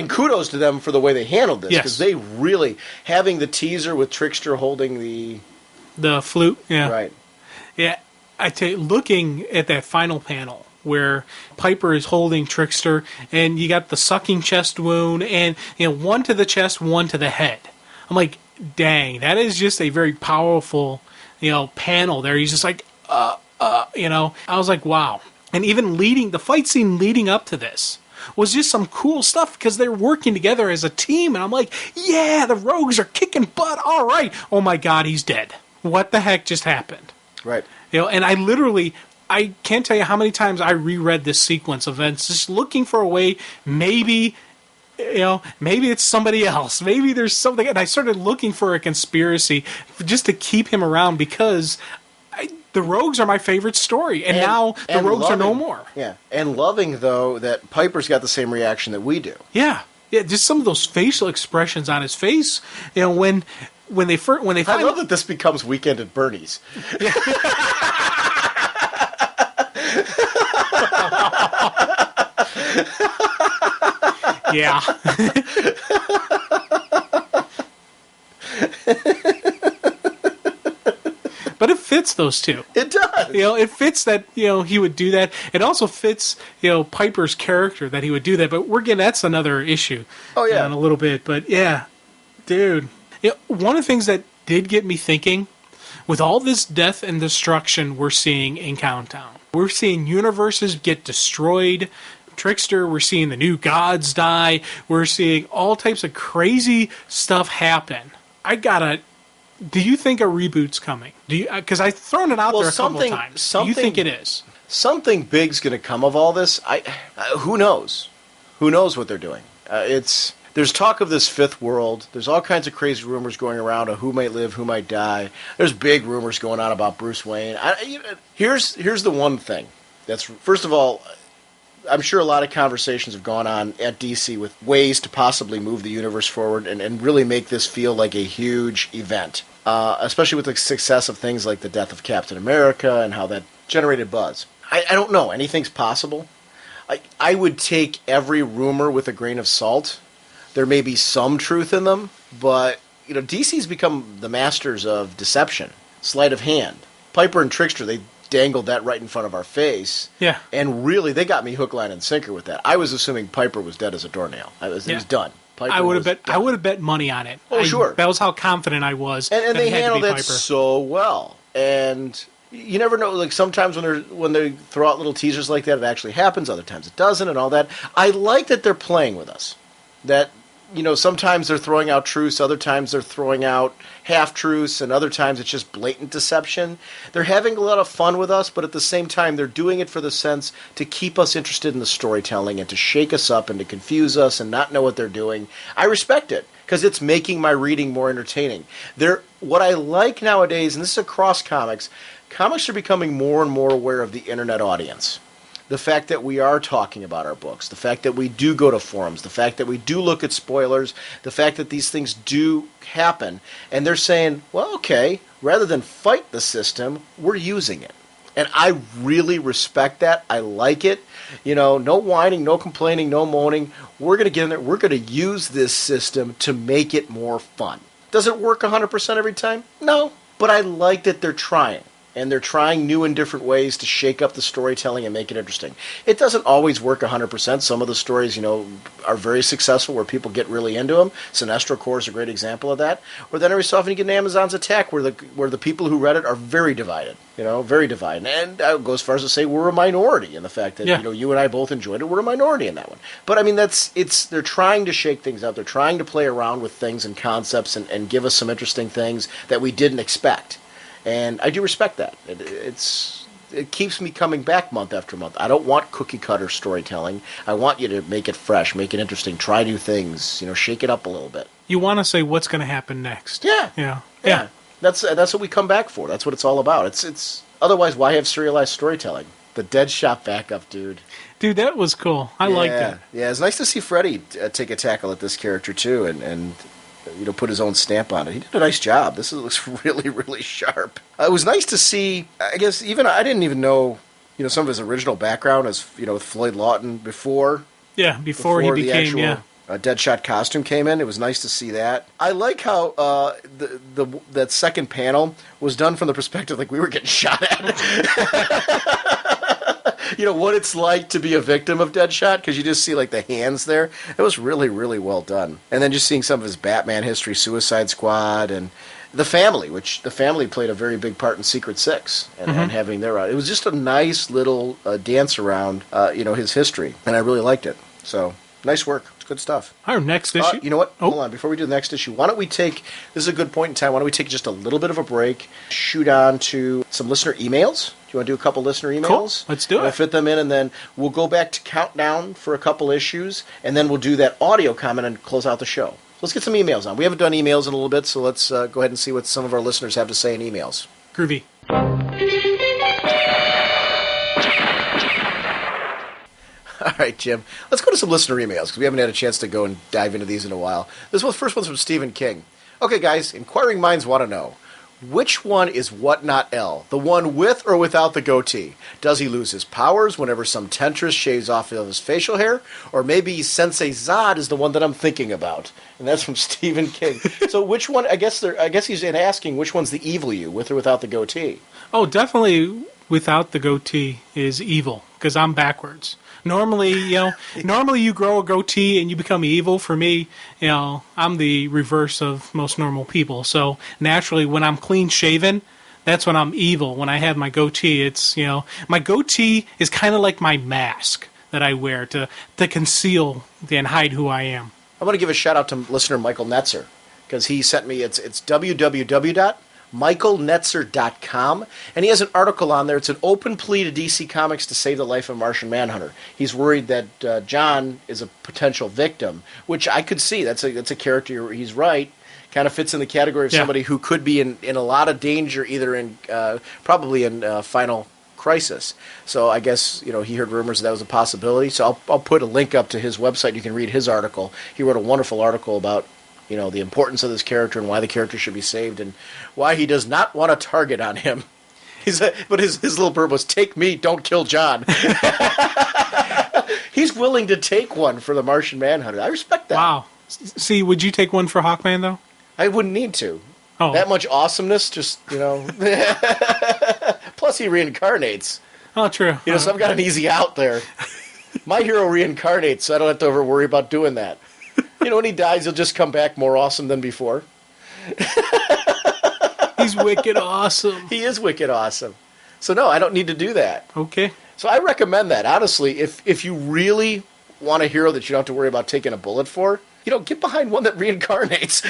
kudos to them for the way they handled this because they really having the teaser with Trickster holding the flute. Yeah, right. Yeah, I tell you, looking at that final panel where Piper is holding Trickster, and you got the sucking chest wound, and one to the chest, one to the head. I'm like, dang, that is just a very powerful, panel there. He's just like, I was like, wow. And even the fight scene leading up to this was just some cool stuff because they're working together as a team. And I'm like, yeah, the rogues are kicking butt. All right. Oh my God, he's dead. What the heck just happened? Right. And I can't tell you how many times I reread this sequence of events, just looking for a way, maybe it's somebody else. Maybe there's something. And I started looking for a conspiracy just to keep him around because the rogues are my favorite story. And now the rogues are no more. Yeah. And loving, though, that Piper's got the same reaction that we do. Yeah. Yeah, just some of those facial expressions on his face. When they find I love that this becomes Weekend at Bernie's. Yeah. Yeah. But it fits those two. It does. It fits that, he would do that. It also fits, Piper's character that he would do that. But that's another issue. Oh, yeah. In a little bit. But, yeah, dude. One of the things that did get me thinking, with all this death and destruction we're seeing in Countdown, we're seeing universes get destroyed. Trickster, we're seeing the new gods die. We're seeing all types of crazy stuff happen. Do you think a reboot's coming? Do you? Because I've thrown it out there a couple of times. Do you think it is? Something big's going to come of all this. Who knows? Who knows what they're doing? There's talk of this 5th world. There's all kinds of crazy rumors going around of who might live, who might die. There's big rumors going on about Bruce Wayne. Here's the one thing. That's first of all, I'm sure a lot of conversations have gone on at DC with ways to possibly move the universe forward and really make this feel like a huge event, especially with the success of things like the death of Captain America and how that generated buzz. I don't know. Anything's possible. I would take every rumor with a grain of salt. There may be some truth in them, but DC's become the masters of deception, sleight of hand. Piper and Trickster, they dangled that right in front of our face. Yeah. And really, they got me hook, line, and sinker with that. I was assuming Piper was dead as a doornail. It was done. I would have bet money on it. Oh, sure. That was how confident I was. And they handled it so well. And you never know. Like sometimes when they throw out little teasers like that, it actually happens. Other times it doesn't, and all that. I like that they're playing with us. That sometimes they're throwing out truths, other times they're throwing out half-truths, and other times it's just blatant deception. They're having a lot of fun with us, but at the same time, they're doing it for the sense to keep us interested in the storytelling and to shake us up and to confuse us and not know what they're doing. I respect it, because it's making my reading more entertaining. What I like nowadays, and this is across comics are becoming more and more aware of the internet audience. the fact that we are talking about our books, the fact that we do go to forums, the fact that we do look at spoilers, the fact that these things do happen, and they're saying, well, okay, rather than fight the system, we're using it. And I really respect that. I like it. No whining, no complaining, no moaning. We're going to get in there. We're going to use this system to make it more fun. Does it work 100% every time? No. But I like that they're trying. And they're trying new and different ways to shake up the storytelling and make it interesting. It doesn't always work 100%. Some of the stories, are very successful where people get really into them. Sinestro Corps is a great example of that. Or then every so often you get an Amazon's Attack where the people who read it are very divided. Very divided. And I would go as far as to say we're a minority in the fact that, you and I both enjoyed it. We're a minority in that one. But, they're trying to shake things up. They're trying to play around with things and concepts and give us some interesting things that we didn't expect. And I do respect that. It keeps me coming back month after month. I don't want cookie-cutter storytelling. I want you to make it fresh, make it interesting, try new things, shake it up a little bit. You want to say what's going to happen next. Yeah. That's what we come back for. That's what it's all about. It's otherwise, why have serialized storytelling? The Deadshot backup, dude. Dude, that was cool. I liked it. Yeah, it's nice to see Freddy take a tackle at this character, too, and put his own stamp on it. He did a nice job. This looks really, really sharp. It was nice to see, I guess, I didn't even know, some of his original background as, with Floyd Lawton before. Yeah, before he became, Deadshot costume came in. It was nice to see that. I like how that second panel was done from the perspective like we were getting shot at. What it's like to be a victim of Deadshot, because you just see like the hands there. It was really, really well done. And then just seeing some of his Batman history, Suicide Squad, and the family, which the family played a very big part in Secret Six, and having their it was just a nice little dance around his history, and I really liked it. So nice work. It's good stuff. Our next issue. You know what? Hold on. Before we do the next issue, why don't we take, this is a good point in time, why don't we take just a little bit of a break, shoot on to some listener emails. Do you want to do a couple listener emails? Cool. Let's do it. We'll fit them in, and then we'll go back to Countdown for a couple issues, and then we'll do that audio comment and close out the show. Let's get some emails on. We haven't done emails in a little bit, so let's go ahead and see what some of our listeners have to say in emails. Groovy. All right, Jim. Let's go to some listener emails, because we haven't had a chance to go and dive into these in a while. First one's from Stephen King. Okay, guys, inquiring minds want to know, which one is What Not L? The one with or without the goatee? Does he lose his powers whenever some temptress shaves off of his facial hair? Or maybe Sensei Zod is the one that I'm thinking about? And that's from Stephen King. So which one, I guess he's asking which one's the evil you, with or without the goatee? Oh, definitely without the goatee is evil, because I'm backwards. Normally, you grow a goatee and you become evil. For me, I'm the reverse of most normal people. So naturally, when I'm clean shaven, that's when I'm evil. When I have my goatee, it's, my goatee is kind of like my mask that I wear to conceal and hide who I am. I want to give a shout out to listener Michael Netzer, because he sent me, it's www.michaelnetzer.com, and he has an article on there. It's an open plea to DC Comics to save the life of Martian Manhunter. He's worried that John is a potential victim, which I could see. That's a character, he's right, kind of fits in the category of somebody who could be in a lot of danger, either in probably in Final Crisis. So I guess he heard rumors that was a possibility. So I'll put a link up to his website. You can read his article. He wrote a wonderful article about the importance of this character and why the character should be saved and why he does not want a target on him. But his little bird was, "Take me, don't kill John." He's willing to take one for the Martian Manhunter. I respect that. Wow. See, would you take one for Hawkman, though? I wouldn't need to. Oh. That much awesomeness, just, Plus, he reincarnates. Oh, true. So I've got an easy out there. My hero reincarnates, so I don't have to ever worry about doing that. When he dies, he'll just come back more awesome than before. He's wicked awesome. He is wicked awesome. So no, I don't need to do that. Okay. So I recommend that. Honestly, if you really want a hero that you don't have to worry about taking a bullet for, get behind one that reincarnates.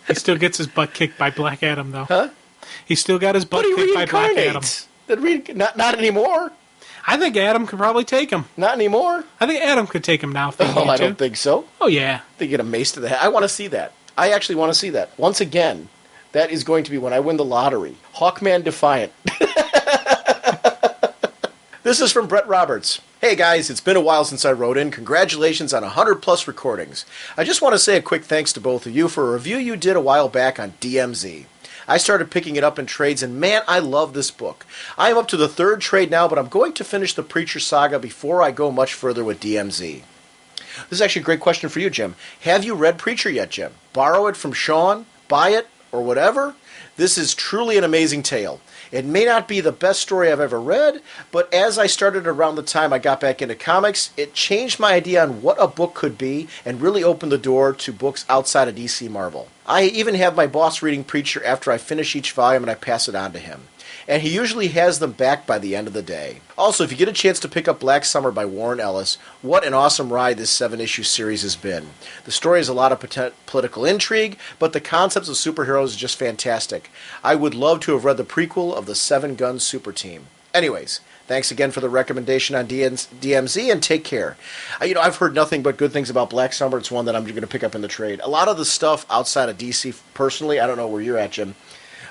He still gets his butt kicked by Black Adam, though. Huh? He still got his butt kicked by Black Adam. Not anymore. I think Adam could probably take him. Not anymore. I think Adam could take him now. I don't think so. Oh, yeah. They get a mace to the head. I want to see that. I actually want to see that. Once again, that is going to be when I win the lottery. Hawkman Defiant. This is from Brett Roberts. Hey guys, it's been a while since I wrote in. Congratulations on 100 plus recordings. I just want to say a quick thanks to both of you for a review you did a while back on DMZ. I started picking it up in trades, and man, I love this book. I am up to the third trade now, but I'm going to finish the Preacher Saga before I go much further with DMZ. This is actually a great question for you, Jim. Have you read Preacher yet, Jim? Borrow it from Sean, buy it, or whatever? This is truly an amazing tale. It may not be the best story I've ever read, but as I started around the time I got back into comics, it changed my idea on what a book could be and really opened the door to books outside of DC Marvel. I even have my boss reading Preacher after I finish each volume and I pass it on to him. And he usually has them back by the end of the day. Also, if you get a chance to pick up Black Summer by Warren Ellis, what an awesome ride this 7-issue series has been. The story has a lot of political intrigue, but the concepts of superheroes is just fantastic. I would love to have read the prequel of the 7-Gun Super Team. Anyways, thanks again for the recommendation on DMZ, and take care. I've heard nothing but good things about Black Summer. It's one that I'm going to pick up in the trade. A lot of the stuff outside of DC, personally, I don't know where you're at, Jim.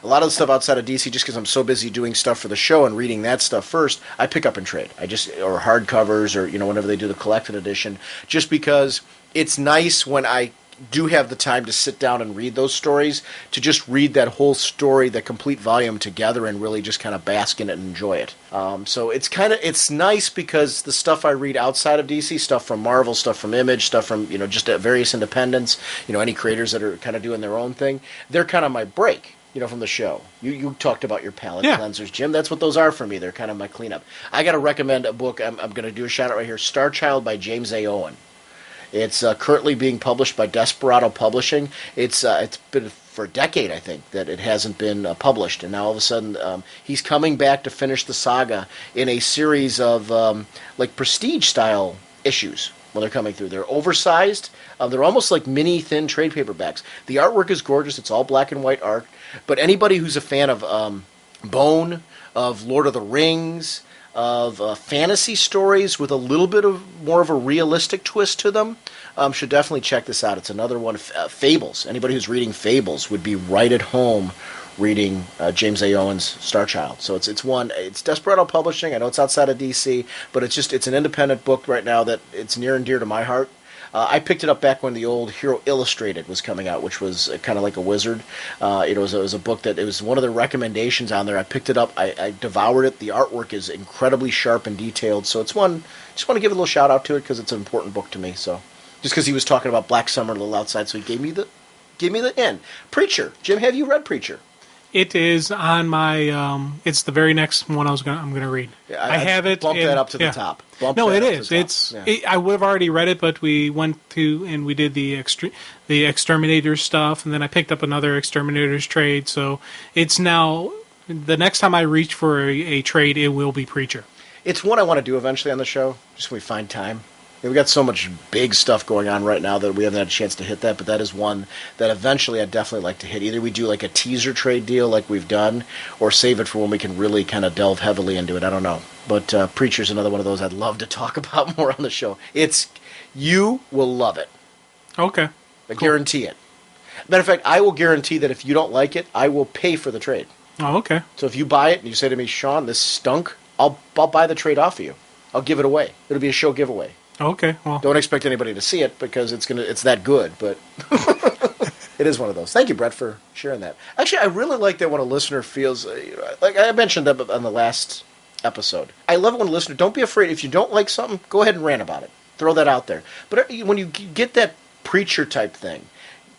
A lot of the stuff outside of DC, just because I'm so busy doing stuff for the show and reading that stuff first, I pick up and trade. Or hardcovers, or whenever they do the collected edition, just because it's nice when I do have the time to sit down and read those stories, to just read that whole story, the complete volume together, and really just kind of bask in it and enjoy it. So it's nice because the stuff I read outside of DC, stuff from Marvel, stuff from Image, stuff from just various independents, any creators that are kind of doing their own thing, they're kind of my break. From the show. You talked about your palate cleansers, Jim. That's what those are for me. They're kind of my cleanup. I got to recommend a book. I'm going to do a shout out right here. Star Child by James A. Owen. It's currently being published by Desperado Publishing. It's been for a decade, I think, that it hasn't been published, and now all of a sudden he's coming back to finish the saga in a series of prestige style issues. When they're coming through, they're oversized. They're almost like mini thin trade paperbacks. The artwork is gorgeous. It's all black and white art. But anybody who's a fan of Bone, of Lord of the Rings, of fantasy stories with a little bit of more of a realistic twist to them, should definitely check this out. It's another one. Fables. Anybody who's reading Fables would be right at home reading James A. Owen's Star Child. So it's Desperado Publishing. I know it's outside of DC, but it's an independent book right now that it's near and dear to my heart. I picked it up back when the old Hero Illustrated was coming out, which was kind of like a wizard. It was a book that it was one of the recommendations on there. I picked it up. I devoured it. The artwork is incredibly sharp and detailed. So it's one. Just want to give a little shout out to it because it's an important book to me. So just because he was talking about Black Summer a little outside, so he gave me the end. Preacher, Jim, have you read Preacher? It is on my. It's the very next one I'm going to read. Yeah, I have it. Bump that up to the top. No, it is. I would have already read it, but we went to and we did the Exterminators stuff, and then I picked up another Exterminators trade. So it's now the next time I reach for a trade, it will be Preacher. It's one I want to do eventually on the show, just when we find time. We've got so much big stuff going on right now that we haven't had a chance to hit that, but that is one that eventually I'd definitely like to hit. Either we do like a teaser trade deal like we've done, or save it for when we can really kind of delve heavily into it. I don't know. But Preacher's another one of those I'd love to talk about more on the show. You will love it. Okay. I guarantee it. Matter of fact, I will guarantee that if you don't like it, I will pay for the trade. Oh, okay. So if you buy it and you say to me, Sean, this stunk, I'll buy the trade off of you. I'll give it away. It'll be a show giveaway. Okay, well. Don't expect anybody to see it because it's that good, but it is one of those. Thank you, Brett, for sharing that. Actually, I really like that when a listener feels, like I mentioned that on the last episode. I love it when a listener, don't be afraid. If you don't like something, go ahead and rant about it. Throw that out there. But when you get that Preacher type thing,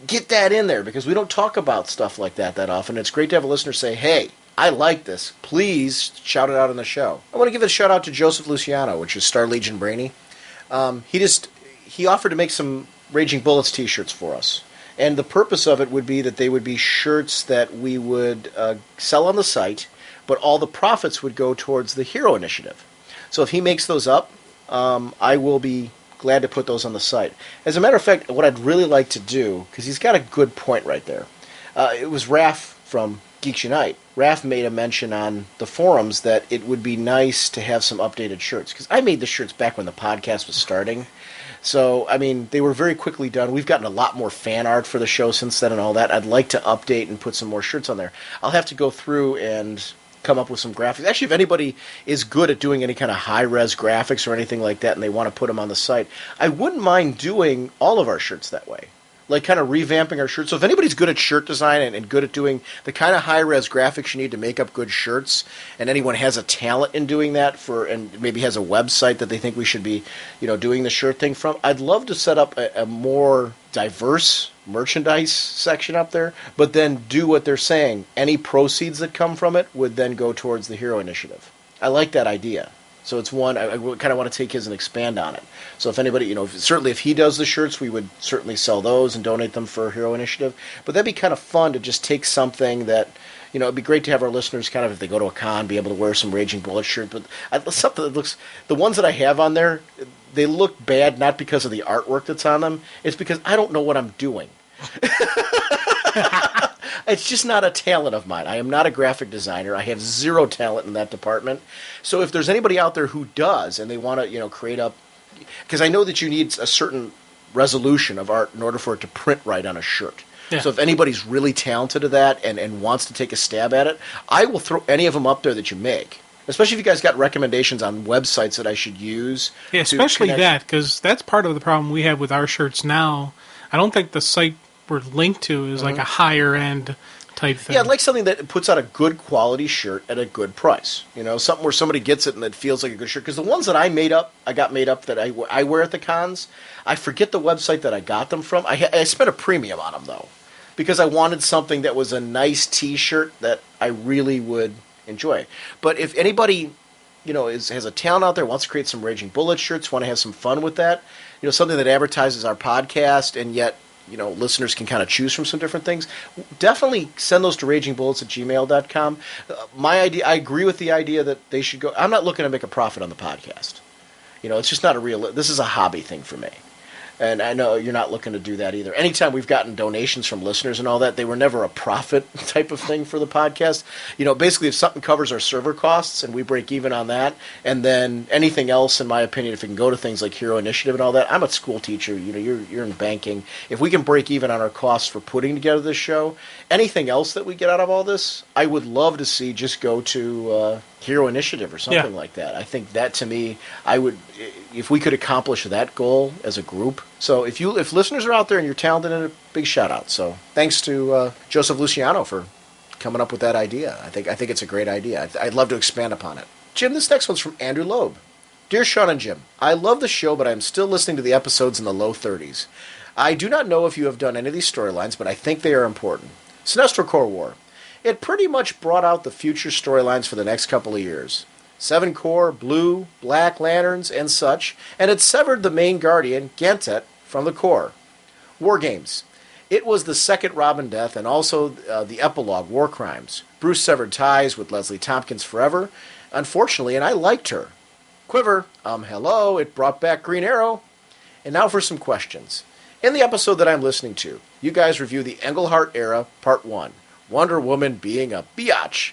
get that in there because we don't talk about stuff like that often. It's great to have a listener say, hey, I like this. Please shout it out on the show. I want to give a shout out to Joseph Luciano, which is Star Legion Brainy. He offered to make some Raging Bullets t-shirts for us. And the purpose of it would be that they would be shirts that we would sell on the site, but all the profits would go towards the Hero Initiative. So if he makes those up, I will be glad to put those on the site. As a matter of fact, what I'd really like to do, because he's got a good point right there, it was Raph from Geeks Unite. Raph made a mention on the forums that it would be nice to have some updated shirts, because I made the shirts back when the podcast was starting. So, I mean, they were very quickly done. We've gotten a lot more fan art for the show since then and all that. I'd like to update and put some more shirts on there. I'll have to go through and come up with some graphics. Actually, if anybody is good at doing any kind of high-res graphics or anything like that and they want to put them on the site, I wouldn't mind doing all of our shirts that way. Like kind of revamping our shirts. So if anybody's good at shirt design and good at doing the kind of high-res graphics you need to make up good shirts, and anyone has a talent in doing that and maybe has a website that they think we should be, doing the shirt thing from, I'd love to set up a more diverse merchandise section up there, but then do what they're saying. Any proceeds that come from it would then go towards the Hero Initiative. I like that idea. So it's one, I kind of want to take his and expand on it. So if anybody, certainly if he does the shirts, we would certainly sell those and donate them for Hero Initiative. But that'd be kind of fun to just take something that, it'd be great to have our listeners kind of, if they go to a con, be able to wear some Raging Bullet shirt. But something that looks, the ones that I have on there, they look bad not because of the artwork that's on them. It's because I don't know what I'm doing. It's just not a talent of mine. I am not a graphic designer. I have zero talent in that department. So if there's anybody out there who does and they want to, create up, because I know that you need a certain resolution of art in order for it to print right on a shirt. Yeah. So if anybody's really talented at that and wants to take a stab at it, I will throw any of them up there that you make. Especially if you guys got recommendations on websites that I should use. Yeah, especially that, because that's part of the problem we have with our shirts now. I don't think the site we're linked to is like a higher end type thing. Yeah, I'd like something that puts out a good quality shirt at a good price. Something where somebody gets it and it feels like a good shirt. Because the ones that I got made up that I wear at the cons, I forget the website that I got them from. I spent a premium on them, though, because I wanted something that was a nice T-shirt that I really would enjoy. But if anybody, has a talent out there, wants to create some Raging Bullet shirts, want to have some fun with that, something that advertises our podcast and yet listeners can kind of choose from some different things, definitely send those to ragingbullets@gmail.com. My idea, I agree with the idea that they should go. I'm not looking to make a profit on the podcast. It's just not this is a hobby thing for me. And I know you're not looking to do that either. Anytime we've gotten donations from listeners and all that, they were never a profit type of thing for the podcast. Basically, if something covers our server costs and we break even on that, and then anything else, in my opinion, if it can go to things like Hero Initiative and all that, I'm a school teacher. You're in banking. If we can break even on our costs for putting together this show, anything else that we get out of all this, I would love to see just go to Hero Initiative or something like that. I think that, to me, if we could accomplish that goal as a group. So if listeners are out there and you're talented, in a big shout out. So thanks to Joseph Luciano for coming up with that idea. I think it's a great idea. I'd love to expand upon it. Jim, this next one's from Andrew Loeb. Dear Sean and Jim, I love the show, but I'm still listening to the episodes in the low 30s. I do not know if you have done any of these storylines, but I think they are important. Sinestro Corps War. It pretty much brought out the future storylines for the next couple of years. 7 Corps, Blue, Black Lanterns, and such, and it severed the main Guardian, Gantet, from the Corps. War Games. It was the second Robin death and also the epilogue, War Crimes. Bruce severed ties with Leslie Tompkins forever, unfortunately, and I liked her. Quiver, hello, it brought back Green Arrow. And now for some questions. In the episode that I'm listening to, you guys review the Englehart era, Part 1. Wonder Woman being a biatch.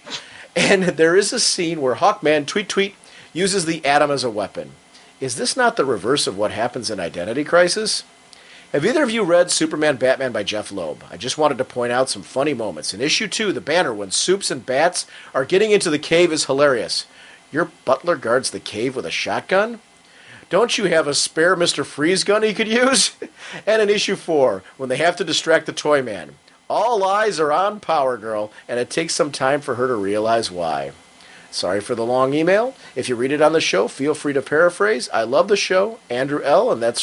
And there is a scene where Hawkman, tweet tweet, uses the Atom as a weapon. Is this not the reverse of what happens in Identity Crisis? Have either of you read Superman Batman by Jeff Loeb? I just wanted to point out some funny moments. In issue 2, the banner when Soups and Bats are getting into the cave is hilarious. Your butler guards the cave with a shotgun? Don't you have a spare Mr. Freeze gun he could use? And in issue 4, when they have to distract the Toy Man. All eyes are on Power Girl, and it takes some time for her to realize why. Sorry for the long email. If you read it on the show, feel free to paraphrase. I love the show. Andrew L., and that's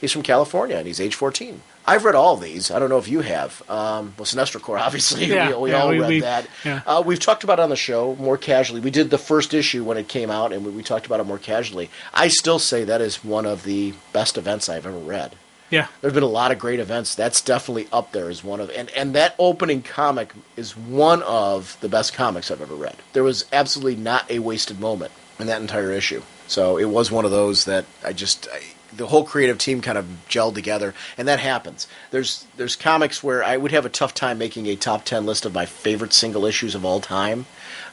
he's from California, and he's age 14. I've read all these. I don't know if you have. Sinestro Corps, obviously. Yeah, we all read that. Yeah. We've talked about it on the show more casually. We did the first issue when it came out, and we talked about it more casually. I still say that is one of the best events I've ever read. Yeah. There's been a lot of great events. That's definitely up there as one of, and that opening comic is one of the best comics I've ever read. There was absolutely not a wasted moment in that entire issue. So it was one of those that the whole creative team kind of gelled together, and that happens. There's comics where I would have a tough time making a top 10 list of my favorite single issues of all time,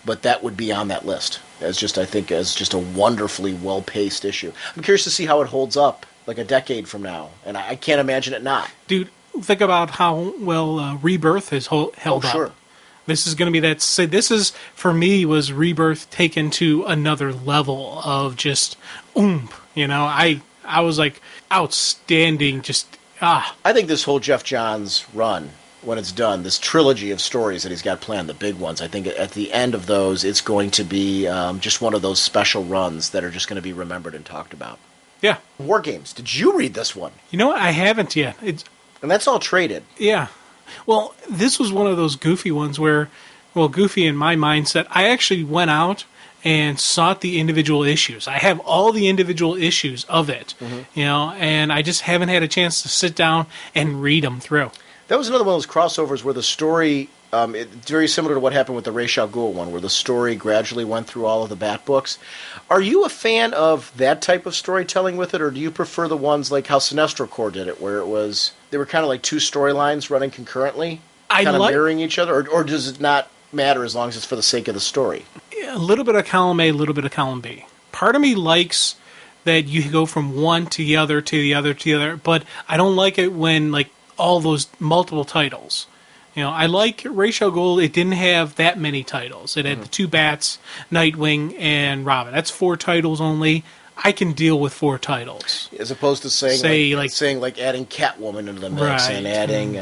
but that would be on that list as just a wonderfully well-paced issue. I'm curious to see how it holds up like a decade from now, and I can't imagine it not. Dude, think about how well Rebirth has held up. Sure. This is going to be that. Say, this is for me was Rebirth taken to another level of just oomph. I was like outstanding. Just I think this whole Jeff Johns run, when it's done, this trilogy of stories that he's got planned, the big ones, I think at the end of those, it's going to be just one of those special runs that are just going to be remembered and talked about. Yeah. War Games. Did you read this one? You know what? I haven't yet. And that's all traded. Yeah. Well, this was one of those goofy ones where, goofy in my mindset, I actually went out and sought the individual issues. I have all the individual issues of it, and I just haven't had a chance to sit down and read them through. That was another one of those crossovers where the story, it's very similar to what happened with the Ra's al Ghul one, where the story gradually went through all of the Bat books. Are you a fan of that type of storytelling with it, or do you prefer the ones like how Sinestro Corps did it, where they were kind of like two storylines running concurrently, kind of mirroring each other, or does it not matter as long as it's for the sake of the story? A little bit of column A, a little bit of column B. Part of me likes that you go from one to the other, to the other, to the other, but I don't like it when, like, all those multiple titles. I like Ra's al Ghul. It didn't have that many titles. It had the two Bats, Nightwing, and Robin. That's 4 titles only. I can deal with 4 titles. As opposed to saying adding Catwoman into the mix, right, and adding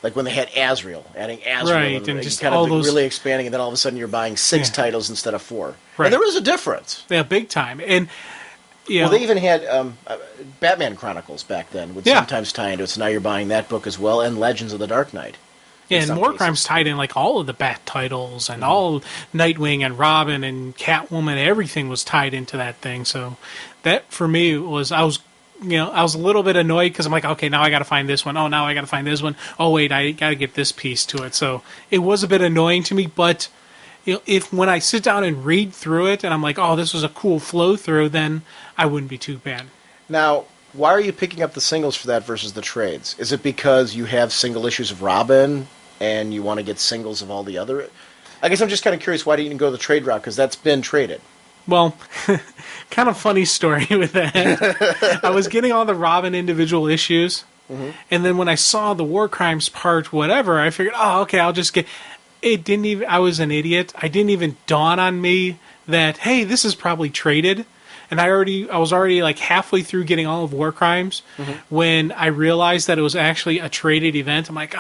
like when they had Azrael, right, and just kind all of those, really expanding, and then all of a sudden you're buying 6 titles instead of 4. Right. And there is a difference. Yeah, big time. And well, they even had Batman Chronicles back then would sometimes tie into it. So now you're buying that book as well, and Legends of the Dark Knight. Yeah, and War Crimes tied in like all of the Bat titles and all Nightwing and Robin and Catwoman. Everything was tied into that thing. So that for me was I was a little bit annoyed because I'm like, okay, now I got to find this one. Oh, now I got to find this one. Oh, wait, I got to get this piece to it. So it was a bit annoying to me, but if when I sit down and read through it and I'm like, oh, this was a cool flow through, then I wouldn't be too bad. Now, why are you picking up the singles for that versus the trades? Is it because you have single issues of Robin and you want to get singles of all the other? I guess I'm just kind of curious, why didn't you go the trade route? Because that's been traded. Well, kind of funny story with that. I was getting all the Robin individual issues, and then when I saw the War Crimes part, whatever, I figured, oh, okay, I'll just get... It didn't even... I was an idiot. I didn't even dawn on me that, hey, this is probably traded. And I was already like halfway through getting all of War Crimes when I realized that it was actually a traded event. I'm like,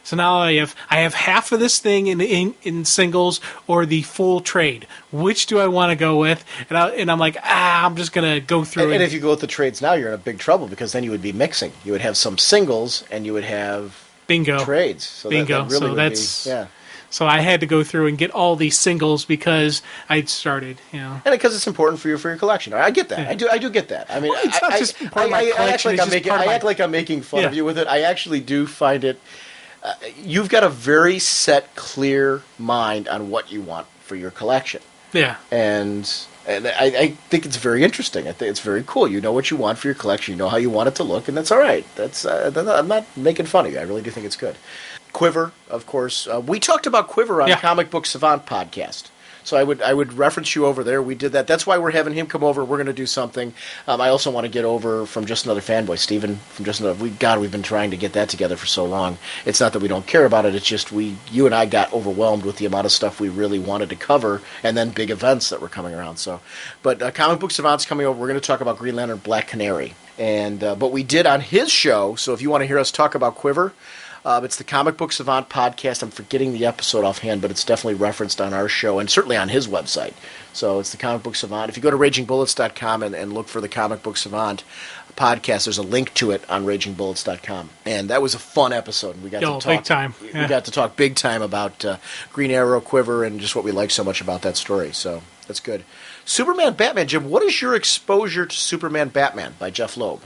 so now I have half of this thing in singles or the full trade. Which do I want to go with? And I'm like, I'm just gonna go through. And if you go with the trades now, you're in a big trouble because then you would be mixing. You would have some singles and you would have trades. So bingo. That really so that's So I had to go through and get all these singles because I'd started, And because it's important for your collection. I get that. Yeah. I do get that. I mean, it's not just part of my collection. I act like I'm making fun of you with it. I actually do find it. You've got a very set, clear mind on what you want for your collection. Yeah. And I think it's very interesting. I think it's very cool. You know what you want for your collection. You know how you want it to look, and that's all right. I'm not making fun of you. I really do think it's good. Quiver, of course. We talked about Quiver on Comic Book Savant podcast. So I would reference you over there. We did that. That's why we're having him come over. We're going to do something. I also want to get over from Just Another Fanboy, Steven from Just Another. We've been trying to get that together for so long. It's not that we don't care about it. It's just you and I got overwhelmed with the amount of stuff we really wanted to cover, and then big events that were coming around. So, but Comic Book Savant's coming over. We're going to talk about Green Lantern, Black Canary, and but we did on his show. So if you want to hear us talk about Quiver. It's the Comic Book Savant podcast. I'm forgetting the episode offhand, but it's definitely referenced on our show and certainly on his website. So it's the Comic Book Savant. If you go to ragingbullets.com and look for the Comic Book Savant podcast, there's a link to it on ragingbullets.com. And that was a fun episode. We got to talk big time. We got to talk big time about Green Arrow, Quiver, and just what we like so much about that story. So that's good. Superman, Batman, Jim. What is your exposure to Superman, Batman by Jeff Loeb?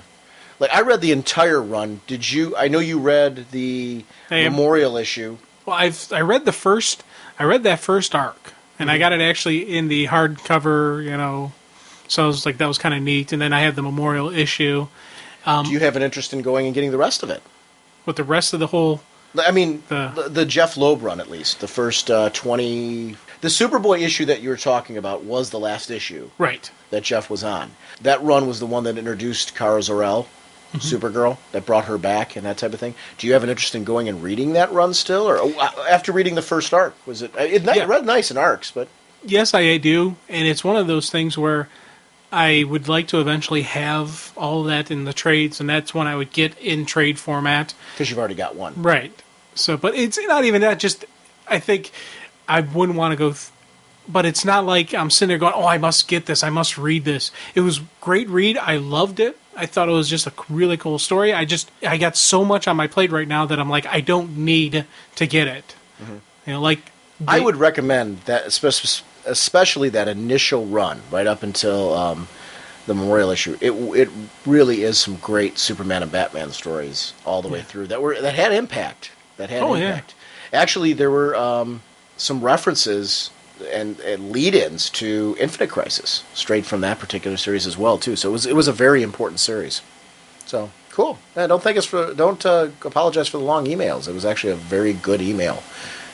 Like, I read the entire run. Did you? I know you read the Memorial issue. Well, I read that first arc, and I got it actually in the hardcover. So I was like, that was kind of neat. And then I had the Memorial issue. Do you have an interest in going and getting the rest of it? With the rest of the whole? I mean, the Jeff Loeb run, at least the first 20. The Superboy issue that you were talking about was the last issue, right? That Jeff was on. That run was the one that introduced Kara Zor-El. Supergirl, that brought her back and that type of thing. Do you have an interest in going and reading that run still, or after reading the first arc? Was it read nice in arcs, but Yes, I do, and it's one of those things where I would like to eventually have all of that in the trades, and that's when I would get in trade format. because you've already got one. Right. So, but it's not even that. Just I think I wouldn't want to go. But it's not like I'm sitting there going, "Oh, I must get this. I must read this." It was a great read. I loved it. I thought it was just a really cool story. I got so much on my plate right now that I'm like, I don't need to get it. You know, like I would recommend that, especially that initial run right up until the Memorial issue. It really is some great Superman and Batman stories all the way through that had impact. Impact. Actually, there were some references and lead-ins to Infinite Crisis straight from that particular series as well too. So it was a very important series. So cool. Yeah, don't apologize for the long emails. It was actually a very good email.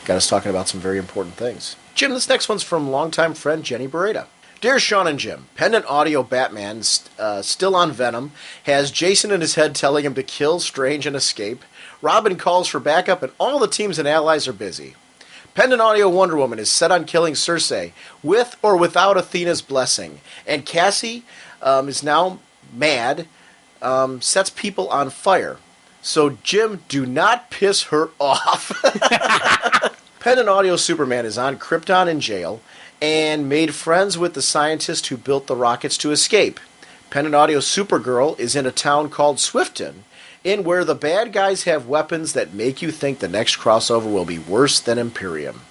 Got us talking about some very important things. Jim, this next one's from longtime friend Jenny Beretta. Dear Sean and Jim, Pendant Audio Batman, still on Venom, has Jason in his head telling him to kill Strange and escape. Robin calls for backup, and all the teams and allies are busy. Pendant Audio Wonder Woman is set on killing Circe, with or without Athena's blessing. And Cassie is now mad, sets people on fire. So, Jim, do not piss her off. Pendant Audio Superman is on Krypton in jail and made friends with the scientist who built the rockets to escape. Pendant Audio Supergirl is in a town called Swifton, in where the bad guys have weapons that make you think the next crossover will be worse than Imperium,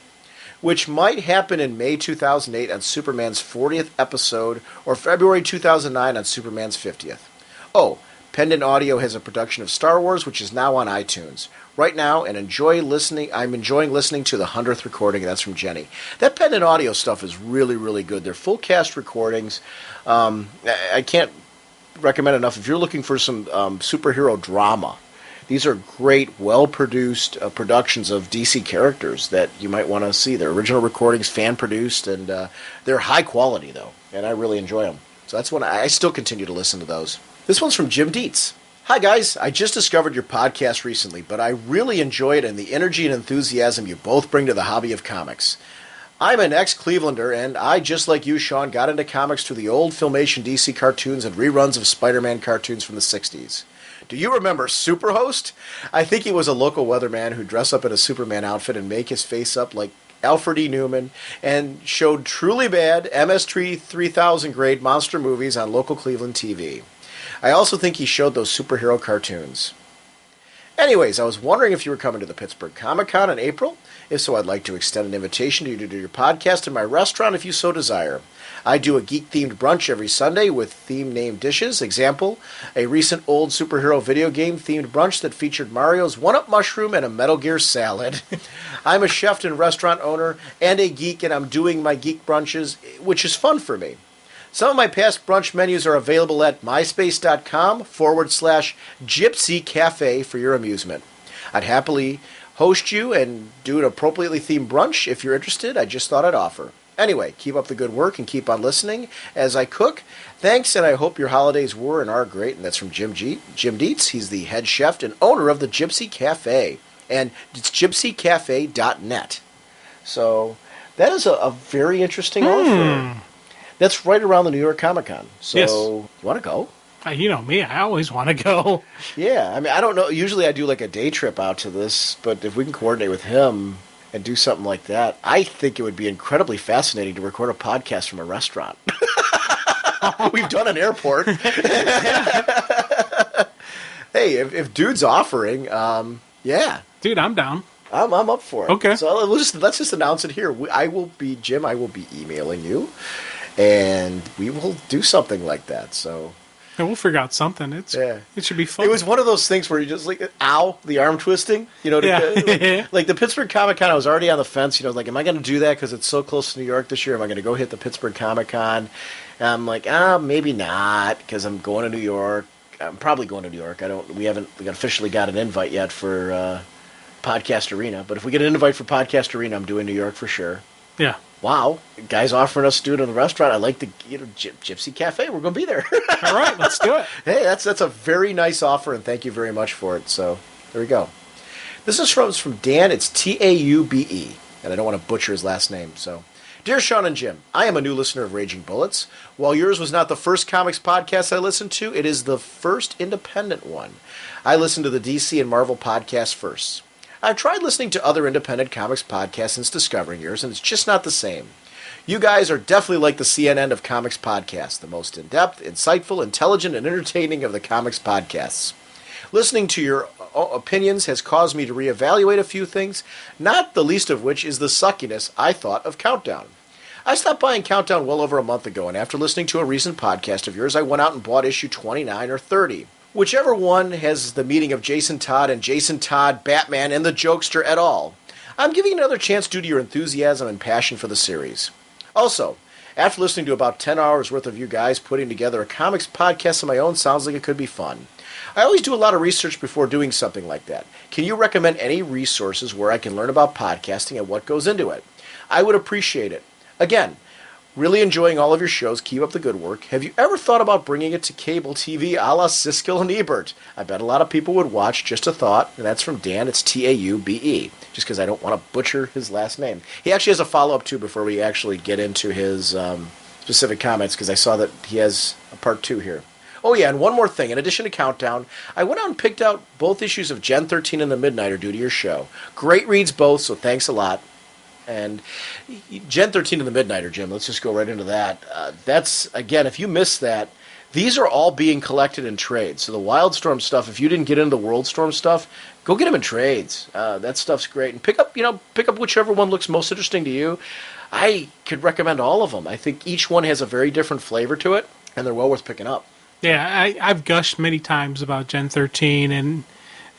which might happen in May 2008 on Superman's 40th episode or February 2009 on Superman's 50th. Oh, Pendant Audio has a production of Star Wars, which is now on iTunes right now, and I'm enjoying listening to the 100th recording, and that's from Jenny. That Pendant Audio stuff is really, really good. They're full cast recordings. I can't recommend enough if you're looking for some superhero drama. These are great, well-produced productions of DC characters that you might want to see. They're original recordings, fan-produced, and they're high quality, though, and I really enjoy them. So that's one I still continue to listen to those. This one's from Jim Dietz. Hi, guys. I just discovered your podcast recently, but I really enjoy it and the energy and enthusiasm you both bring to the hobby of comics. I'm an ex-Clevelander, and I, just like you, Sean, got into comics through the old Filmation DC cartoons and reruns of Spider-Man cartoons from the 60s. Do you remember Superhost? I think he was a local weatherman who'd dress up in a Superman outfit and make his face up like Alfred E. Newman, and showed truly bad MS-3000 grade monster movies on local Cleveland TV. I also think he showed those superhero cartoons. Anyways, I was wondering if you were coming to the Pittsburgh Comic-Con in April. If so, I'd like to extend an invitation to you to do your podcast in my restaurant if you so desire. I do a geek-themed brunch every Sunday with theme-named dishes. Example, a recent old superhero video game-themed brunch that featured Mario's 1-Up mushroom and a Metal Gear salad. I'm a chef and restaurant owner and a geek, and I'm doing my geek brunches, which is fun for me. Some of my past brunch menus are available at myspace.com/Gypsy Cafe for your amusement. I'd happily host you and do an appropriately themed brunch if you're interested. I just thought I'd offer. Anyway, keep up the good work and keep on listening as I cook. Thanks, and I hope your holidays were and are great. And that's from Jim Dietz. He's the head chef and owner of the Gypsy Cafe. And it's gypsycafe.net. So that is a very interesting offer. That's right around the New York Comic Con. So Yes. You want to go? You know me, I always want to go. Yeah, I mean, I don't know. Usually I do like a day trip out to this, but if we can coordinate with him and do something like that, I think it would be incredibly fascinating to record a podcast from a restaurant. We've done an airport. Hey, if dude's offering, yeah. Dude, I'm down. I'm up for it. Okay. So let's just announce it here. I will be emailing you, and we will do something like that. So Yeah, we'll figure out something. It should be fun. it was one of those things where you just like, ow, the arm twisting. You know, like the Pittsburgh Comic Con, I was already on the fence. You know, like, am I going to do that because it's so close to New York this year? Am I going to go hit the Pittsburgh Comic Con? And I'm like, maybe not, because I'm going to New York. I'm probably going to New York. We haven't officially got an invite yet for Podcast Arena, but if we get an invite for Podcast Arena, I'm doing New York for sure. Yeah. wow, guy's offering us to do it in the restaurant. I like the Gypsy Cafe. We're going to be there. All right, let's do it. Hey, that's a very nice offer, and thank you very much for it. So there we go. This is from Dan. It's Taube, and I don't want to butcher his last name. So, dear Sean and Jim, I am a new listener of Raging Bullets. While yours was not the first comics podcast I listened to, it is the first independent one. I listened to the DC and Marvel podcast first. I've tried listening to other independent comics podcasts since discovering yours, and it's just not the same. You guys are definitely like the CNN of comics podcasts, the most in-depth, insightful, intelligent, and entertaining of the comics podcasts. Listening to your opinions has caused me to reevaluate a few things, not the least of which is the suckiness I thought of Countdown. I stopped buying Countdown well over a month ago, and after listening to a recent podcast of yours, I went out and bought issue 29 or 30. Whichever one has the meeting of Jason Todd and Jason Todd, Batman, and the Jokester et al. I'm giving it another chance due to your enthusiasm and passion for the series. Also, after listening to about 10 hours worth of you guys putting together a comics podcast of my own sounds like it could be fun. I always do a lot of research before doing something like that. Can you recommend any resources where I can learn about podcasting and what goes into it? I would appreciate it. Again, really enjoying all of your shows. Keep up the good work. Have you ever thought about bringing it to cable TV a la Siskel and Ebert? I bet a lot of people would watch. Just a thought. And that's from Dan. It's Taube. Just because I don't want to butcher his last name. He actually has a follow-up, too, before we actually get into his specific comments, because I saw that he has a part 2 here. Oh, yeah, and one more thing. In addition to Countdown, I went out and picked out both issues of Gen 13 and The Midnighter due to your show. Great reads both, so thanks a lot. And Gen 13 and The Midnighter, Jim, let's just go right into that. That's, again, if you missed that, these are all being collected in trades. So the Wildstorm stuff, if you didn't get into the Worldstorm stuff, go get them in trades. That stuff's great. And pick up whichever one looks most interesting to you. I could recommend all of them. I think each one has a very different flavor to it, and they're well worth picking up. Yeah, I've gushed many times about Gen 13, and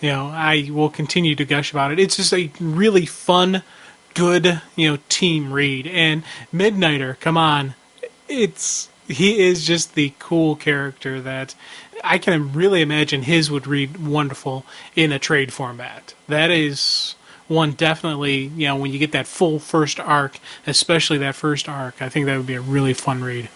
I will continue to gush about it. It's just a really fun, good, team read. And Midnighter, come on, he is just the cool character that I can really imagine his would read wonderful in a trade format. That is one definitely, when you get that full first arc, especially that first arc, I think that would be a really fun read.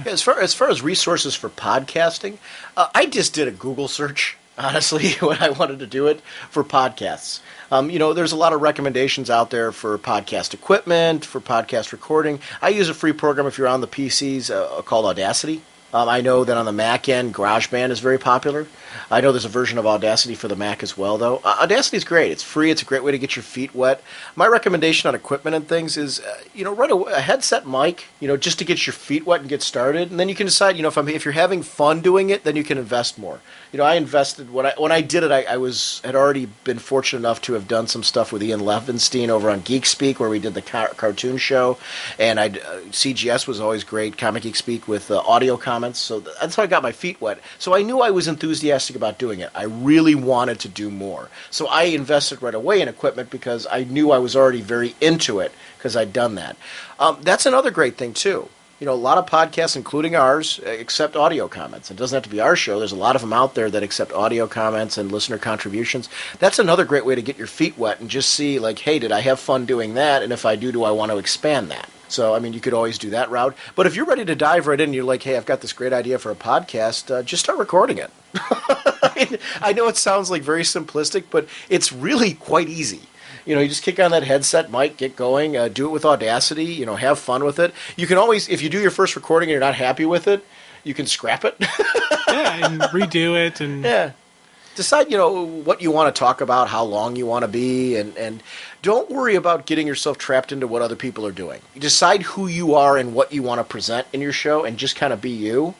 Yeah, as far as resources for podcasting, I just did a Google search, honestly, when I wanted to do it for podcasts. There's a lot of recommendations out there for podcast equipment, for podcast recording. I use a free program if you're on the PCs called Audacity. I know that on the Mac end, GarageBand is very popular. I know there's a version of Audacity for the Mac as well, though. Audacity is great. It's free. It's a great way to get your feet wet. My recommendation on equipment and things is, run a headset mic, just to get your feet wet and get started. And then you can decide, if you're having fun doing it, then you can invest more. I invested when I did it. I had already been fortunate enough to have done some stuff with Ian Levinstein over on Geek Speak, where we did the cartoon show, and CGS was always great. Comic Geek Speak with audio comments, so that's how I got my feet wet. So I knew I was enthusiastic about doing it. I really wanted to do more, so I invested right away in equipment because I knew I was already very into it because I'd done that. That's another great thing too. A lot of podcasts, including ours, accept audio comments. It doesn't have to be our show. There's a lot of them out there that accept audio comments and listener contributions. That's another great way to get your feet wet and just see, hey, did I have fun doing that? And if I do I want to expand that? So, you could always do that route. But if you're ready to dive right in and you're like, hey, I've got this great idea for a podcast, just start recording it. I know it sounds like very simplistic, but it's really quite easy. You just kick on that headset mic, get going, do it with Audacity, have fun with it. You can always, if you do your first recording and you're not happy with it, you can scrap it. Yeah, and redo it. And yeah. Decide, what you want to talk about, how long you want to be, and don't worry about getting yourself trapped into what other people are doing. You decide who you are and what you want to present in your show and just kind of be you.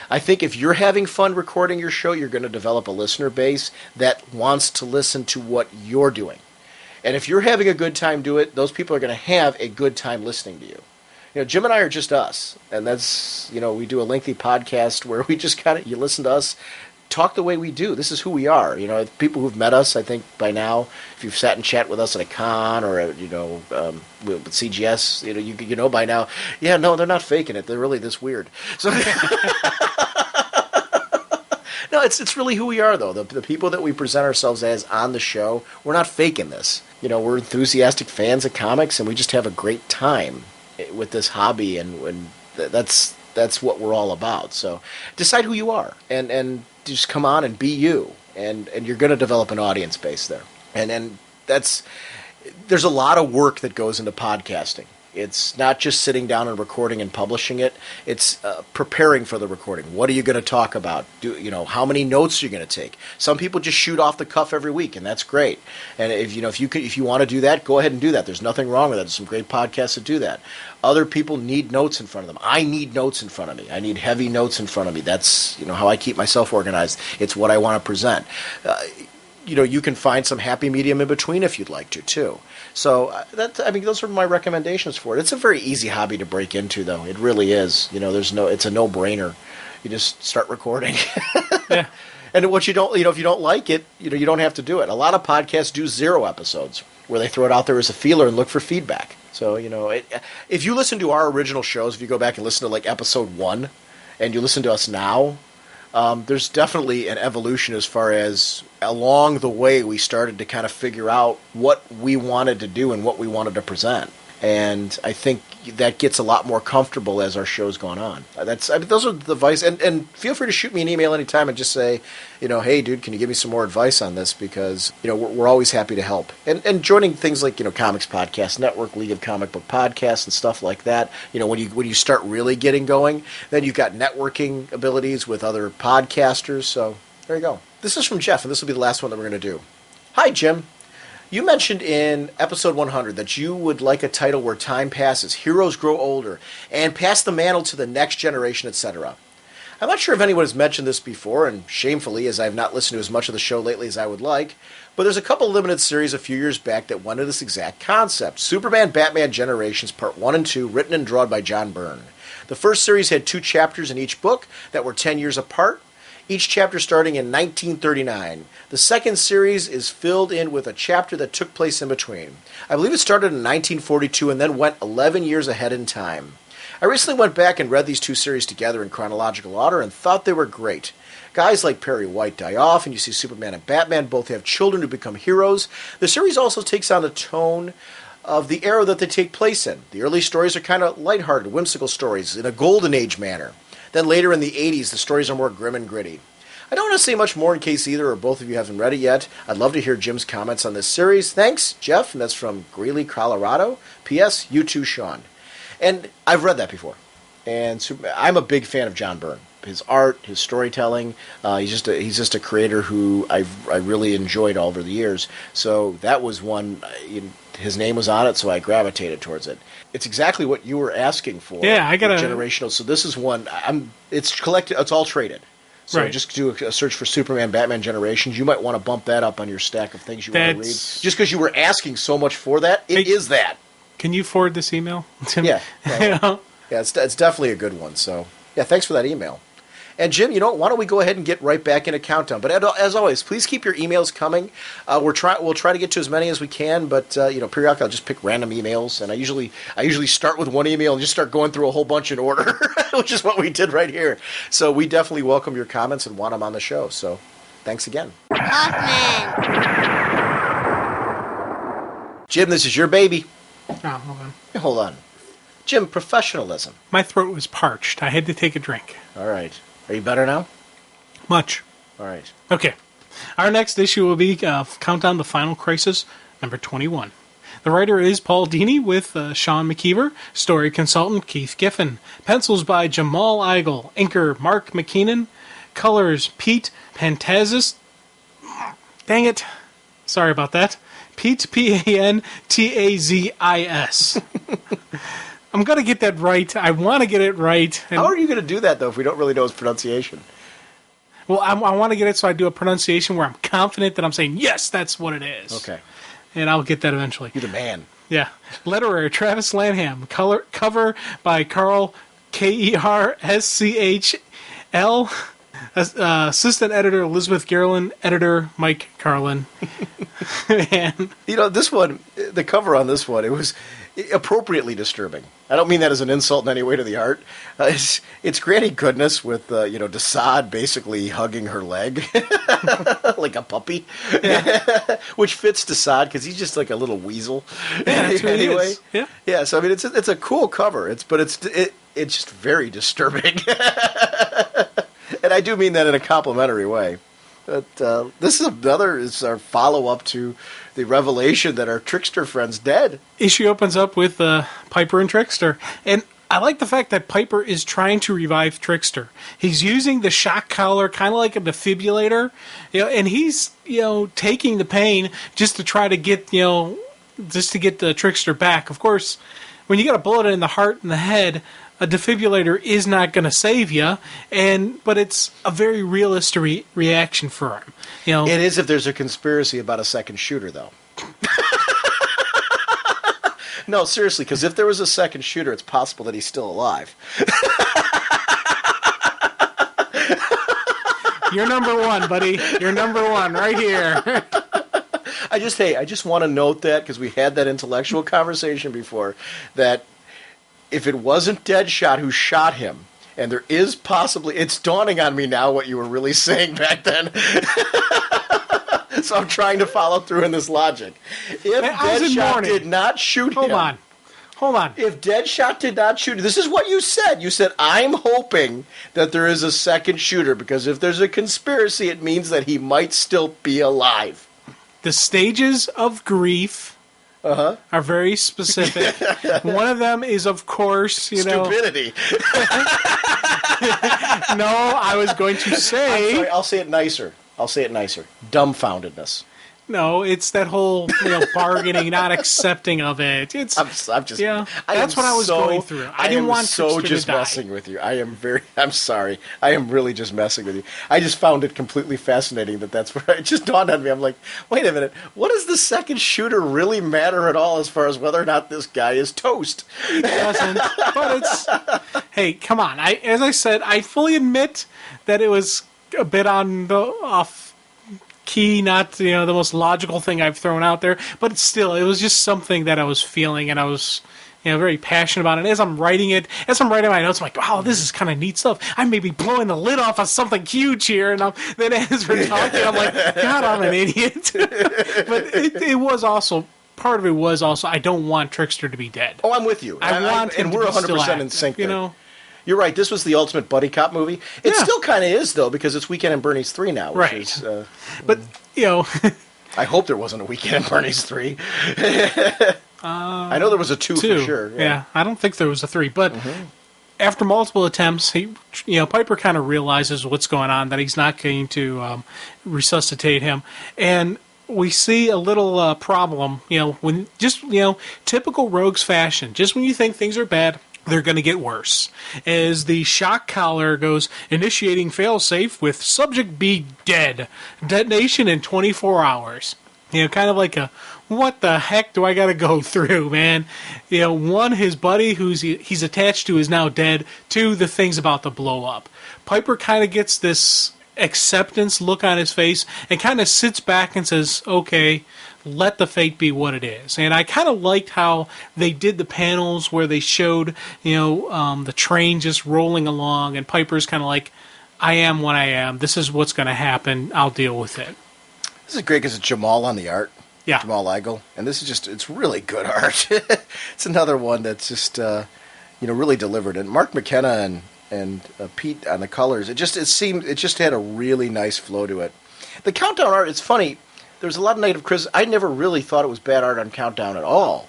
I think if you're having fun recording your show, you're going to develop a listener base that wants to listen to what you're doing. And if you're having a good time doing it, those people are going to have a good time listening to you. Jim and I are just us. And that's, we do a lengthy podcast where we just you listen to us talk the way we do. This is who we are. People who've met us, I think by now, if you've sat and chat with us at a con or, with CGS, you know by now, yeah, no, they're not faking it. They're really this weird. So no, it's really who we are, though. The people that we present ourselves as on the show, we're not faking this. We're enthusiastic fans of comics, and we just have a great time. with this hobby, and that's what we're all about. So decide who you are, and just come on and be you, and you're going to develop an audience base there, and there's a lot of work that goes into podcasting. It's not just sitting down and recording and publishing it. It's preparing for the recording. What are you going to talk about? How many notes are you going to take? Some people just shoot off the cuff every week, and that's great. And if you want to do that, go ahead and do that. There's nothing wrong with that. There's some great podcasts that do that. Other people need notes in front of them. I need notes in front of me. I need heavy notes in front of me. That's how I keep myself organized. It's what I want to present. You can find some happy medium in between if you'd like to too. So those are my recommendations for it. It's a very easy hobby to break into, though. It really is. It's a no-brainer. You just start recording. Yeah. And what you don't, if you don't like it, you don't have to do it. A lot of podcasts do 0 episodes where they throw it out there as a feeler and look for feedback. So, if you listen to our original shows, if you go back and listen to like episode 1 and you listen to us now, there's definitely an evolution as far as along the way we started to kind of figure out what we wanted to do and what we wanted to present. And I think that gets a lot more comfortable as our show's gone on. Those are the advice. And feel free to shoot me an email anytime and just say, hey, dude, can you give me some more advice on this? Because, we're always happy to help. And joining things like, Comics Podcast Network, League of Comic Book Podcasts and stuff like that, when you start really getting going, then you've got networking abilities with other podcasters. So there you go. This is from Jeff, and this will be the last one that we're going to do. Hi, Jim. You mentioned in episode 100 that you would like a title where time passes, heroes grow older, and pass the mantle to the next generation, etc. I'm not sure if anyone has mentioned this before, and shamefully, as I have not listened to as much of the show lately as I would like, but there's a couple limited series a few years back that went into this exact concept. Superman Batman Generations Part 1 and 2, written and drawn by John Byrne. The first series had 2 chapters in each book that were 10 years apart, each chapter starting in 1939. The second series is filled in with a chapter that took place in between. I believe it started in 1942 and then went 11 years ahead in time. I recently went back and read these 2 series together in chronological order and thought they were great. Guys like Perry White die off, and you see Superman and Batman both have children who become heroes. The series also takes on the tone of the era that they take place in. The early stories are kind of lighthearted, whimsical stories in a golden age manner. Then later in the 80s, the stories are more grim and gritty. I don't want to say much more in case either or both of you haven't read it yet. I'd love to hear Jim's comments on this series. Thanks, Jeff, and that's from Greeley, Colorado. P.S. You too, Sean. And I've read that before. And I'm a big fan of John Byrne. His art, his storytelling. He's just a creator who I really enjoyed all over the years. So that was one. His name was on it, so I gravitated towards it. It's exactly what you were asking for. Yeah, I got generational. So this is one. It's collected. It's all traded. So right. Just do a search for Superman Batman Generations. You might want to bump that up on your stack of things you want to read. Just because you were asking so much for that, it is that. Can you forward this email to me? Yeah. Yeah, it's definitely a good one. So yeah, thanks for that email. And Jim, why don't we go ahead and get right back in a countdown? But as always, please keep your emails coming. We'll try to get to as many as we can, but periodically I'll just pick random emails, and I usually start with one email and just start going through a whole bunch in order, which is what we did right here. So we definitely welcome your comments and want them on the show. So thanks again. Mothman. Jim, this is your baby. Oh, hold on. Hold on. Jim, professionalism. My throat was parched. I had to take a drink. All right. Are you better now? Much. All right. Okay. Our next issue will be Countdown to Final Crisis, number 21. The writer is Paul Dini with Sean McKeever, story consultant Keith Giffen, pencils by Jamal Eigel, inker Mark McKeenan, colors Pete Pantazis. Dang it. Sorry about that. Pete, Pantazis. I'm going to get that right. I want to get it right. How are you going to do that, though, if we don't really know his pronunciation? Well, I want to get it so I do a pronunciation where I'm confident that I'm saying, yes, that's what it is. Okay. And I'll get that eventually. You're the man. Yeah. Letterer, Travis Lanham. Cover by Carl, Kerschl. Assistant editor, Elizabeth Garland. Editor, Mike Carlin. And this one, the cover on this one, it was appropriately disturbing. I don't mean that as an insult in any way to the art. It's Granny Goodness with Desaad basically hugging her leg like a puppy, which fits Desaad because he's just like a little weasel. Yeah, that's what anyway, he is. Yeah. yeah. So I mean, it's a cool cover. It's just very disturbing, and I do mean that in a complimentary way. But this is our follow-up to the revelation that our Trickster friend's dead. Issue opens up with Piper and Trickster. And I like the fact that Piper is trying to revive Trickster. He's using the shock collar kind of like a defibrillator, and he's, taking the pain just to try to get, just to get the Trickster back. Of course, when you get a bullet in the heart and the head, a defibrillator is not going to save you, but it's a very realistic reaction for him. It is if there's a conspiracy about a second shooter, though. No, seriously, because if there was a second shooter, it's possible that he's still alive. You're number one, buddy. You're number one right here. I just want to note that, because we had that intellectual conversation before, that if it wasn't Deadshot who shot him, and there is possibly, it's dawning on me now what you were really saying back then. So I'm trying to follow through in this logic. If Deadshot did not shoot him. Hold on. If Deadshot did not shoot him, this is what you said. You said, I'm hoping that there is a second shooter, because if there's a conspiracy, it means that he might still be alive. The stages of grief are very specific. One of them is, of course, stupidity. No, I was going to say. I'm sorry, I'll say it nicer. Dumbfoundedness. No, it's that whole bargaining, not accepting of it. It's I'm just. That's what I was going through. I didn't want so Trickster just to die. messing with you. I'm sorry. I am really just messing with you. I just found it completely fascinating that's where it just dawned on me. I'm like, wait a minute. What does the second shooter really matter at all as far as whether or not this guy is toast? It doesn't. But it's. Hey, come on. As I said, I fully admit that it was a bit on the off key, not the most logical thing I've thrown out there, but still, it was just something that I was feeling, and I was very passionate about it. As I'm writing my notes, I'm like, wow, this is kind of neat stuff. I may be blowing the lid off of something huge here, and then as we're talking, I'm like, God, I'm an idiot. But it was also. Part of it was also, I don't want Trickster to be dead. Oh, I'm with you. I want him and to we're be 100% in sync there. You You're right. This was the ultimate buddy cop movie. It still kind of is, though, because it's Weekend at Bernie's 3 now. Which is, but, I hope there wasn't a Weekend at Bernie's 3. I know there was a 2 for sure. Yeah, I don't think there was a 3. But after multiple attempts, Piper kind of realizes what's going on, that he's not going to resuscitate him. And we see a little problem, when just, typical Rogues fashion. Just when you think things are bad, they're going to get worse. As the shock collar goes, initiating failsafe with subject B dead. Detonation in 24 hours. Kind of like what the heck do I got to go through, man? One, his buddy he's attached to is now dead. 2, the thing's about to blow up. Piper kind of gets this acceptance look on his face and kind of sits back and says, okay, let the fate be what it is. And I kind of liked how they did the panels where they showed, the train just rolling along, and Piper's kind of like, I am what I am. This is what's going to happen. I'll deal with it. This is great because it's Jamal on the art. Yeah. Jamal Igle. And this is it's really good art. It's another one that's just, really delivered. And Mark McKenna and Pete on the colors, it just had a really nice flow to it. The Countdown art, it's funny. There's a lot of negative criticism. I never really thought it was bad art on Countdown at all,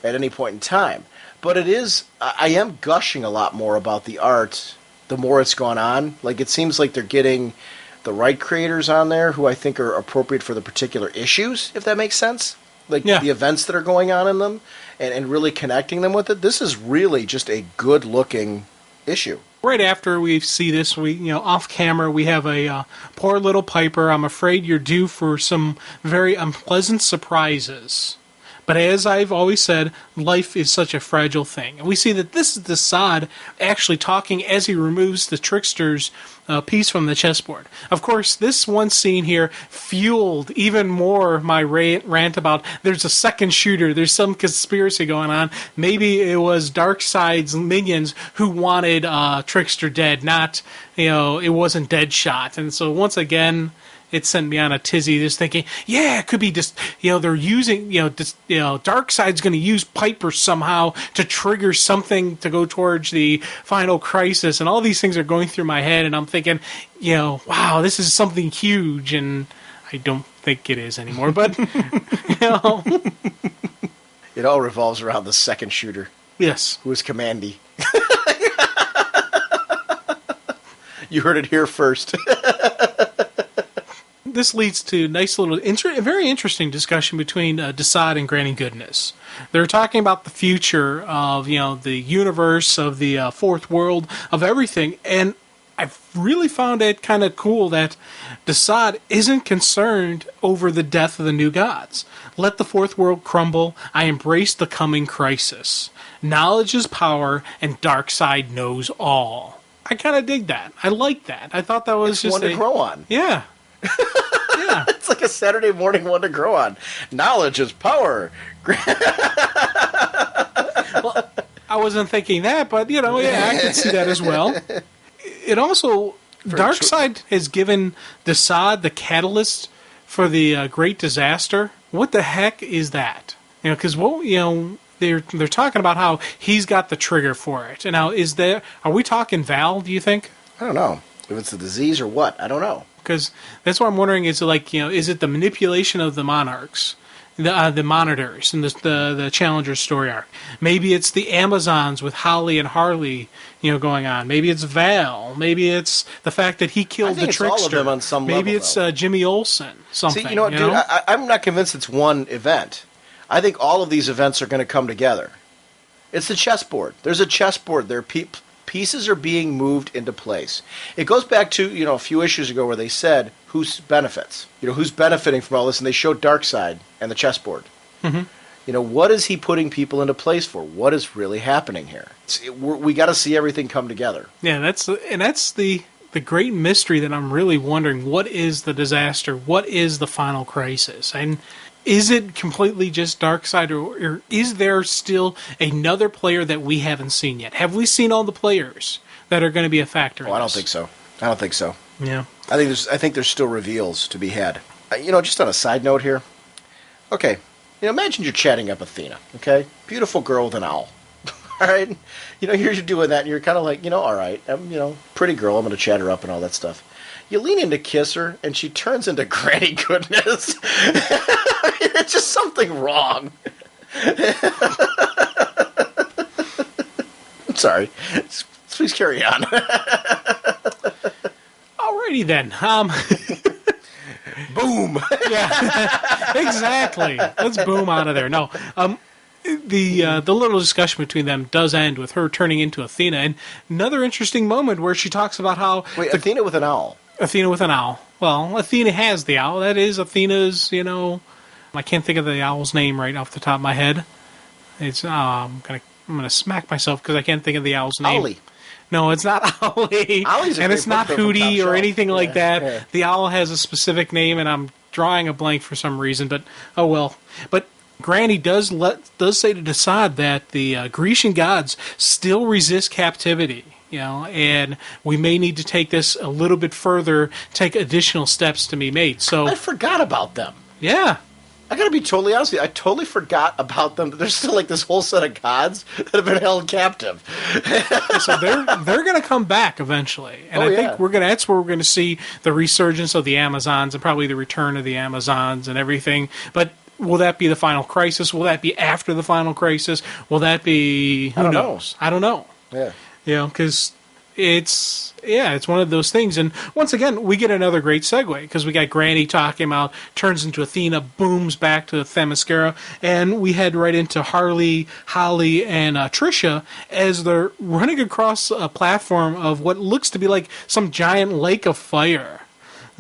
at any point in time. But it is, I am gushing a lot more about the art the more it's gone on. Like, it seems like they're getting the right creators on there who I think are appropriate for the particular issues, if that makes sense. Like, the events that are going on in them, and really connecting them with it. This is really just a good-looking issue. Right after we see this, off camera, we have a poor little Piper. I'm afraid you're due for some very unpleasant surprises. But as I've always said, life is such a fragile thing. And we see that this is Desaad actually talking as he removes the trickster's piece from the chessboard. Of course, this one scene here fueled even more my rant about there's a second shooter, there's some conspiracy going on. Maybe it was Darkseid's minions who wanted Trickster dead, not, it wasn't Deadshot. And so once again, it sent me on a tizzy just thinking, yeah, it could be just, they're using, Darkseid's going to use Piper somehow to trigger something to go towards the final crisis. And all these things are going through my head. And I'm thinking, wow, this is something huge. And I don't think it is anymore. But, It all revolves around the second shooter. Yes. Who is Commandy. You heard it here first. This leads to a nice little, very interesting discussion between Desaad and Granny Goodness. They're talking about the future of, the universe, of the fourth world, of everything. And I've really found it kind of cool that Desaad isn't concerned over the death of the new gods. Let the fourth world crumble. I embrace the coming crisis. Knowledge is power, and Darkseid knows all. I kind of dig that. I like that. I thought that was it's just one to grow on. Yeah. Yeah. It's like a Saturday morning one to grow on. Knowledge is power. Well, I wasn't thinking that, but, I can see that as well. It also, Darkseid has given Desaad the catalyst for the great disaster. What the heck is that? Because, they're talking about how he's got the trigger for it. And now, are we talking Val, do you think? I don't know. If it's a disease or what, I don't know. Because that's what I'm wondering, is it like, is it the manipulation of the monarchs, the monitors, and the Challenger story arc? Maybe it's the Amazons with Holly and Harley, going on. Maybe it's Val. Maybe it's the fact that he killed the trickster. All of them on some Maybe level, it's Jimmy Olsen, something. See, you know what, dude? I'm not convinced it's one event. I think all of these events are going to come together. It's the chessboard. There's a chessboard there. Pieces are being moved into place. It goes back to, a few issues ago where they said, who's benefits? Who's benefiting from all this? And they showed Darkseid and the chessboard. Mm-hmm. What is he putting people into place for? What is really happening here? We got to see everything come together. Yeah, that's the great mystery that I'm really wondering. What is the disaster? What is the final crisis? And is it completely just Darkseid, or is there still another player that we haven't seen yet? Have we seen all the players that are going to be a factor in this? I don't think so. Yeah. I think there's still reveals to be had. Just on a side note here. Okay, imagine you're chatting up Athena, okay? Beautiful girl with an owl. All right? You're doing that, and you're kind of like, all right, I'm, pretty girl, I'm going to chat her up and all that stuff. You lean in to kiss her, and she turns into Granny Goodness. It's just something wrong. I'm sorry. Please carry on. Alrighty then. Boom. Yeah, exactly. Let's boom out of there. No, the little discussion between them does end with her turning into Athena, and another interesting moment where she talks about how Athena with an owl. Athena with an owl. Well, Athena has the owl. That is Athena's. I can't think of the owl's name right off the top of my head. It's I'm gonna smack myself because I can't think of the owl's name. Ollie. No, it's not Ollie. Ollie's and it's not Hootie or anything like that. Yeah. The owl has a specific name, and I'm drawing a blank for some reason. But oh well. But Granny does say to Desaad that the Grecian gods still resist captivity. And we may need to take this a little bit further, take additional steps to be made. So I forgot about them. Yeah. I gotta be totally honest with you. I totally forgot about them. There's still like this whole set of gods that have been held captive. So they're going to come back eventually, and I think that's where we're going to see the resurgence of the Amazons and probably the return of the Amazons and everything. But will that be the final crisis? Will that be after the final crisis? Will that be who knows? I don't know. Yeah. Because it's one of those things. And once again, we get another great segue because we got Granny talking about turns into Athena, booms back to Themyscira, and we head right into Harley, Holly, and Trisha as they're running across a platform of what looks to be like some giant lake of fire.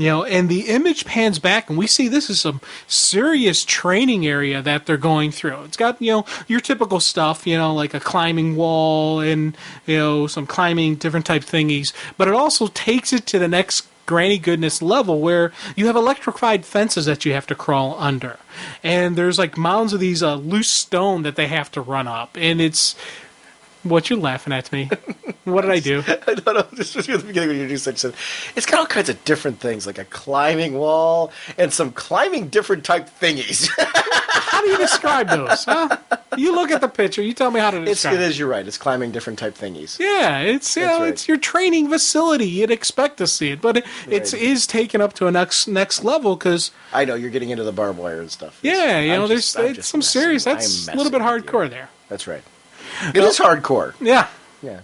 And the image pans back, and we see this is some serious training area that they're going through. It's got, your typical stuff, like a climbing wall and, some climbing different type thingies. But it also takes it to the next granny goodness level where you have electrified fences that you have to crawl under. And there's like mounds of these loose stone that they have to run up. And it's... What you laughing at me? What did I do? I don't know. Just at the beginning when you do such a... It's got all kinds of different things, like a climbing wall and some climbing different type thingies. How do you describe those, huh? You look at the picture. You tell me how to describe it. You're right. It's climbing different type thingies. Yeah, it's it's your training facility. You'd expect to see it, but it is taken up to a next level because... I know, you're getting into the barbed wire and stuff. Yeah, there's some serious... That's a little bit hardcore there. That's right. It is hardcore. Yeah. Yeah.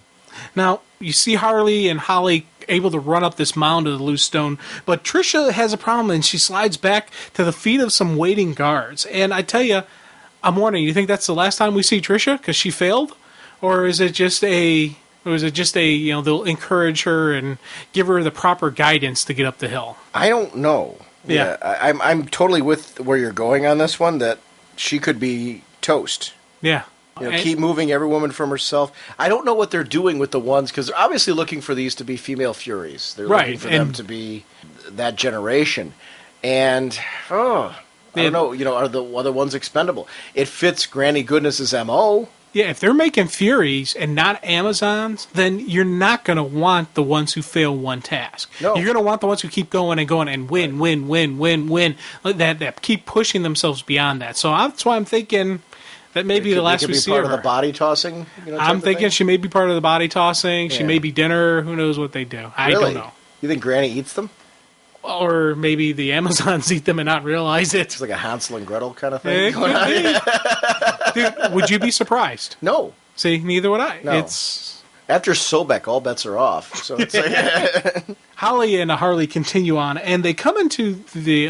Now, you see Harley and Holly able to run up this mound of the loose stone, but Trisha has a problem, and she slides back to the feet of some waiting guards. And I tell you, I'm wondering, you think that's the last time we see Trisha because she failed? Or is it just they'll encourage her and give her the proper guidance to get up the hill? I don't know. Yeah. I'm totally with where you're going on this one, that she could be toast. Yeah. Keep moving every woman from herself. I don't know what they're doing with the ones, because they're obviously looking for these to be female Furies. They're looking for them to be that generation. And, I don't know, are the other ones expendable? It fits Granny Goodness's M.O. Yeah, if they're making Furies and not Amazons, then you're not going to want the ones who fail one task. No. You're going to want the ones who keep going and going and win, that keep pushing themselves beyond that. So that's why I'm thinking... That may be the last we see of her. Part of the body tossing? I'm thinking she may be part of the body tossing. She may be dinner. Who knows what they do? I don't know. You think Granny eats them? Or maybe the Amazons eat them and not realize it. It's like a Hansel and Gretel kind of thing. Dude, would you be surprised? No. See, neither would I. No. After Sobek, all bets are off. So it's like Holly and Harley continue on, and they come into the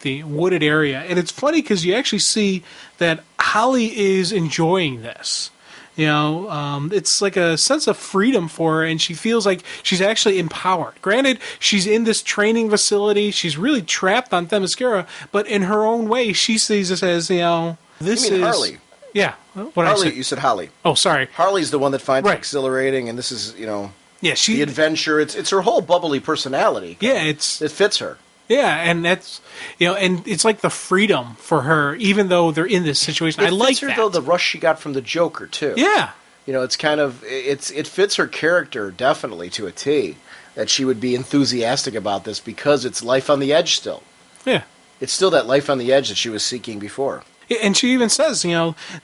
the wooded area, and it's funny because you actually see that Holly is enjoying this. It's like a sense of freedom for her, and she feels like she's actually empowered. Granted, she's in this training facility; she's really trapped on Themyscira, but in her own way, she sees this as this is Harley. Yeah. Harley, you said Holly. Oh, sorry. Harley's the one that finds it exhilarating, and this is, the adventure. It's her whole bubbly personality. Yeah, it fits her. Yeah, and that's, and it's like the freedom for her, even though they're in this situation. I like that. It fits her, though, the rush she got from the Joker, too. Yeah. It's kind of, it fits her character, definitely, to a T, that she would be enthusiastic about this because it's life on the edge still. Yeah. It's still that life on the edge that she was seeking before. And she even says,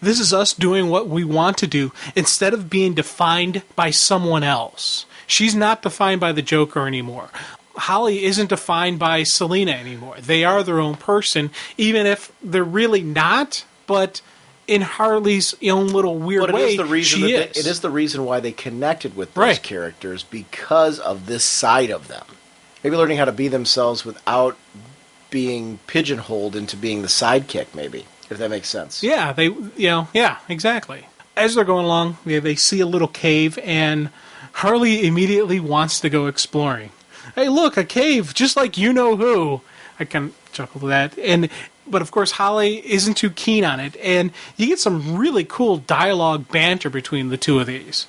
this is us doing what we want to do instead of being defined by someone else. She's not defined by the Joker anymore. Holly isn't defined by Selina anymore. They are their own person, even if they're really not, but in Harley's own little weird way, she is. It is the reason why they connected with those characters, because of this side of them. Maybe learning how to be themselves without being pigeonholed into being the sidekick, maybe. If that makes sense. Yeah, exactly. As they're going along, they see a little cave, and Harley immediately wants to go exploring. Hey, look, a cave, just like you-know-who. I kind of chuckled at that. But, of course, Holly isn't too keen on it, and you get some really cool dialogue banter between the two of these.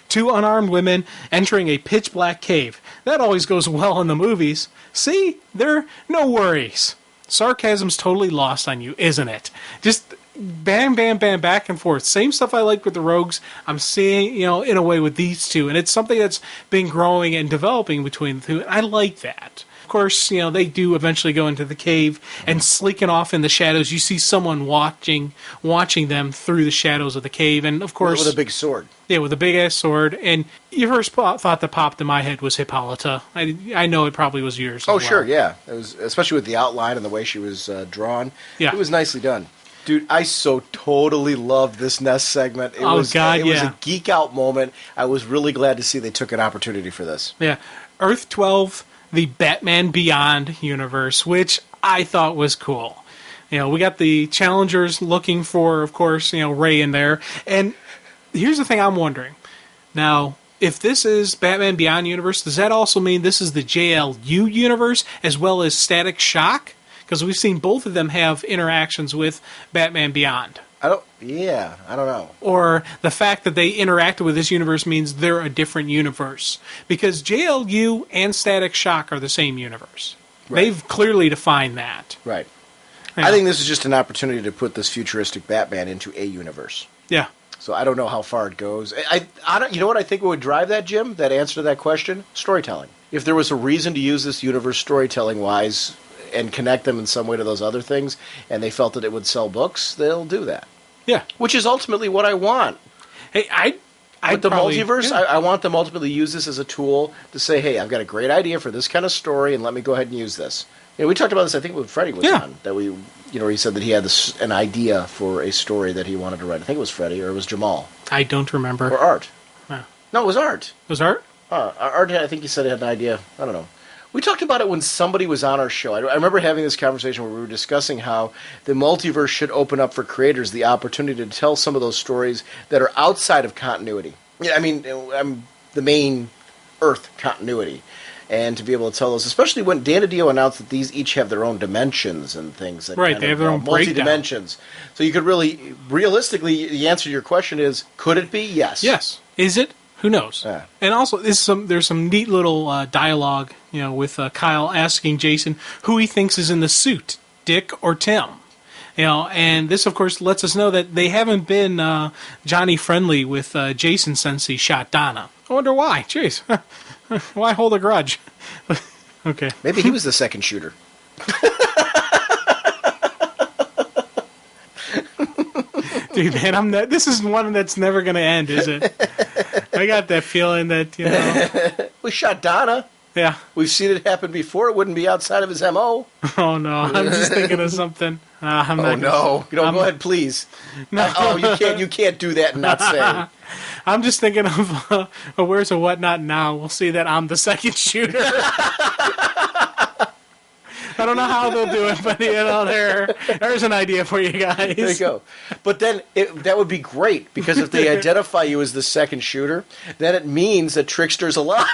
Two unarmed women entering a pitch-black cave. That always goes well in the movies. See? No worries. Sarcasm's totally lost on you, isn't it? Just bam, bam, bam, back and forth. Same stuff I like with the Rogues, I'm seeing, in a way with these two. And it's something that's been growing and developing between the two. And I like that. Of course, they do eventually go into the cave, and slinking off in the shadows, you see someone watching them through the shadows of the cave. And, of course... With a big sword. Yeah, with a big-ass sword. And your first thought that popped in my head was Hippolyta. I know it probably was yours as well. Sure, yeah. It was, especially with the outline and the way she was drawn. Yeah. It was nicely done. Dude, I so totally loved this Nest segment. It was a geek-out moment. I was really glad to see they took an opportunity for this. Yeah. Earth 12, the Batman Beyond universe, which I thought was cool. We got the Challengers looking for, of course, Ray in there. And here's the thing I'm wondering. Now, if this is Batman Beyond universe, does that also mean this is the JLU universe as well as Static Shock? Because we've seen both of them have interactions with Batman Beyond. I don't know. Or the fact that they interacted with this universe means they're a different universe. Because JLU and Static Shock are the same universe. Right. They've clearly defined that. Right. Yeah. I think this is just an opportunity to put this futuristic Batman into a universe. Yeah. So I don't know how far it goes. I don't. You know what I think would drive that, Jim? That answer to that question? Storytelling. If there was a reason to use this universe storytelling-wise and connect them in some way to those other things, and they felt that it would sell books, they'll do that. Yeah. Which is ultimately what I want. Hey, With the probably, multiverse, yeah. I want them ultimately to use this as a tool to say, hey, I've got a great idea for this kind of story, and let me go ahead and use this. You know, we talked about this, I think, when Freddie was on. That he said that he had an idea for a story that he wanted to write. I think it was Freddie, or it was Jamal. I don't remember. Or Art. Yeah. No, it was Art. It was Art? Art, I think he said he had an idea. I don't know. We talked about it when somebody was on our show. I remember having this conversation where we were discussing how the multiverse should open up for creators the opportunity to tell some of those stories that are outside of continuity. Yeah, I mean, the main Earth continuity. And to be able to tell those, especially when Dan DiDio announced that these each have their own dimensions and things. That right, they have their own multi-dimensions. So you could really, realistically, the answer to your question is, could it be? Yes. Yes. Is it? Who knows? Yeah. And also, there's some neat little dialogue, with Kyle asking Jason who he thinks is in the suit, Dick or Tim. And this, of course, lets us know that they haven't been Johnny friendly with Jason since he shot Donna. I wonder why. Jeez. Why hold a grudge? Okay. Maybe he was the second shooter. Dude, man, this is one that's never going to end, is it? I got that feeling that, We shot Donna. Yeah. We've seen it happen before. It wouldn't be outside of his M.O. Oh, no. I'm just thinking of something. I'm not no. Go ahead, please. No. You can't do that and not say. I'm just thinking of a Where's a Whatnot Now. We'll see that I'm the second shooter. I don't know how they'll do it, but there's an idea for you guys. There you go. But then that would be great, because if they identify you as the second shooter, then it means that Trickster's alive.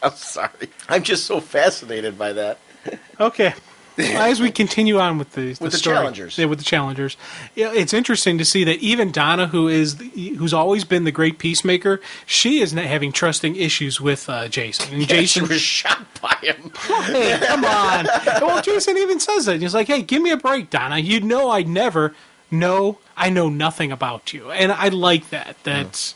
I'm sorry. I'm just so fascinated by that. Okay. As we continue on with the story, challengers. Yeah, with the challengers. Yeah, it's interesting to see that even Donna, who's always been the great peacemaker, she is not having trusting issues with Jason. And Jason was shot by him. Hey, come on. Well, Jason even says that. He's like, hey, give me a break, Donna. You know I know nothing about you. And I like that. That's...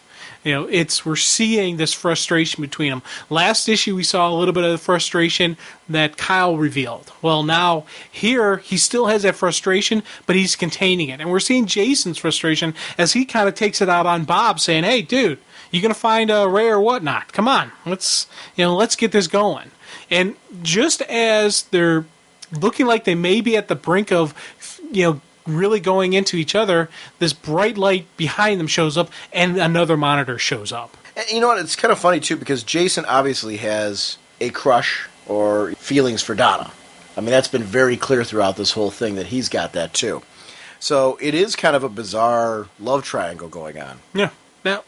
we're seeing this frustration between them. Last issue, we saw a little bit of the frustration that Kyle revealed. Well, now, here, he still has that frustration, but he's containing it. And we're seeing Jason's frustration as he kind of takes it out on Bob, saying, hey, dude, you going to find a Ray or whatnot? Come on, let's get this going. And just as they're looking like they may be at the brink of, really going into each other, this bright light behind them shows up, and another monitor shows up. And you know what? It's kind of funny, too, because Jason obviously has a crush or feelings for Donna. I mean, that's been very clear throughout this whole thing that he's got that, too. So it is kind of a bizarre love triangle going on. Yeah. Now,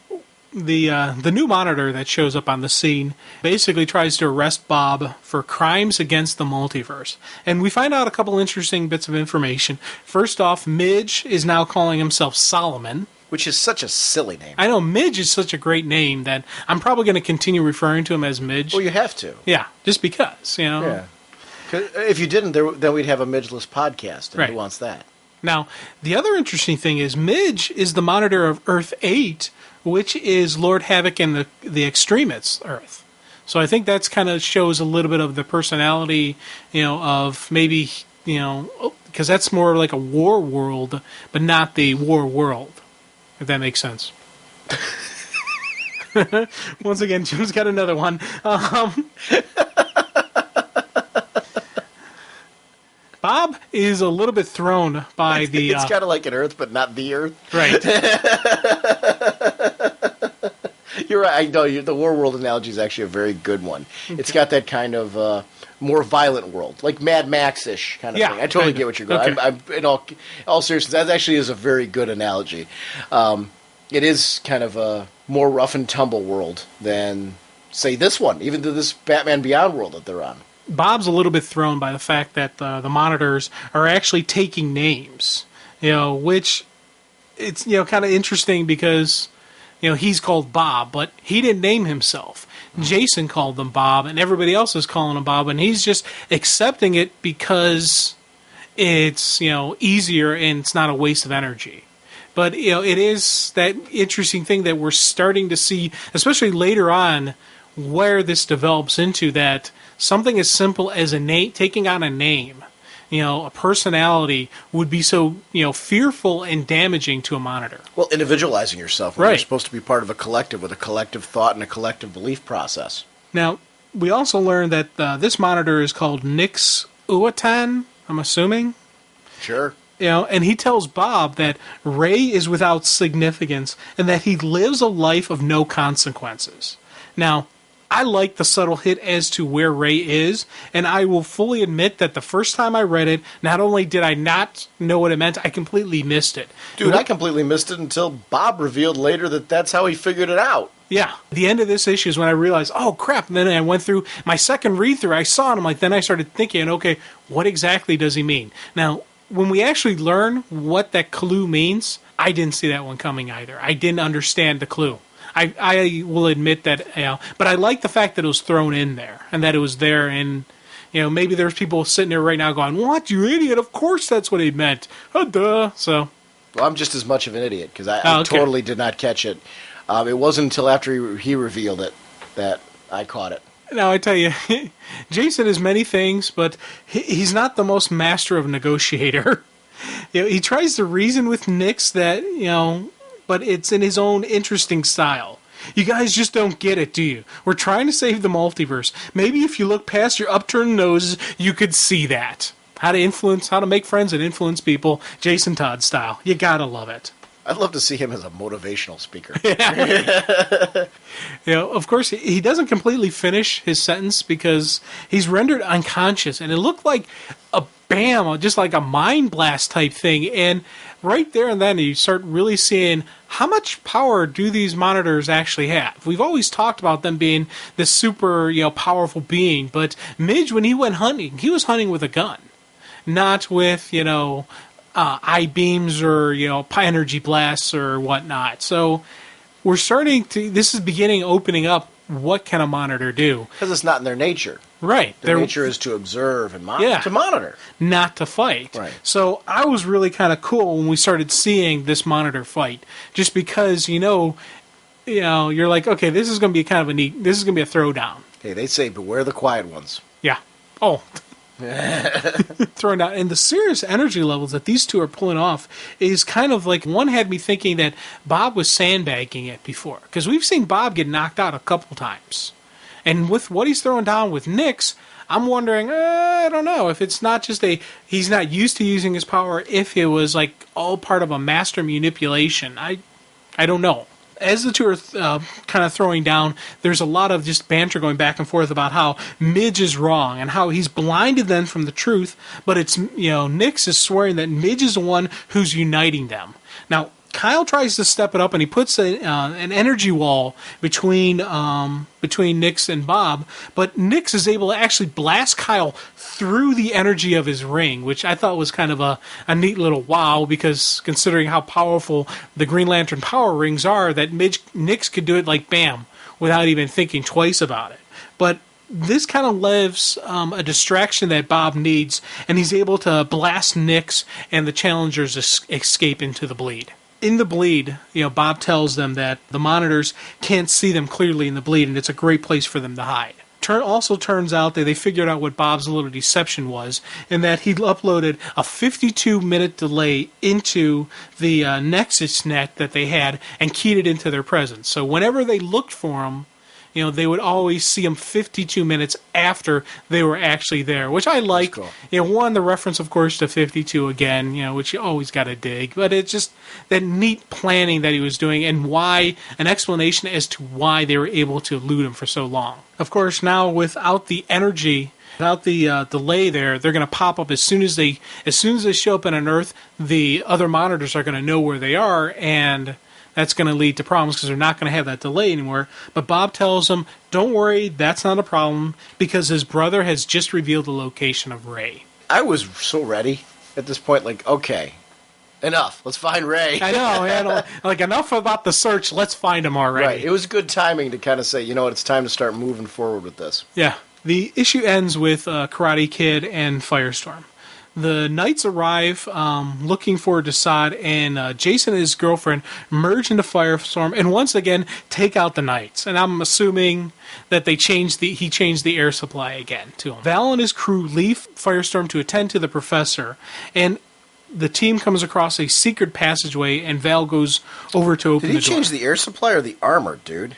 the new monitor that shows up on the scene basically tries to arrest Bob for crimes against the multiverse. And we find out a couple interesting bits of information. First off, Midge is now calling himself Solomon. Which is such a silly name. I know, Midge is such a great name that I'm probably going to continue referring to him as Midge. Well, you have to. Yeah, just because, Yeah. If you didn't, then we'd have a Midgeless podcast, and right. Who wants that? Now, the other interesting thing is Midge is the monitor of Earth 8, which is Lord Havoc and the Extremists Earth. So I think that's kind of shows a little bit of the personality, of maybe, because that's more like a war world, but not the war world, if that makes sense. Once again, Jim's got another one. Bob is a little bit thrown by the... It's kind of like an Earth, but not the Earth. Right. You're right. I know the war world analogy is actually a very good one. Okay. It's got that kind of more violent world, like Mad Max-ish kind of thing. I totally get what you're going. Okay. I'm in all seriousness, that actually is a very good analogy. It is kind of a more rough and tumble world than, say, this one, even to this Batman Beyond world that they're on. Bob's a little bit thrown by the fact that the monitors are actually taking names, which it's, kind of interesting because, he's called Bob, but he didn't name himself. Jason called them Bob, and everybody else is calling him Bob, and he's just accepting it because it's, easier and it's not a waste of energy. But, it is that interesting thing that we're starting to see, especially later on, where this develops into that something as simple as taking on a name, a personality would be so, fearful and damaging to a monitor. Well, individualizing yourself when Right. you're supposed to be part of a collective with a collective thought and a collective belief process. Now, we also learned that this monitor is called Nix Uatan, I'm assuming. Sure. And he tells Bob that Ray is without significance and that he lives a life of no consequences. Now, I like the subtle hit as to where Ray is, and I will fully admit that the first time I read it, not only did I not know what it meant, I completely missed it. Dude, I completely missed it until Bob revealed later that that's how he figured it out. Yeah, the end of this issue is when I realized, oh crap, and then I went through my second read-through, I saw it, I'm like, then I started thinking, okay, what exactly does he mean? Now, when we actually learn what that clue means, I didn't see that one coming either. I didn't understand the clue. I will admit that, but I like the fact that it was thrown in there and that it was there, and maybe there's people sitting there right now going, "What, you idiot? Of course that's what he meant." Oh, duh. So, well, I'm just as much of an idiot because I okay. totally did not catch it. It wasn't until after he revealed it that I caught it. Now I tell you, Jason is many things, but he's not the most master of negotiator. He tries to reason with Nix that but it's in his own interesting style. You guys just don't get it, do you? We're trying to save the multiverse. Maybe if you look past your upturned noses, you could see that. How to make friends and influence people, Jason Todd style. You gotta love it. I'd love to see him as a motivational speaker. Of course, he doesn't completely finish his sentence because he's rendered unconscious, and it looked like a bam, just like a mind blast type thing. And right there and then, you start really seeing how much power do these monitors actually have. We've always talked about them being this super, powerful being, but Midge, when he went hunting, he was hunting with a gun, not with, I-beams or, energy blasts or whatnot. So we're this is opening up what can a monitor do. Because it's not in their nature. Right. Their nature is to observe and to monitor. Not to fight. Right. So I was really kind of cool when we started seeing this monitor fight. Just because, you're like, okay, this is going to be kind of this is going to be a throwdown. Hey, they say beware the quiet ones. Yeah. Oh. Thrown out, and the serious energy levels that these two are pulling off is kind of like, one had me thinking that Bob was sandbagging it before, because we've seen Bob get knocked out a couple times, and with what he's throwing down with Nix, I'm wondering, I don't know if it's not just he's not used to using his power, if it was like all part of a master manipulation. I don't know. As the two are kind of throwing down, there's a lot of just banter going back and forth about how Midge is wrong and how he's blinded them from the truth, but it's, Nix is swearing that Midge is the one who's uniting them. Now, Kyle tries to step it up, and he puts an energy wall between Nix and Bob, but Nix is able to actually blast Kyle through the energy of his ring, which I thought was kind of a neat little wow, because considering how powerful the Green Lantern power rings are, that Nix could do it like bam, without even thinking twice about it. But this kind of leaves a distraction that Bob needs, and he's able to blast Nix, and the challengers escape into the bleed. In the bleed, Bob tells them that the monitors can't see them clearly in the bleed, and it's a great place for them to hide. Also turns out that they figured out what Bob's little deception was, and that he'd uploaded a 52-minute delay into the Nexus net that they had and keyed it into their presence. So whenever they looked for him, they would always see him 52 minutes after they were actually there, which I like. Cool. One, the reference, of course, to 52 again, which you always got to dig. But it's just that neat planning that he was doing, and an explanation as to why they were able to elude him for so long. Of course, now without the energy, without the delay there, they're going to pop up as soon as they show up on an Earth. The other monitors are going to know where they are, and that's going to lead to problems because they're not going to have that delay anymore. But Bob tells him, don't worry, that's not a problem because his brother has just revealed the location of Ray. I was so ready at this point, like, okay, enough. Let's find Ray. I know, man. Like, enough about the search. Let's find him already. Right. It was good timing to kind of say, you know what, it's time to start moving forward with this. Yeah. The issue ends with Karate Kid and Firestorm. The Knights arrive looking for Desaad, and Jason and his girlfriend merge into Firestorm and once again take out the Knights. And I'm assuming that he changed the air supply again to him. Val and his crew leave Firestorm to attend to the professor, and the team comes across a secret passageway, and Val goes over to open the door. Did he change the air supply or the armor, dude?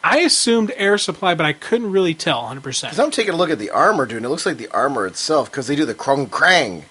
I assumed air supply, but I couldn't really tell 100%. Because I'm taking a look at the armor, dude, and it looks like the armor itself, because they do the krong-krang.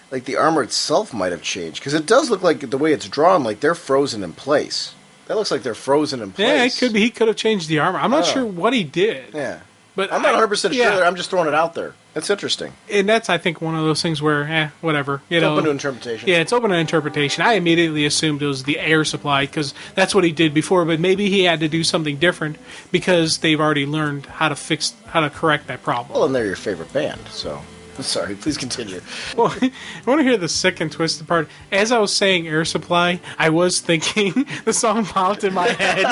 Like the armor itself might have changed. Because it does look like the way it's drawn, like they're frozen in place. That looks like they're frozen in place. Yeah, it could be. He could have changed the armor. I'm not sure what he did. Yeah. But I'm not 100% sure. I'm just throwing it out there. That's interesting. And that's, I think, one of those things where, whatever. It's open to interpretation. Yeah, it's open to interpretation. I immediately assumed it was the air supply because that's what he did before, but maybe he had to do something different because they've already learned how to correct that problem. Well, and they're your favorite band, so... Sorry, please continue. Well, I want to hear the sick and twisted part. As I was saying air supply, I was thinking the song popped in my head.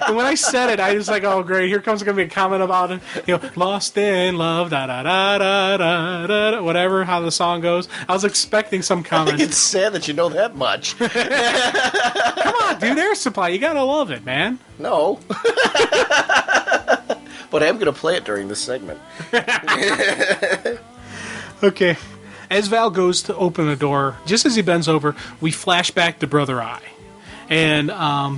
And when I said it, I was like, oh, great, here comes going to be a comment about it. Lost in love, da-da-da-da-da-da, whatever, how the song goes. I was expecting some comment. I think it's sad that you know that much. Come on, dude, air supply, you got to love it, man. No. But I am going to play it during this segment. Okay. As Val goes to open the door, just as he bends over, we flash back to Brother Eye. And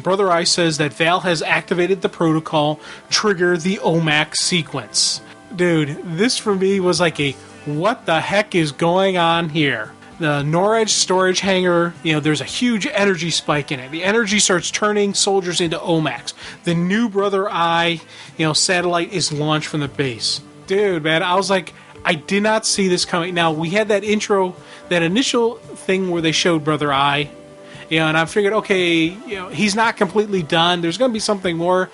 Brother Eye says that Val has activated the protocol, trigger the OMAC sequence. Dude, this for me was like a, what the heck is going on here? The Norwich storage hangar, there's a huge energy spike in it. The energy starts turning soldiers into OMACs. The new Brother Eye, satellite is launched from the base. Dude, man, I was like, I did not see this coming. Now, we had that initial thing where they showed Brother Eye, and I figured, okay, he's not completely done. There's going to be something more.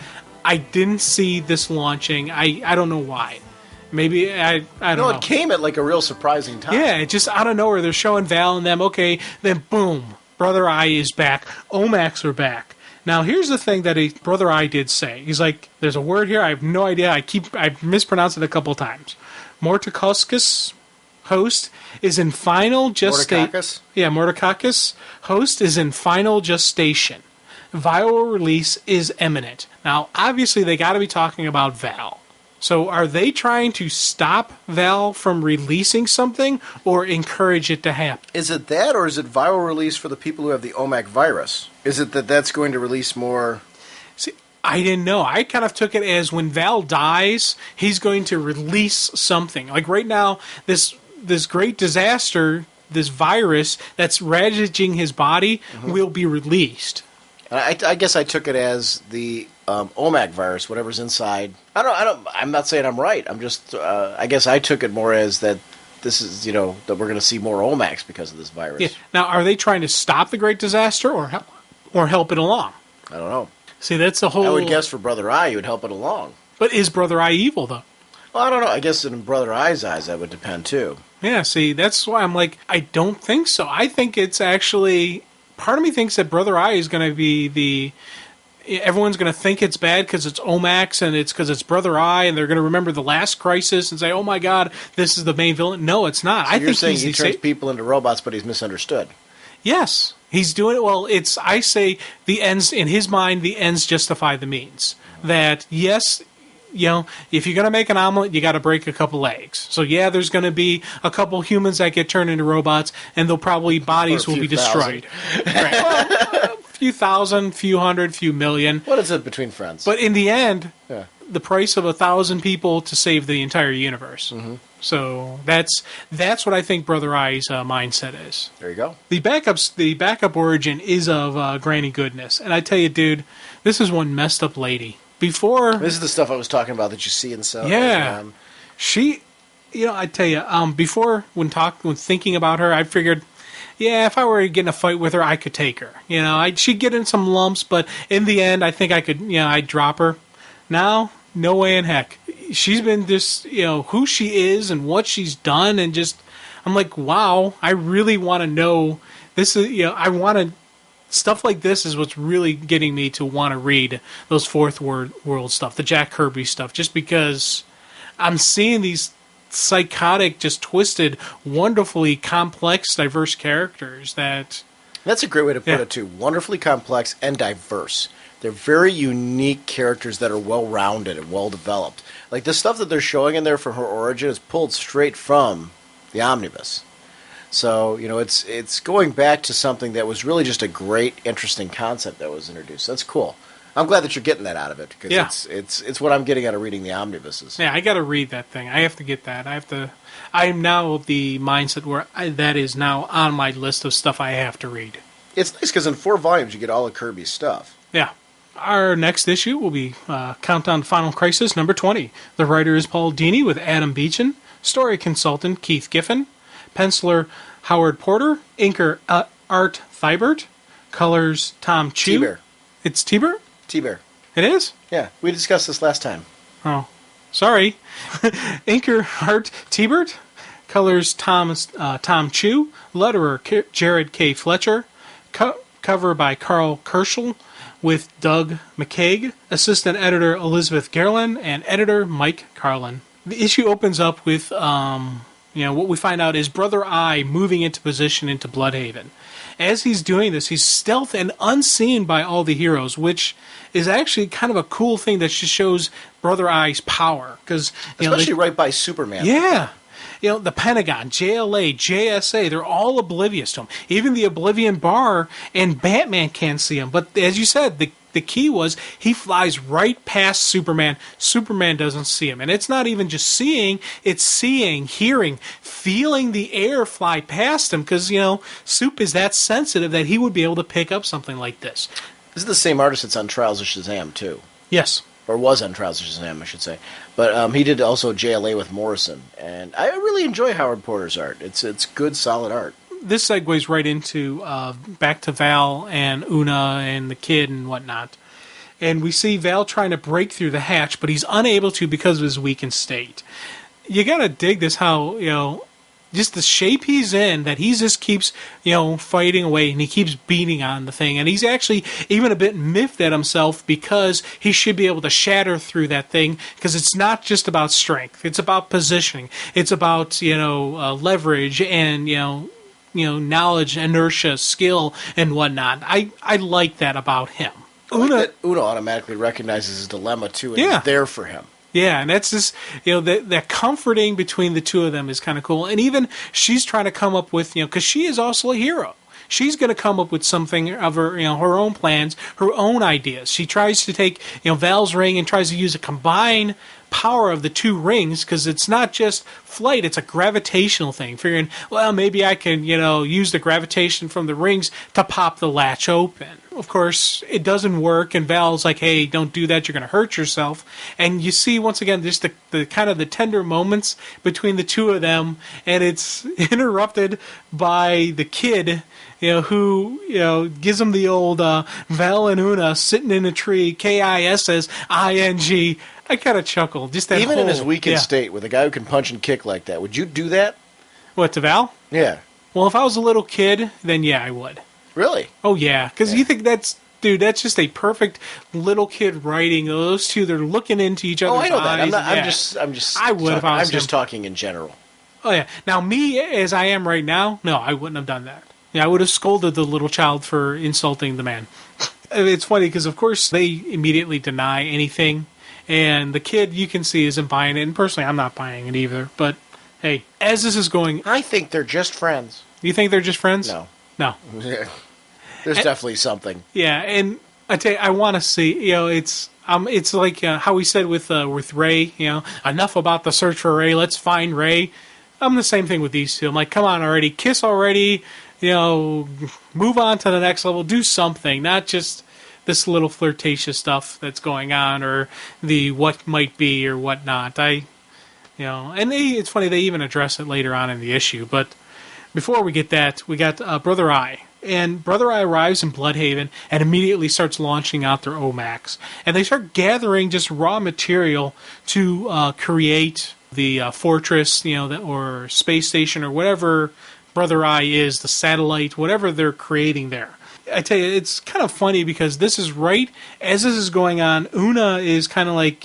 I didn't see this launching. I don't know why. Maybe, I don't know. No, it came at like a real surprising time. Yeah, it just out of nowhere. They're showing Val and them, okay, then boom, Brother Eye is back. OMACs are back. Now, here's the thing that Brother Eye did say. He's like, there's a word here, I have no idea. I've mispronounced it a couple times. Mortacuscus host is in final gestation. Mortacus host is in final gestation. Viral release is imminent. Now, obviously, they got to be talking about Val. So, are they trying to stop Val from releasing something or encourage it to happen? Is it that, or is it viral release for the people who have the OMAC virus? Is it that that's going to release more? See, I didn't know. I kind of took it as when Val dies, he's going to release something. Like right now, this great disaster, this virus that's ravaging his body will be released. And I guess I took it as the OMAC virus, whatever's inside. I'm not saying I'm right. I'm just. I guess I took it more as that. This is, that we're going to see more OMACs because of this virus. Yeah. Now, are they trying to stop the great disaster or help it along? I don't know. See, that's the whole... I would guess for Brother Eye, you would help it along. But is Brother Eye evil, though? Well, I don't know. I guess in Brother Eye's eyes, that would depend, too. Yeah, see, that's why I'm like, I don't think so. I think it's actually... Part of me thinks that Brother Eye is going to be the... Everyone's going to think it's bad because it's OMACs and it's because it's Brother Eye, and they're going to remember the last crisis and say, oh my god, this is the main villain. No, it's not. So you're saying he turns people into robots, but he's misunderstood. Yes. He's doing it. Well, I say the ends, in his mind, the ends justify the means. That, yes, if you're going to make an omelet, you got to break a couple eggs. So, yeah, there's going to be a couple humans that get turned into robots, and they'll probably, bodies will be destroyed. Right. Well, a few thousand, few hundred, few million. What is it between friends? But in the end, the price of 1,000 people to save the entire universe. Mm-hmm. So that's what I think Brother Eye's mindset is. There you go. The backup origin is of Granny Goodness, and I tell you, dude, this is one messed up lady. Before this is the stuff I was talking about that you see in stuff. Yeah, she, I tell you, before when thinking about her, I figured, yeah, if I were to get in a fight with her, I could take her. She'd get in some lumps, but in the end, I think I could, I'd drop her. Now, no way in heck. She's been just, who she is and what she's done, and just, I'm like, wow, I really want to know. This is, I want to. Stuff like this is what's really getting me to want to read those Fourth World stuff, the Jack Kirby stuff, just because I'm seeing these psychotic, just twisted, wonderfully complex, diverse characters that... That's a great way to put it, too. Wonderfully complex and diverse. They're very unique characters that are well-rounded and well-developed. Like, the stuff that they're showing in there for her origin is pulled straight from the Omnibus. So, it's going back to something that was really just a great, interesting concept that was introduced. That's cool. I'm glad that you're getting that out of it, because it's what I'm getting out of reading the omnibuses. Yeah, I got to read that thing. I have to get that. I am now of the mindset where that is now on my list of stuff I have to read. It's nice because in 4 volumes you get all of Kirby's stuff. Yeah. Our next issue will be Countdown to Final Crisis number 20. The writer is Paul Dini with Adam Beechin, story consultant Keith Giffen, penciler Howard Porter, inker Art Thibert, colors Tom Chu. T-Bear. It's T-Bear? T-Bear. It is? Yeah, we discussed this last time. Oh, sorry. Inker Art T-Bert, colors Tom Chu, letterer Jared K. Fletcher, cover by Carl Kerschel, with Doug McCaig, assistant editor Elizabeth Gerlin, and editor Mike Carlin. The issue opens up with, what we find out is Brother Eye moving into position into Bloodhaven. As he's doing this, he's stealth and unseen by all the heroes, which is actually kind of a cool thing that just shows Brother Eye's power. Especially right by Superman. Yeah. The Pentagon, JLA, JSA, they're all oblivious to him. Even the Oblivion Bar and Batman can't see him. But as you said, the key was he flies right past Superman. Superman doesn't see him. And it's not even just seeing, it's seeing, hearing, feeling the air fly past him. Because, Soup is that sensitive that he would be able to pick up something like this. This is the same artist that's on Trials of Shazam, too. Yes. Or was on Trials of Shazam, I should say. But he did also JLA with Morrison. And I really enjoy Howard Porter's art. It's good, solid art. This segues right into back to Val and Una and the kid and whatnot. And we see Val trying to break through the hatch, but he's unable to because of his weakened state. You gotta dig this, how, just the shape he's in, that he just keeps, fighting away, and he keeps beating on the thing. And he's actually even a bit miffed at himself because he should be able to shatter through that thing, because it's not just about strength. It's about positioning. It's about, leverage and, knowledge, inertia, skill, and whatnot. I like that about him. Una automatically recognizes his dilemma, too, and is there for him. Yeah, and that's just, that comforting between the two of them is kind of cool. And even she's trying to come up with, because she is also a hero. She's going to come up with something of her, her own plans, her own ideas. She tries to take, Val's ring and tries to use a combined power of the two rings, because it's not just flight, it's a gravitational thing. Figuring, well, maybe I can, use the gravitation from the rings to pop the latch open. Of course, it doesn't work, and Val's like, hey, don't do that, you're going to hurt yourself. And you see, once again, just the kind of the tender moments between the two of them, and it's interrupted by the kid, who, gives him the old Val and Una sitting in a tree, KISSING. I kind of chuckle. Just that Even whole, in his weakened state, with a guy who can punch and kick like that, would you do that? What, to Val? Yeah. Well, if I was a little kid, then yeah, I would. Really? Oh, yeah. Because you think that's just a perfect little kid writing. Those two, they're looking into each other's eyes. Oh, I know that. I'm just. I would if I was I'm just talking in general. Oh, yeah. Now, me, as I am right now, no, I wouldn't have done that. Yeah, I would have scolded the little child for insulting the man. It's funny because, of course, they immediately deny anything. And the kid, you can see, isn't buying it. And personally, I'm not buying it either. But, hey, as this is going... I think they're just friends. You think they're just friends? No. No. There's definitely something. Yeah, and I tell you, I want to see, it's like how we said with Ray, enough about the search for Ray, let's find Ray. I'm the same thing with these two. I'm like, come on already, kiss already, move on to the next level, do something, not just this little flirtatious stuff that's going on, or the what might be or whatnot. And it's funny, they even address it later on in the issue, but before we get that, we got Brother Eye. And Brother Eye arrives in Bloodhaven and immediately starts launching out their OMACs. And they start gathering just raw material to create the fortress, or space station or whatever Brother Eye is, the satellite, whatever they're creating there. I tell you, it's kind of funny because this is right as this is going on. Una is kind of like,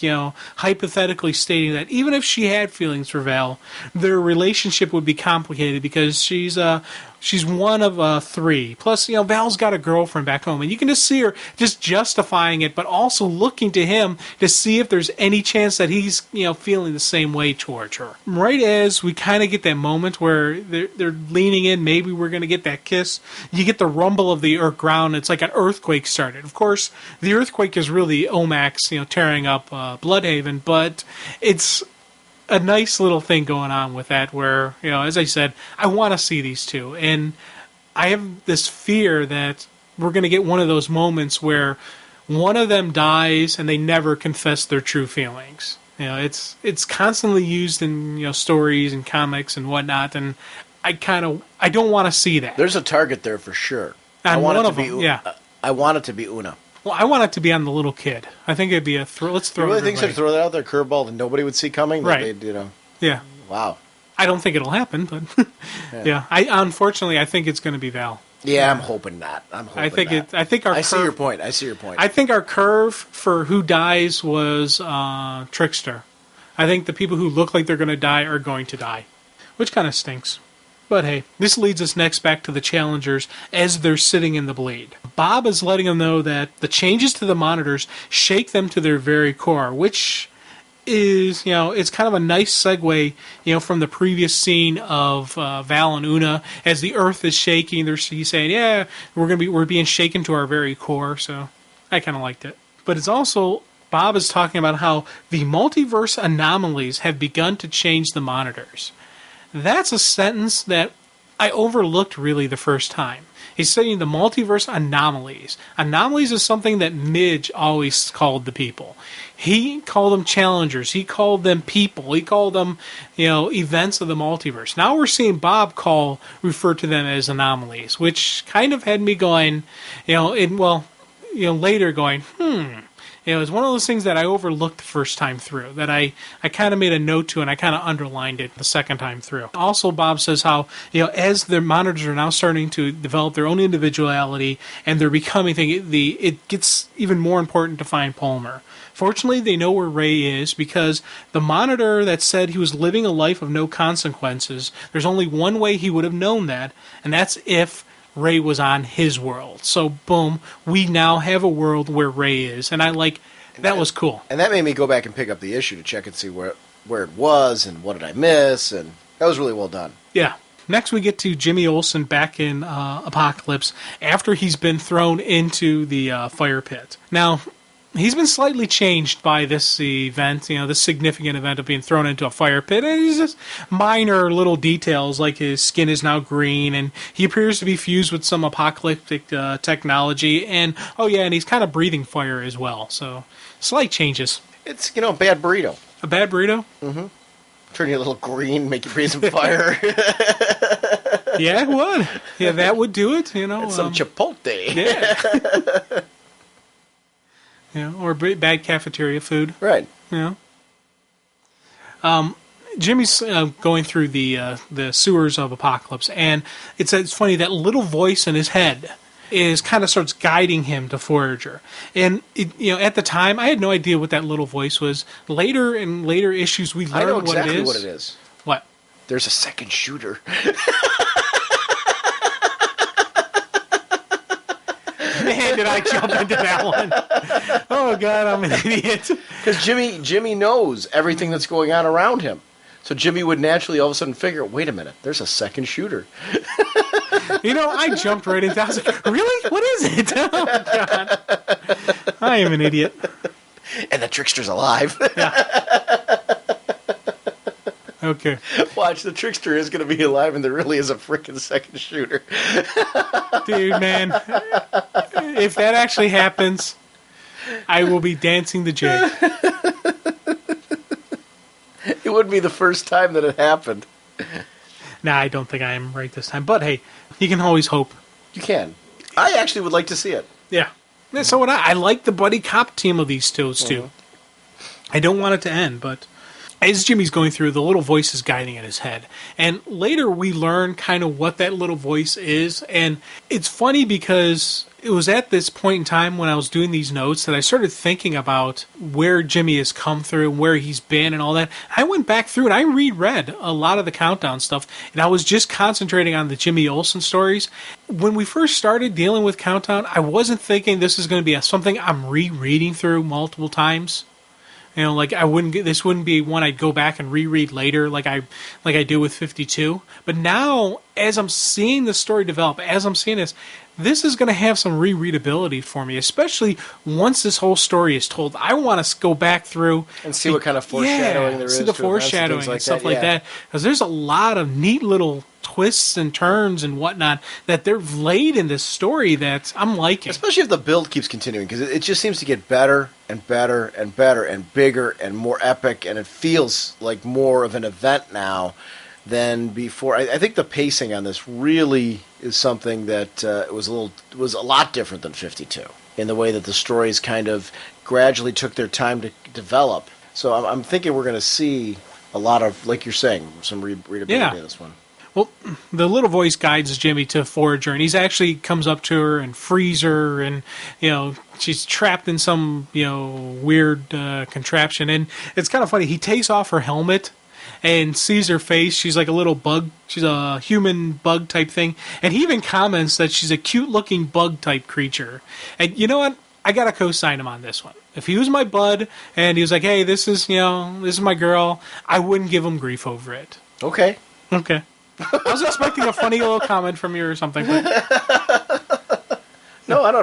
hypothetically stating that even if she had feelings for Val, their relationship would be complicated because she's one of three. Plus, Val's got a girlfriend back home, and you can just see her just justifying it, but also looking to him to see if there's any chance that he's, feeling the same way towards her. Right as we kind of get that moment where they're leaning in, maybe we're going to get that kiss, you get the rumble of the earth ground. It's like an earthquake started. Of course, the earthquake is really Omax, tearing up Bloodhaven, but it's a nice little thing going on with that where, as I said, I want to see these two. And I have this fear that we're going to get one of those moments where one of them dies and they never confess their true feelings. It's constantly used in, stories and comics and whatnot, and I don't want to see that. There's a target there for sure. I want it to be Una. Well, I want it to be on the little kid. I think it'd be a throw. Let's throw. You really think so? Throw that out there, curveball that nobody would see coming. Right. Yeah. Wow. I don't think it'll happen, but yeah. Unfortunately, I think it's going to be Val. Yeah, I'm hoping not. I See your point. I think our curve for who dies was Trickster. I think the people who look like they're going to die are going to die, which kind of stinks. But hey, this leads us next back to the Challengers as they're sitting in the bleed. Bob is letting them know that the changes to the monitors shake them to their very core, which is, it's kind of a nice segue, from the previous scene of Val and Una as the Earth is shaking. He's saying, "Yeah, we're being shaken to our very core." So I kind of liked it. But it's also Bob is talking about how the multiverse anomalies have begun to change the monitors. That's a sentence that I overlooked really the first time. He's saying the multiverse anomalies. Anomalies is something that Midge always called the people. He called them challengers. He called them people. He called them, events of the multiverse. Now we're seeing Bob refer to them as anomalies, which kind of had me going, later going, It was one of those things that I overlooked the first time through, that I kind of made a note to and I kind of underlined it the second time through. Also, Bob says how, as their monitors are now starting to develop their own individuality and they're becoming, it gets even more important to find Palmer. Fortunately, they know where Ray is because the monitor that said he was living a life of no consequences, there's only one way he would have known that, and that's if Ray was on his world. So, boom, we now have a world where Ray is. And that was cool. And that made me go back and pick up the issue to check and see where it was and what did I miss. And that was really well done. Yeah. Next, we get to Jimmy Olsen back in Apocalypse after he's been thrown into the fire pit. Now, he's been slightly changed by this event, this significant event of being thrown into a fire pit. And it's just minor little details, like his skin is now green, and he appears to be fused with some apocalyptic technology. And, and he's kind of breathing fire as well. So, slight changes. It's, a bad burrito. A bad burrito? Mm-hmm. Turn you a little green, make you breathe some fire. Yeah, it would. Yeah, that would do it, It's some Chipotle. Yeah. Or bad cafeteria food. Right. Jimmy's going through the sewers of Apocalypse, and it's funny, that little voice in his head kind of starts guiding him to Forager. And at the time, I had no idea what that little voice was. Later issues, we learned I know exactly what it is. What? There's a second shooter. Man, did I jump into that one? Oh God, I'm an idiot. Because Jimmy knows everything that's going on around him. So Jimmy would naturally all of a sudden figure, wait a minute, there's a second shooter. I jumped right into it. I was like, really? What is it? Oh, God. I am an idiot. And the trickster's alive. Yeah. Okay. Watch, the trickster is going to be alive and there really is a freaking second shooter. Dude, man. If that actually happens, I will be dancing the jig. It would be the first time that it happened. Nah, I don't think I am right this time. But hey, you can always hope. You can. I actually would like to see it. Yeah. So what I like the buddy cop team of these two too. I don't want it to end, but as Jimmy's going through, the little voice is guiding in his head. And later we learn kind of what that little voice is. And it's funny because it was at this point in time when I was doing these notes that I started thinking about where Jimmy has come through, where he's been and all that. I went back through and I reread a lot of the Countdown stuff. And I was just concentrating on the Jimmy Olsen stories. When we first started dealing with Countdown, I wasn't thinking this is going to be something I'm rereading through multiple times. You know, like this wouldn't be one I'd go back and reread later, like I do with 52. But now, as I'm seeing the story develop, as I'm seeing this is going to have some rereadability for me, especially once this whole story is told. I want to go back through and see what kind of foreshadowing there is. See the foreshadowing and stuff like that, because there's a lot of neat little twists and turns and whatnot that they've laid in this story that I'm liking. Especially if the build keeps continuing, because it just seems to get better and better and better and bigger and more epic, and it feels like more of an event now than before. I think the pacing on this really is something that was a lot different than 52 in the way that the stories kind of gradually took their time to develop. So I'm thinking we're going to see a lot of, like you're saying, some readability in this one. Well, the little voice guides Jimmy to Forager, and he's actually comes up to her and frees her, and she's trapped in some weird contraption, and it's kind of funny. He takes off her helmet and sees her face. She's like a little bug. She's a human bug type thing, and he even comments that she's a cute looking bug type creature. And you know what? I gotta co-sign him on this one. If he was my bud and he was like, "Hey, this is my girl," I wouldn't give him grief over it. Okay. I was expecting a funny little comment from you or something. No, I don't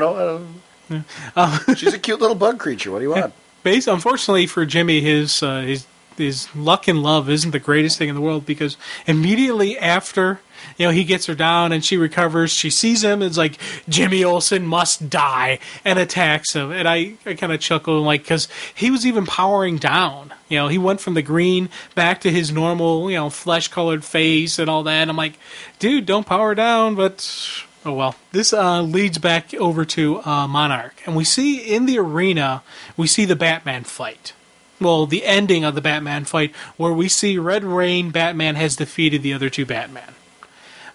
know. She's a cute little bug creature. What do you want? Unfortunately for Jimmy, his luck in love isn't the greatest thing in the world, because immediately after he gets her down and she recovers, she sees him and is like, Jimmy Olsen must die, and attacks him. And I kind of chuckle, like, because he was even powering down. He went from the green back to his normal, flesh-colored face and all that. And I'm like, dude, don't power down, but oh well. This leads back over to Monarch. And we see in the arena, we see the Batman fight. Well, the ending of the Batman fight, where we see Red Rain Batman has defeated the other two Batman.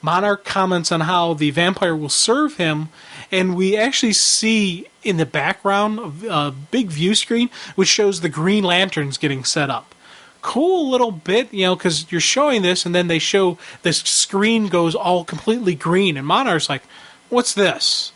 Monarch comments on how the vampire will serve him, and we actually see in the background a big view screen which shows the Green Lanterns getting set up. Cool little bit, because you're showing this, and then they show this screen goes all completely green, and Monarch's like, what's this?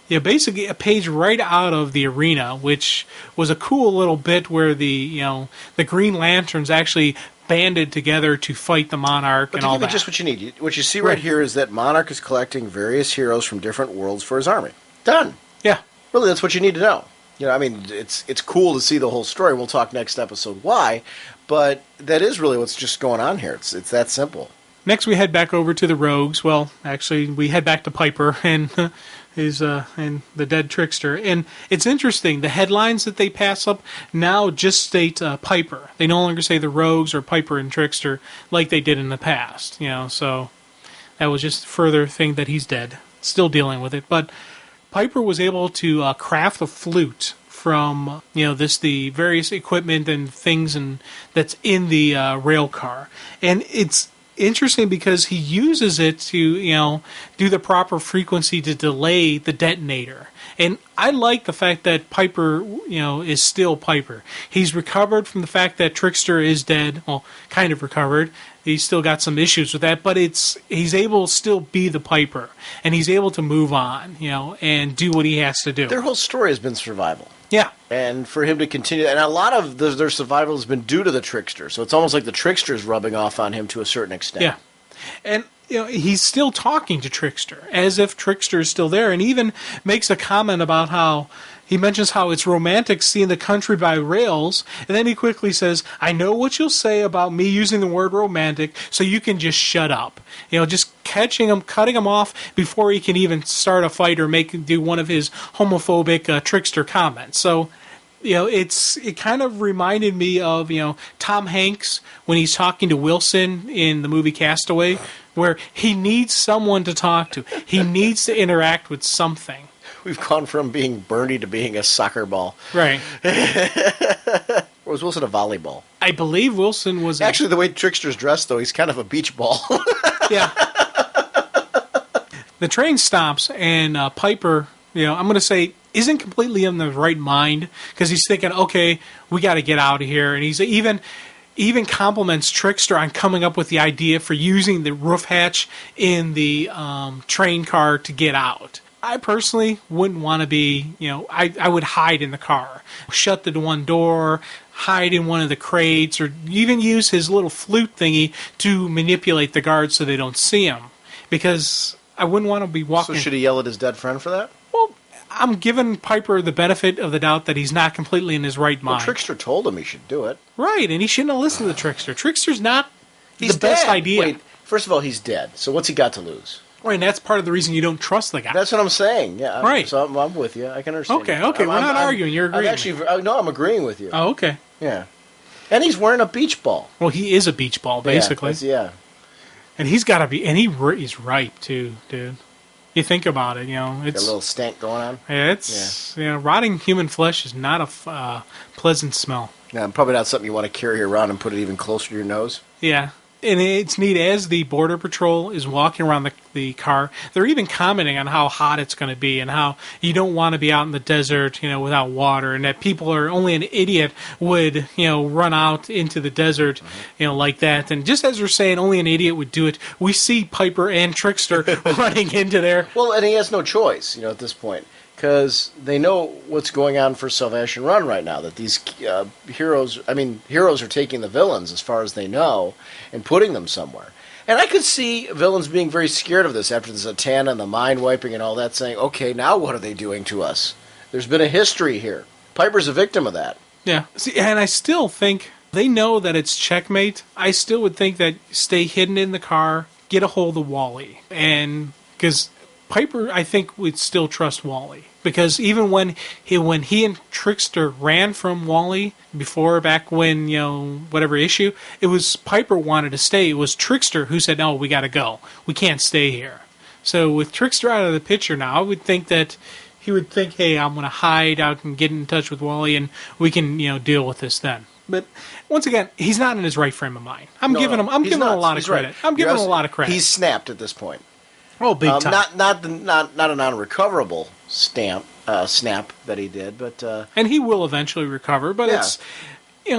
Basically a page right out of the arena, which was a cool little bit where the Green Lanterns actually banded together to fight the Monarch and all that. But to give you just what you need, what you see right here is that Monarch is collecting various heroes from different worlds for his army. Done. Yeah. Really, that's what you need to know. It's cool to see the whole story. We'll talk next episode why, but that is really what's just going on here. It's that simple. Next, we head back over to the Rogues. Well, actually, we head back to Piper and and the dead trickster. And it's interesting, the headlines that they pass up now just state Piper. They no longer say the Rogues or Piper and Trickster like they did in the past. So that was just a further thing that he's dead. Still dealing with it. But Piper was able to craft a flute from the various equipment and things and that's in the rail car. And it's interesting because he uses it to, do the proper frequency to delay the detonator. And I like the fact that Piper, is still Piper. He's recovered from the fact that Trickster is dead. Well, kind of recovered. He's still got some issues with that, but he's able to still be the Piper. And he's able to move on, and do what he has to do. Their whole story has been survival. Yeah. And for him to continue, and a lot of their survival has been due to the Trickster. So it's almost like the Trickster is rubbing off on him to a certain extent. Yeah. And he's still talking to Trickster, as if Trickster is still there, and even makes a comment about how he mentions how it's romantic seeing the country by rails, and then he quickly says, I know what you'll say about me using the word romantic, so you can just shut up. Just cutting him off before he can even start a fight or do one of his homophobic Trickster comments. So It kind of reminded me of, Tom Hanks when he's talking to Wilson in the movie Castaway, where he needs someone to talk to. He needs to interact with something. We've gone from being Bernie to being a soccer ball. Right. Or was Wilson a volleyball? I believe Wilson was... Actually, the way Trickster's dressed, though, he's kind of a beach ball. Yeah. The train stops, and Piper, I'm going to say, isn't completely in the right mind, because he's thinking, okay, we got to get out of here. And he's even compliments Trickster on coming up with the idea for using the roof hatch in the train car to get out. I personally wouldn't want to be, I would hide in the car, shut the one door, hide in one of the crates, or even use his little flute thingy to manipulate the guards so they don't see him. Because I wouldn't want to be walking... So should he yell at his dead friend for that? Well, I'm giving Piper the benefit of the doubt that he's not completely in his right mind. Well, Trickster told him he should do it. Right, and he shouldn't have listened to Trickster. Trickster's not the best idea. Wait, first of all, he's dead. So what's he got to lose? Right, and that's part of the reason you don't trust the guy. That's what I'm saying. Yeah, right. So I'm with you. I can understand. Okay, we're not arguing. You're agreeing. No, I'm agreeing with you. Oh, okay. Yeah. And he's wearing a beach ball. Well, he is a beach ball, basically. Yeah. And he's got to be, and he's ripe, too, dude. You think about it, it's... Got a little stank going on. Yeah, it's, rotting human flesh is not a pleasant smell. Yeah, probably not something you want to carry around and put it even closer to your nose. Yeah. And it's neat, as the Border Patrol is walking around the car, they're even commenting on how hot it's going to be and how you don't want to be out in the desert, without water, and that only an idiot would, run out into the desert, like that. And just as they're saying only an idiot would do it, we see Piper and Trickster running into there. Well, and he has no choice, at this point. Because they know what's going on for Salvation Run right now, that these heroes are taking the villains as far as they know and putting them somewhere. And I could see villains being very scared of this after the Zatanna and the mind wiping and all that, saying, okay, now what are they doing to us? There's been a history here. Piper's a victim of that. Yeah. See, and I still think they know that it's checkmate. I still would think that stay hidden in the car, get a hold of Wally. And because Piper, I think, would still trust Wally. Because even when he and Trickster ran from Wally before, back when, whatever issue, it was Piper wanted to stay. It was Trickster who said, no, we got to go. We can't stay here. So with Trickster out of the picture now, I would think that he would think, hey, I'm going to hide out and get in touch with Wally, and we can, deal with this then. But once again, he's not in his right frame of mind. I'm giving him a lot of credit. I'm giving him a lot of credit. He's snapped at this point. Oh, big time. Not a non-recoverable snap that he did, but and he will eventually recover. But it's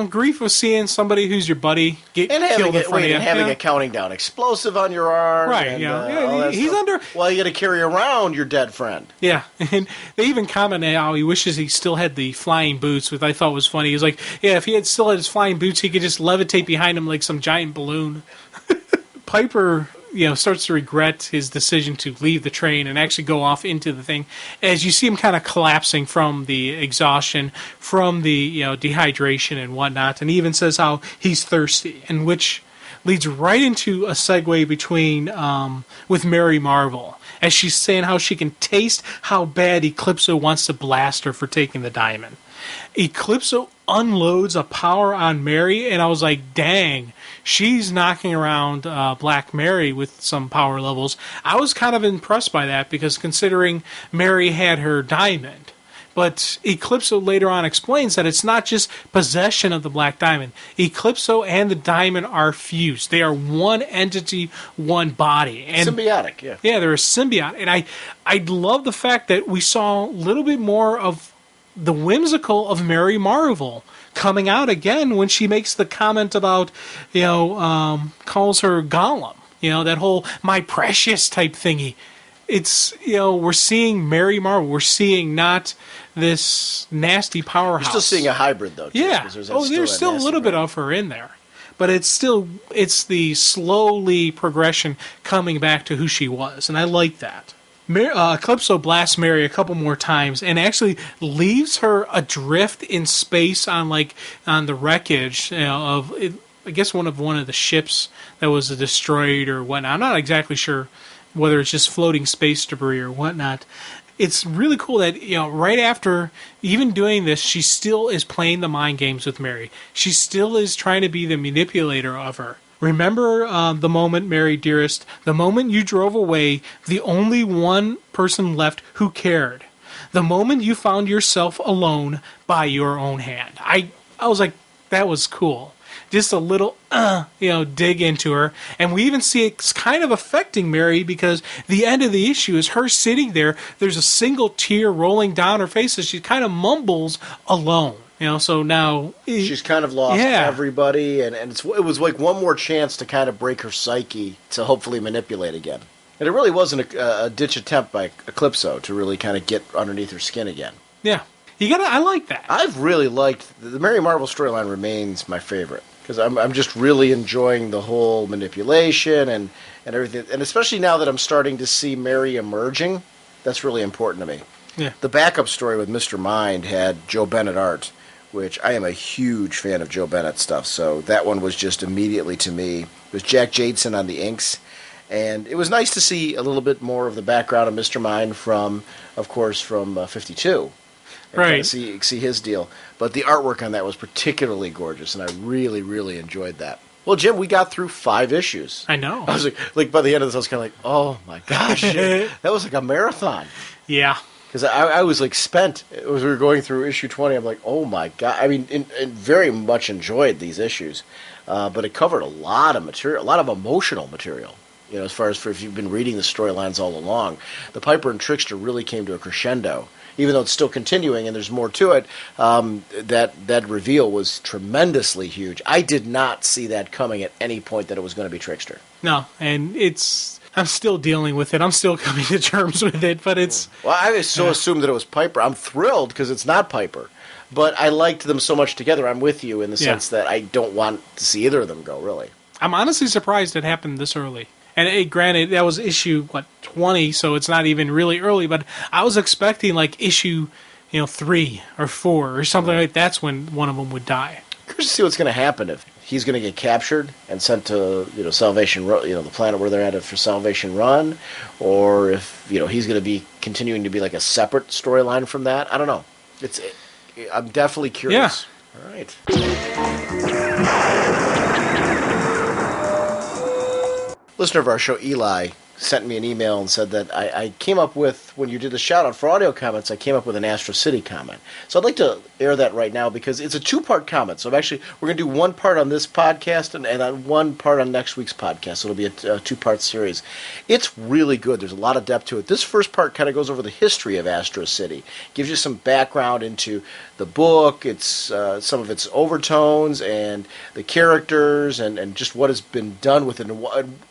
grief of seeing somebody who's your buddy get killed in front of you, having a counting down explosive on your arm, right? And, he's stuff. under. Well, you got to carry around your dead friend. Yeah, and they even commented how he wishes he still had the flying boots, which I thought was funny. He was like, if he still had his flying boots, he could just levitate behind him like some giant balloon. Piper starts to regret his decision to leave the train and actually go off into the thing, as you see him kind of collapsing from the exhaustion, from the dehydration and whatnot, and he even says how he's thirsty, and which leads right into a segue between with Mary Marvel, as she's saying how she can taste how bad Eclipso wants to blast her for taking the diamond. Eclipso unloads a power on Mary, and I was like, dang, she's knocking around Black Mary with some power levels. I was kind of impressed by that, because considering Mary had her diamond. But Eclipso later on explains that it's not just possession of the Black Diamond. Eclipso and the diamond are fused. They are one entity, one body. And symbiotic, yeah. Yeah, they're a symbiote. And I love the fact that we saw a little bit more of the whimsical of Mary Marvel coming out again when she makes the comment about, calls her Gollum, that whole my precious type thingy. It's, we're seeing Mary Marvel. We're seeing not this nasty powerhouse. You're still seeing a hybrid, though. Too, yeah. There's still a little bit of her in there. But it's the slowly progression coming back to who she was. And I like that. Eclipso blasts Mary a couple more times and actually leaves her adrift in space on the wreckage of, I guess, one of the ships that was destroyed or whatnot. I'm not exactly sure whether it's just floating space debris or whatnot. it's really cool that, right after even doing this, she still is playing the mind games with Mary. She still is trying to be the manipulator of her. Remember the moment, Mary dearest, the moment you drove away, the only one person left who cared. The moment you found yourself alone by your own hand. I was like, that was cool. Just a little, dig into her. And we even see it's kind of affecting Mary because the end of the issue is her sitting there. There's a single tear rolling down her face as she kind of mumbles alone. So now... She's kind of lost everybody, and it was like one more chance to kind of break her psyche to hopefully manipulate again. And it really wasn't a ditch attempt by Eclipso to really kind of get underneath her skin again. Yeah. I like that. I've really liked... The Mary Marvel storyline remains my favorite. Because I'm just really enjoying the whole manipulation and everything. And especially now that I'm starting to see Mary emerging, that's really important to me. Yeah. The backup story with Mr. Mind had Joe Bennett art, which I am a huge fan of Joe Bennett stuff. So that one was just immediately to me. It was Jack Jadson on the inks. And it was nice to see a little bit more of the background of Mr. Mind from 52. Right. See his deal. But the artwork on that was particularly gorgeous, and I really, really enjoyed that. Well, Jim, we got through 5 issues. I know. I was like by the end of this, I was kind of like, oh my gosh, that was like a marathon. Yeah. Because I was like spent as we were going through issue 20. I'm like, oh my god. I mean, very much enjoyed these issues, but it covered a lot of material, a lot of emotional material. As far as if you've been reading the storylines all along, the Piper and Trickster really came to a crescendo. Even though it's still continuing and there's more to it, that reveal was tremendously huge. I did not see that coming at any point that it was going to be Trickster. No, and I'm still dealing with it. I'm still coming to terms with it, but it's... Well, I assumed that it was Piper. I'm thrilled because it's not Piper. But I liked them so much together. I'm with you in the sense that I don't want to see either of them go, really. I'm honestly surprised it happened this early. And granted, that was issue, 20, so it's not even really early, but I was expecting, issue, 3 or 4 or something like that's when one of them would die. Curious to see what's going to happen if he's going to get captured and sent to, Salvation, the planet where they're at for Salvation Run, or if, he's going to be continuing to be like a separate storyline from that. I don't know. I'm definitely curious. Yeah. All right. Listener of our show, Eli, sent me an email and said that I came up with, when you did the shout-out for audio comments, I came up with an Astro City comment. So I'd like to air that right now because it's a 2-part comment. So we're going to do 1 part on this podcast and 1 part on next week's podcast. So it'll be a 2-part series. It's really good. There's a lot of depth to it. This first part kind of goes over the history of Astro City. Gives you some background into the book, it's some of its overtones and the characters and just what has been done with it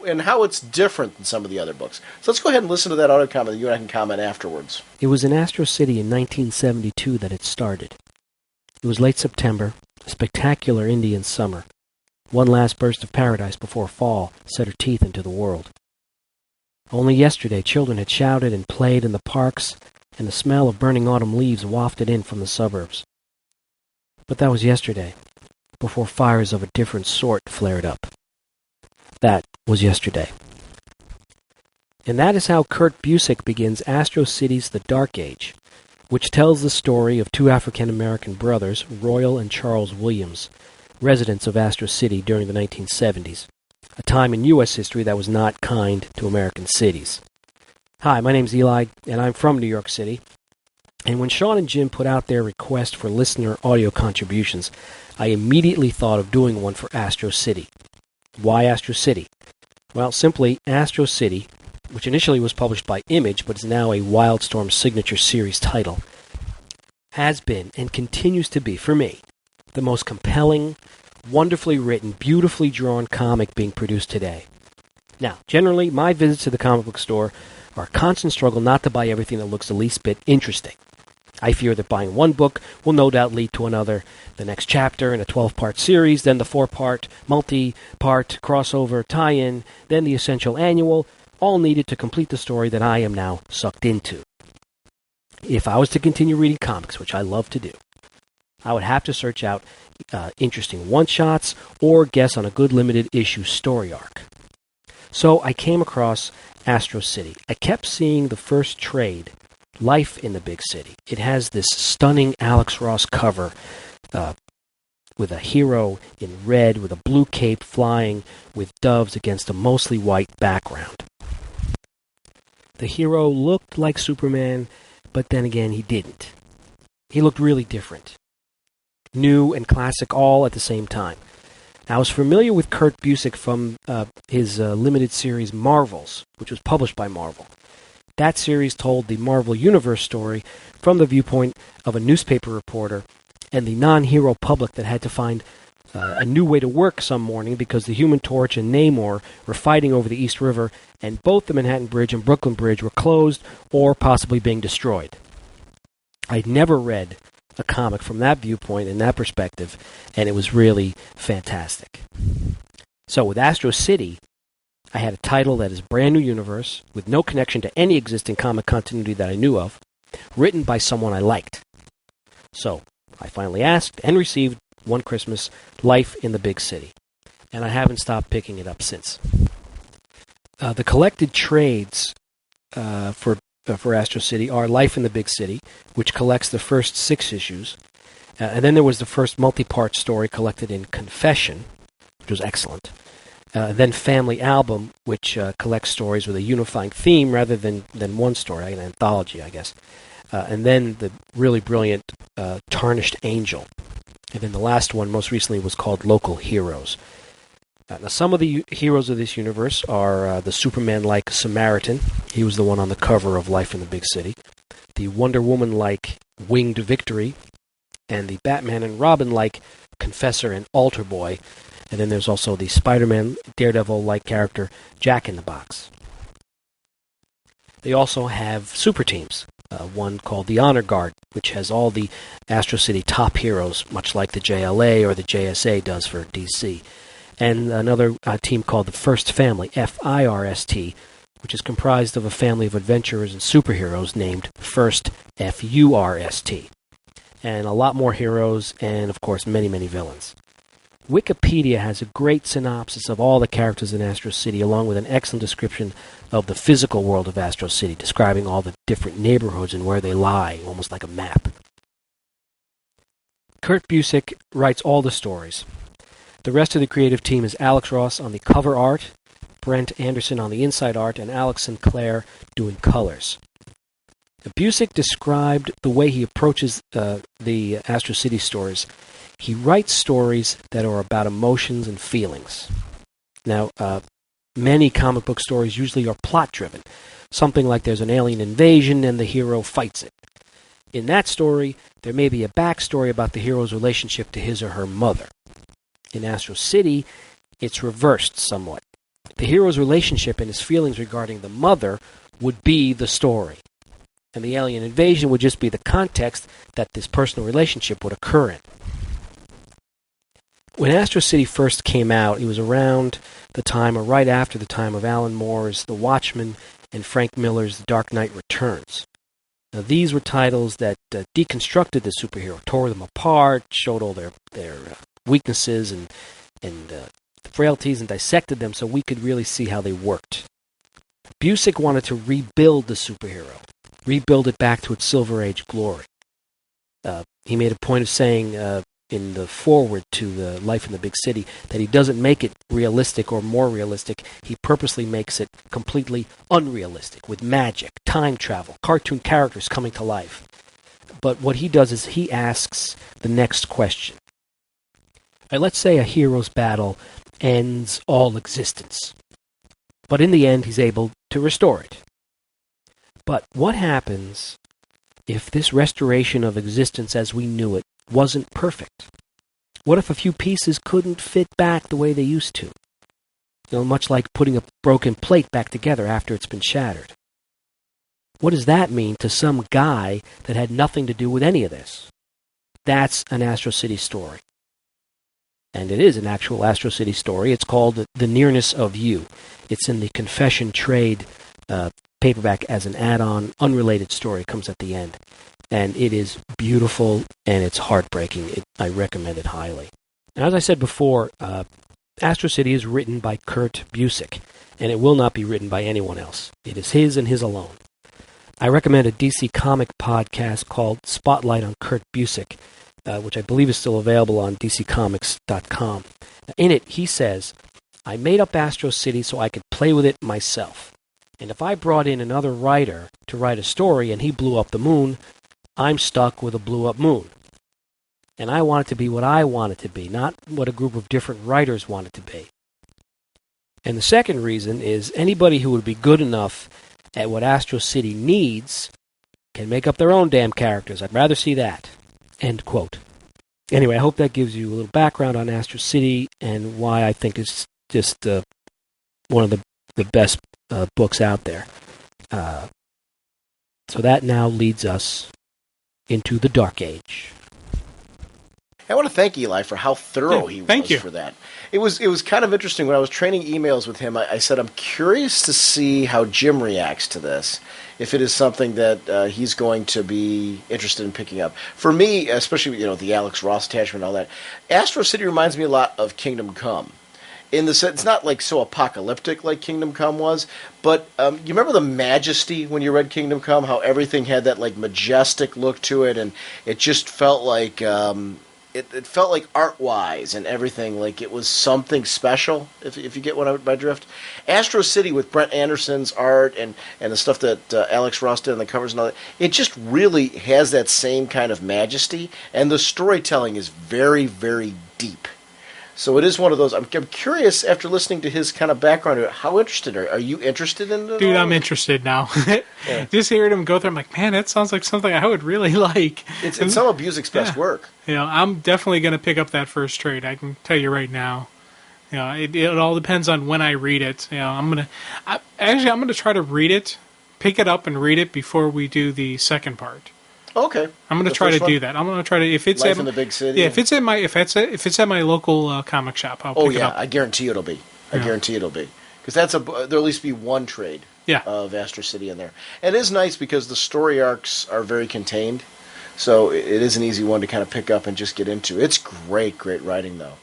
and how it's different than some of the other books. So let's go ahead and listen to that audio comment, and you and I can comment afterwards. It was in Astro City in 1972 that it started. It was late September, a spectacular Indian summer. One last burst of paradise before fall set her teeth into the world. Only yesterday children had shouted and played in the parks, and the smell of burning autumn leaves wafted in from the suburbs. But that was yesterday, before fires of a different sort flared up. That was yesterday. And that is how Kurt Busiek begins Astro City's The Dark Age, which tells the story of 2 African-American brothers, Royal and Charles Williams, residents of Astro City during the 1970s, a time in U.S. history that was not kind to American cities. Hi, my name's Eli, and I'm from New York City. And when Sean and Jim put out their request for listener audio contributions, I immediately thought of doing one for Astro City. Why Astro City? Well, simply, Astro City, which initially was published by Image but is now a Wildstorm Signature Series title, has been and continues to be, for me, the most compelling, wonderfully written, beautifully drawn comic being produced today. Now, generally, my visits to the comic book store are a constant struggle not to buy everything that looks the least bit interesting. I fear that buying one book will no doubt lead to another, the next chapter in a 12-part series, then the 4-part, multi-part crossover tie-in, then the essential annual, all needed to complete the story that I am now sucked into. If I was to continue reading comics, which I love to do, I would have to search out interesting one-shots or guess on a good limited issue story arc. So I came across Astro City. I kept seeing the first trade Life in the Big City. It has this stunning Alex Ross cover with a hero in red with a blue cape flying with doves against a mostly white background. The hero looked like Superman, but then again he didn't. He looked really different. New and classic all at the same time. Now, I was familiar with Kurt Busiek from his limited series Marvels, which was published by Marvel. That series told the Marvel Universe story from the viewpoint of a newspaper reporter and the non-hero public that had to find a new way to work some morning because the Human Torch and Namor were fighting over the East River, and both the Manhattan Bridge and Brooklyn Bridge were closed or possibly being destroyed. I'd never read a comic from that viewpoint and that perspective, and it was really fantastic. So with Astro City, I had a title that is brand new universe with no connection to any existing comic continuity that I knew of, written by someone I liked. So I finally asked and received one Christmas, Life in the Big City, and I haven't stopped picking it up since. The collected trades for Astro City are Life in the Big City, which collects the first 6 issues, and then there was the first multi-part story collected in Confession, which was excellent. Then Family Album, which collects stories with a unifying theme rather than one story, an anthology, I guess. And then the really brilliant Tarnished Angel. And then the last one, most recently, was called Local Heroes. Now, some of the heroes of this universe are the Superman-like Samaritan. He was the one on the cover of Life in the Big City. The Wonder Woman-like Winged Victory. And the Batman and Robin-like Confessor and Altar Boy. And then there's also the Spider-Man, Daredevil-like character, Jack in the Box. They also have super teams. One called the Honor Guard, which has all the Astro City top heroes, much like the JLA or the JSA does for DC. And another team called the First Family, FIRST, which is comprised of a family of adventurers and superheroes named First, FURST. And a lot more heroes, and of course many, many villains. Wikipedia has a great synopsis of all the characters in Astro City, along with an excellent description of the physical world of Astro City, describing all the different neighborhoods and where they lie, almost like a map. Kurt Busiek writes all the stories. The rest of the creative team is Alex Ross on the cover art, Brent Anderson on the inside art, and Alex Sinclair doing colors. Busiek described the way he approaches the Astro City stories. He writes stories that are about emotions and feelings. Now, many comic book stories usually are plot-driven. Something like there's an alien invasion and the hero fights it. In that story, there may be a backstory about the hero's relationship to his or her mother. In Astro City, it's reversed somewhat. The hero's relationship and his feelings regarding the mother would be the story. And the alien invasion would just be the context that this personal relationship would occur in. When Astro City first came out, it was around the time, or right after the time, of Alan Moore's The Watchmen and Frank Miller's The Dark Knight Returns. Now, these were titles that deconstructed the superhero, tore them apart, showed all their weaknesses and frailties, and dissected them so we could really see how they worked. Busiek wanted to rebuild the superhero, rebuild it back to its Silver Age glory. He made a point of saying in the foreword to the Life in the Big City that he doesn't make it realistic or more realistic. He purposely makes it completely unrealistic, with magic, time travel, cartoon characters coming to life. But what he does is he asks the next question. Let's say a hero's battle ends all existence, but in the end he's able to restore it. But what happens if this restoration of existence as we knew it wasn't perfect? What if a few pieces couldn't fit back the way they used to? Much like putting a broken plate back together after it's been shattered. What does that mean to some guy that had nothing to do with any of this? That's an Astro City story. And it is an actual Astro City story. It's called The Nearness of You. It's in the Confession trade paperback as an add-on, unrelated story. It comes at the end. And it is beautiful, and it's heartbreaking. I recommend it highly. Now, as I said before, Astro City is written by Kurt Busiek, and it will not be written by anyone else. It is his and his alone. I recommend a DC comic podcast called Spotlight on Kurt Busiek, which I believe is still available on dccomics.com. In it, he says, I made up Astro City so I could play with it myself. And if I brought in another writer to write a story and he blew up the moon, I'm stuck with a blew-up moon. And I want it to be what I want it to be, not what a group of different writers want it to be. And the second reason is anybody who would be good enough at what Astro City needs can make up their own damn characters. I'd rather see that. End quote. Anyway, I hope that gives you a little background on Astro City and why I think it's just one of the best books out there. So that now leads us into the Dark Age. I want to thank Eli for how thorough he was for that. It was kind of interesting. When I was training emails with him, I said, I'm curious to see how Jim reacts to this, if it is something that he's going to be interested in picking up. For me, especially the Alex Ross attachment and all that, Astro City reminds me a lot of Kingdom Come. In the sense, it's not like so apocalyptic like Kingdom Come was, but you remember the majesty when you read Kingdom Come, how everything had that like majestic look to it, and it just felt like it felt like art-wise and everything, like it was something special, if you get my drift. Astro City with Brent Anderson's art and the stuff that Alex Ross did on the covers and all that, it just really has that same kind of majesty, and the storytelling is very, very deep. So it is one of those. I'm curious, after listening to his kind of background, how interested are you interested in it? Dude, I'm interested now. Yeah. Just hearing him go through, I'm like, man, that sounds like something I would really like. It's some of Busiek's best work. I'm definitely going to pick up that first trade. I can tell you right now. It all depends on when I read it. I'm gonna try to read it, pick it up and read it before we do the second part. Okay. I'm going to try to do that. I'm going to try to, if it's Life in the big city. Yeah, if it's at my local comic shop, I'll pick it up. I guarantee it'll be. I guarantee it'll be, because there'll at least be one trade. Of Astro City in there, and it is nice because the story arcs are very contained, so it is an easy one to kind of pick up and just get into. It's great writing though.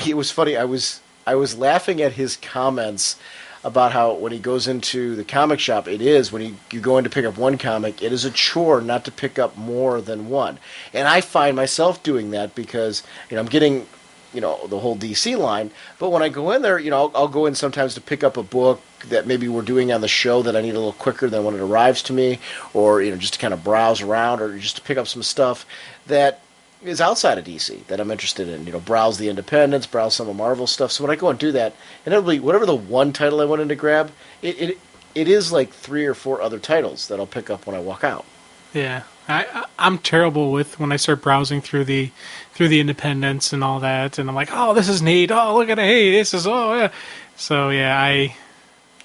It was funny. I was laughing at his comments about how when he goes into the comic shop, it is, when you go in to pick up one comic, it is a chore not to pick up more than one. And I find myself doing that because, I'm getting, the whole DC line, but when I go in there, I'll go in sometimes to pick up a book that maybe we're doing on the show that I need a little quicker than when it arrives to me, or, just to kind of browse around, or just to pick up some stuff that is outside of DC that I'm interested in. Browse the independents, browse some of Marvel stuff. So when I go and do that, inevitably, whatever the one title I went in to grab, it is like 3 or 4 other titles that I'll pick up when I walk out. Yeah, I'm terrible with when I start browsing through the independents and all that, and I'm like, oh, this is neat. Oh, look at it. Hey, this is yeah. So yeah,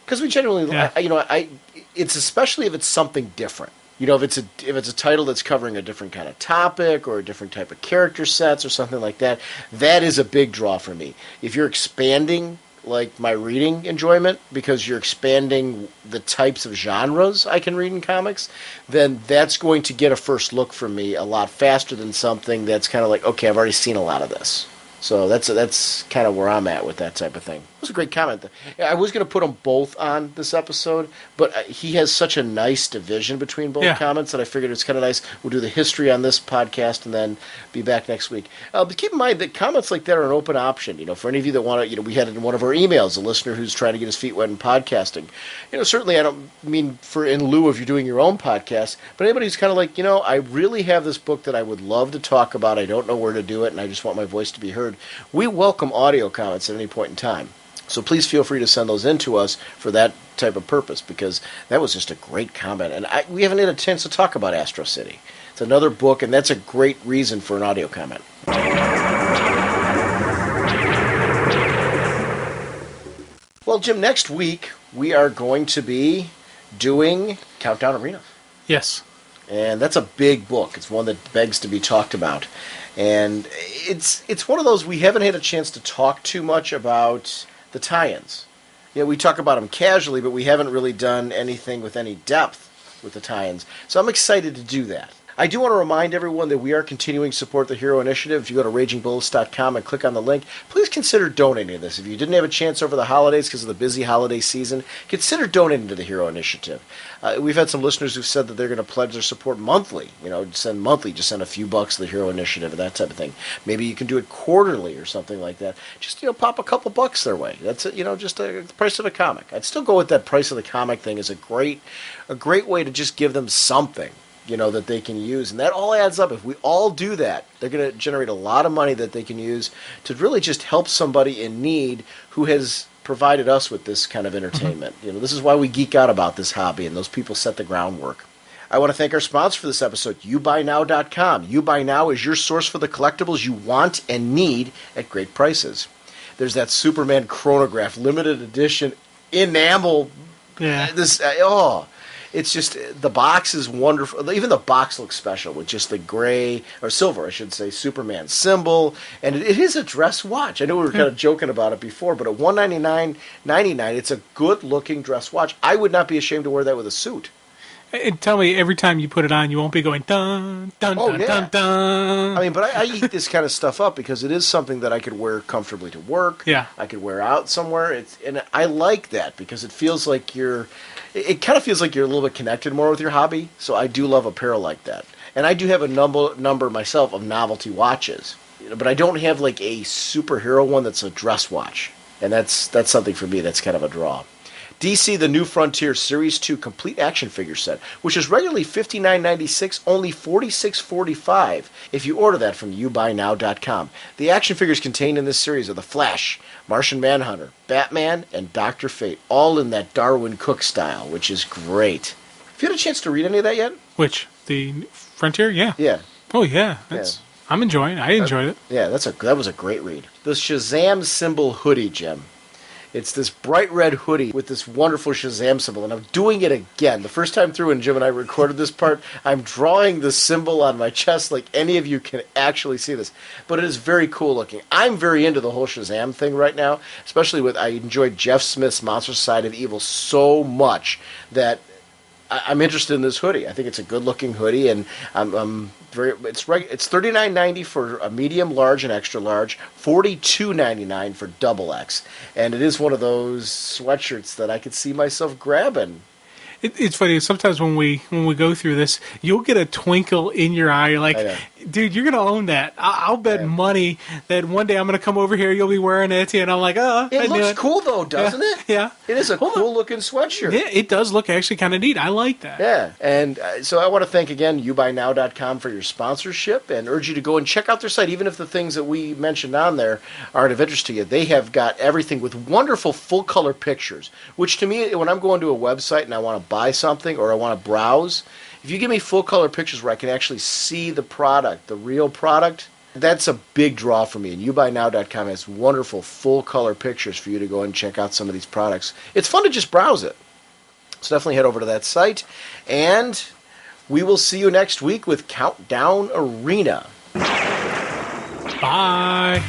because we generally, it's especially if it's something different. If it's a title that's covering a different kind of topic or a different type of character sets or something like that, that is a big draw for me. If you're expanding like my reading enjoyment because you're expanding the types of genres I can read in comics, then that's going to get a first look from me a lot faster than something that's kind of like, okay, I've already seen a lot of this. So that's kind of where I'm at with that type of thing. It was a great comment. I was going to put them both on this episode, but he has such a nice division between both comments that I figured it's kind of nice. We'll do the history on this podcast and then be back next week. But keep in mind that comments like that are an open option. For any of you that want to, we had in one of our emails a listener who's trying to get his feet wet in podcasting. Certainly I don't mean for in lieu of you doing your own podcast, but anybody who's kind of like, I really have this book that I would love to talk about. I don't know where to do it, and I just want my voice to be heard. We welcome audio comments at any point in time. So please feel free to send those in to us for that type of purpose, because that was just a great comment. And we haven't had a chance to talk about Astro City. It's another book, and that's a great reason for an audio comment. Well, Jim, next week we are going to be doing Countdown Arena. Yes. And that's a big book. It's one that begs to be talked about. And it's one of those we haven't had a chance to talk too much about the tie-ins. We talk about them casually, but we haven't really done anything with any depth with the tie-ins. So I'm excited to do that. I do want to remind everyone that we are continuing to support the Hero Initiative. If you go to RagingBullets.com and click on the link, please consider donating to this. If you didn't have a chance over the holidays because of the busy holiday season, consider donating to the Hero Initiative. We've had some listeners who've said that they're going to pledge their support monthly. Send monthly, just send a few bucks to the Hero Initiative and that type of thing. Maybe you can do it quarterly or something like that. Just, pop a couple bucks their way. That's it, just the price of a comic. I'd still go with that price of the comic thing as a great way to just give them something, that they can use. And that all adds up. If we all do that, they're going to generate a lot of money that they can use to really just help somebody in need who has provided us with this kind of entertainment. This is why we geek out about this hobby, and those people set the groundwork. I want to thank our sponsor for this episode, YouBuyNow.com. YouBuyNow is your source for the collectibles you want and need at great prices. There's that Superman chronograph, limited edition, enamel. Yeah. It's just, the box is wonderful. Even the box looks special with just the gray, or silver, I should say, Superman symbol. And it is a dress watch. I know we were kind of joking about it before, but at $199.99, it's a good-looking dress watch. I would not be ashamed to wear that with a suit. And tell me, every time you put it on, you won't be going dun dun dun dun dun. But I eat this kind of stuff up because it is something that I could wear comfortably to work. Yeah, I could wear out somewhere. And I like that because it feels like it kind of feels like you're a little bit connected more with your hobby. So I do love apparel like that. And I do have a number myself of novelty watches, but I don't have like a superhero one that's a dress watch. And that's something for me that's kind of a draw. DC The New Frontier Series 2 Complete Action Figure Set, which is regularly $59.96, only $46.45 if you order that from YouBuyNow.com. The action figures contained in this series are The Flash, Martian Manhunter, Batman, and Dr. Fate, all in that Darwin Cook style, which is great. Have you had a chance to read any of that yet? Which? The Frontier? Yeah. Yeah. Oh, yeah. I'm enjoying it. I enjoyed it. Yeah, that was a great read. The Shazam symbol hoodie, Jim. It's this bright red hoodie with this wonderful Shazam symbol, and I'm doing it again. The first time through, when Jim and I recorded this part, I'm drawing the symbol on my chest like any of you can actually see this. But it is very cool looking. I'm very into the whole Shazam thing right now, especially I enjoyed Jeff Smith's Monster Side of Evil so much that I'm interested in this hoodie. I think it's a good-looking hoodie, and it's $39.90 for a medium, large, and extra large, $42.99 for double X, and it is one of those sweatshirts that I could see myself grabbing. It's funny. Sometimes when we go through this, you'll get a twinkle in your eye. You're like, dude, you're gonna own that. I'll bet money that one day I'm gonna come over here. You'll be wearing it, and I'm like, it looks cool though, doesn't it? Yeah, it is a cool looking sweatshirt. Yeah, it does look actually kind of neat. I like that. Yeah, and so I want to thank again YouBuyNow.com for your sponsorship, and urge you to go and check out their site. Even if the things that we mentioned on there aren't of interest to you, they have got everything with wonderful full color pictures. Which to me, when I'm going to a website and I want to buy something or I want to browse, if you give me full color pictures where I can actually see the product, the real product, that's a big draw for me. And YouBuyNow.com has wonderful full color pictures for you to go and check out some of these products. It's fun to just browse it. So definitely head over to that site. And we will see you next week with Countdown Arena. Bye.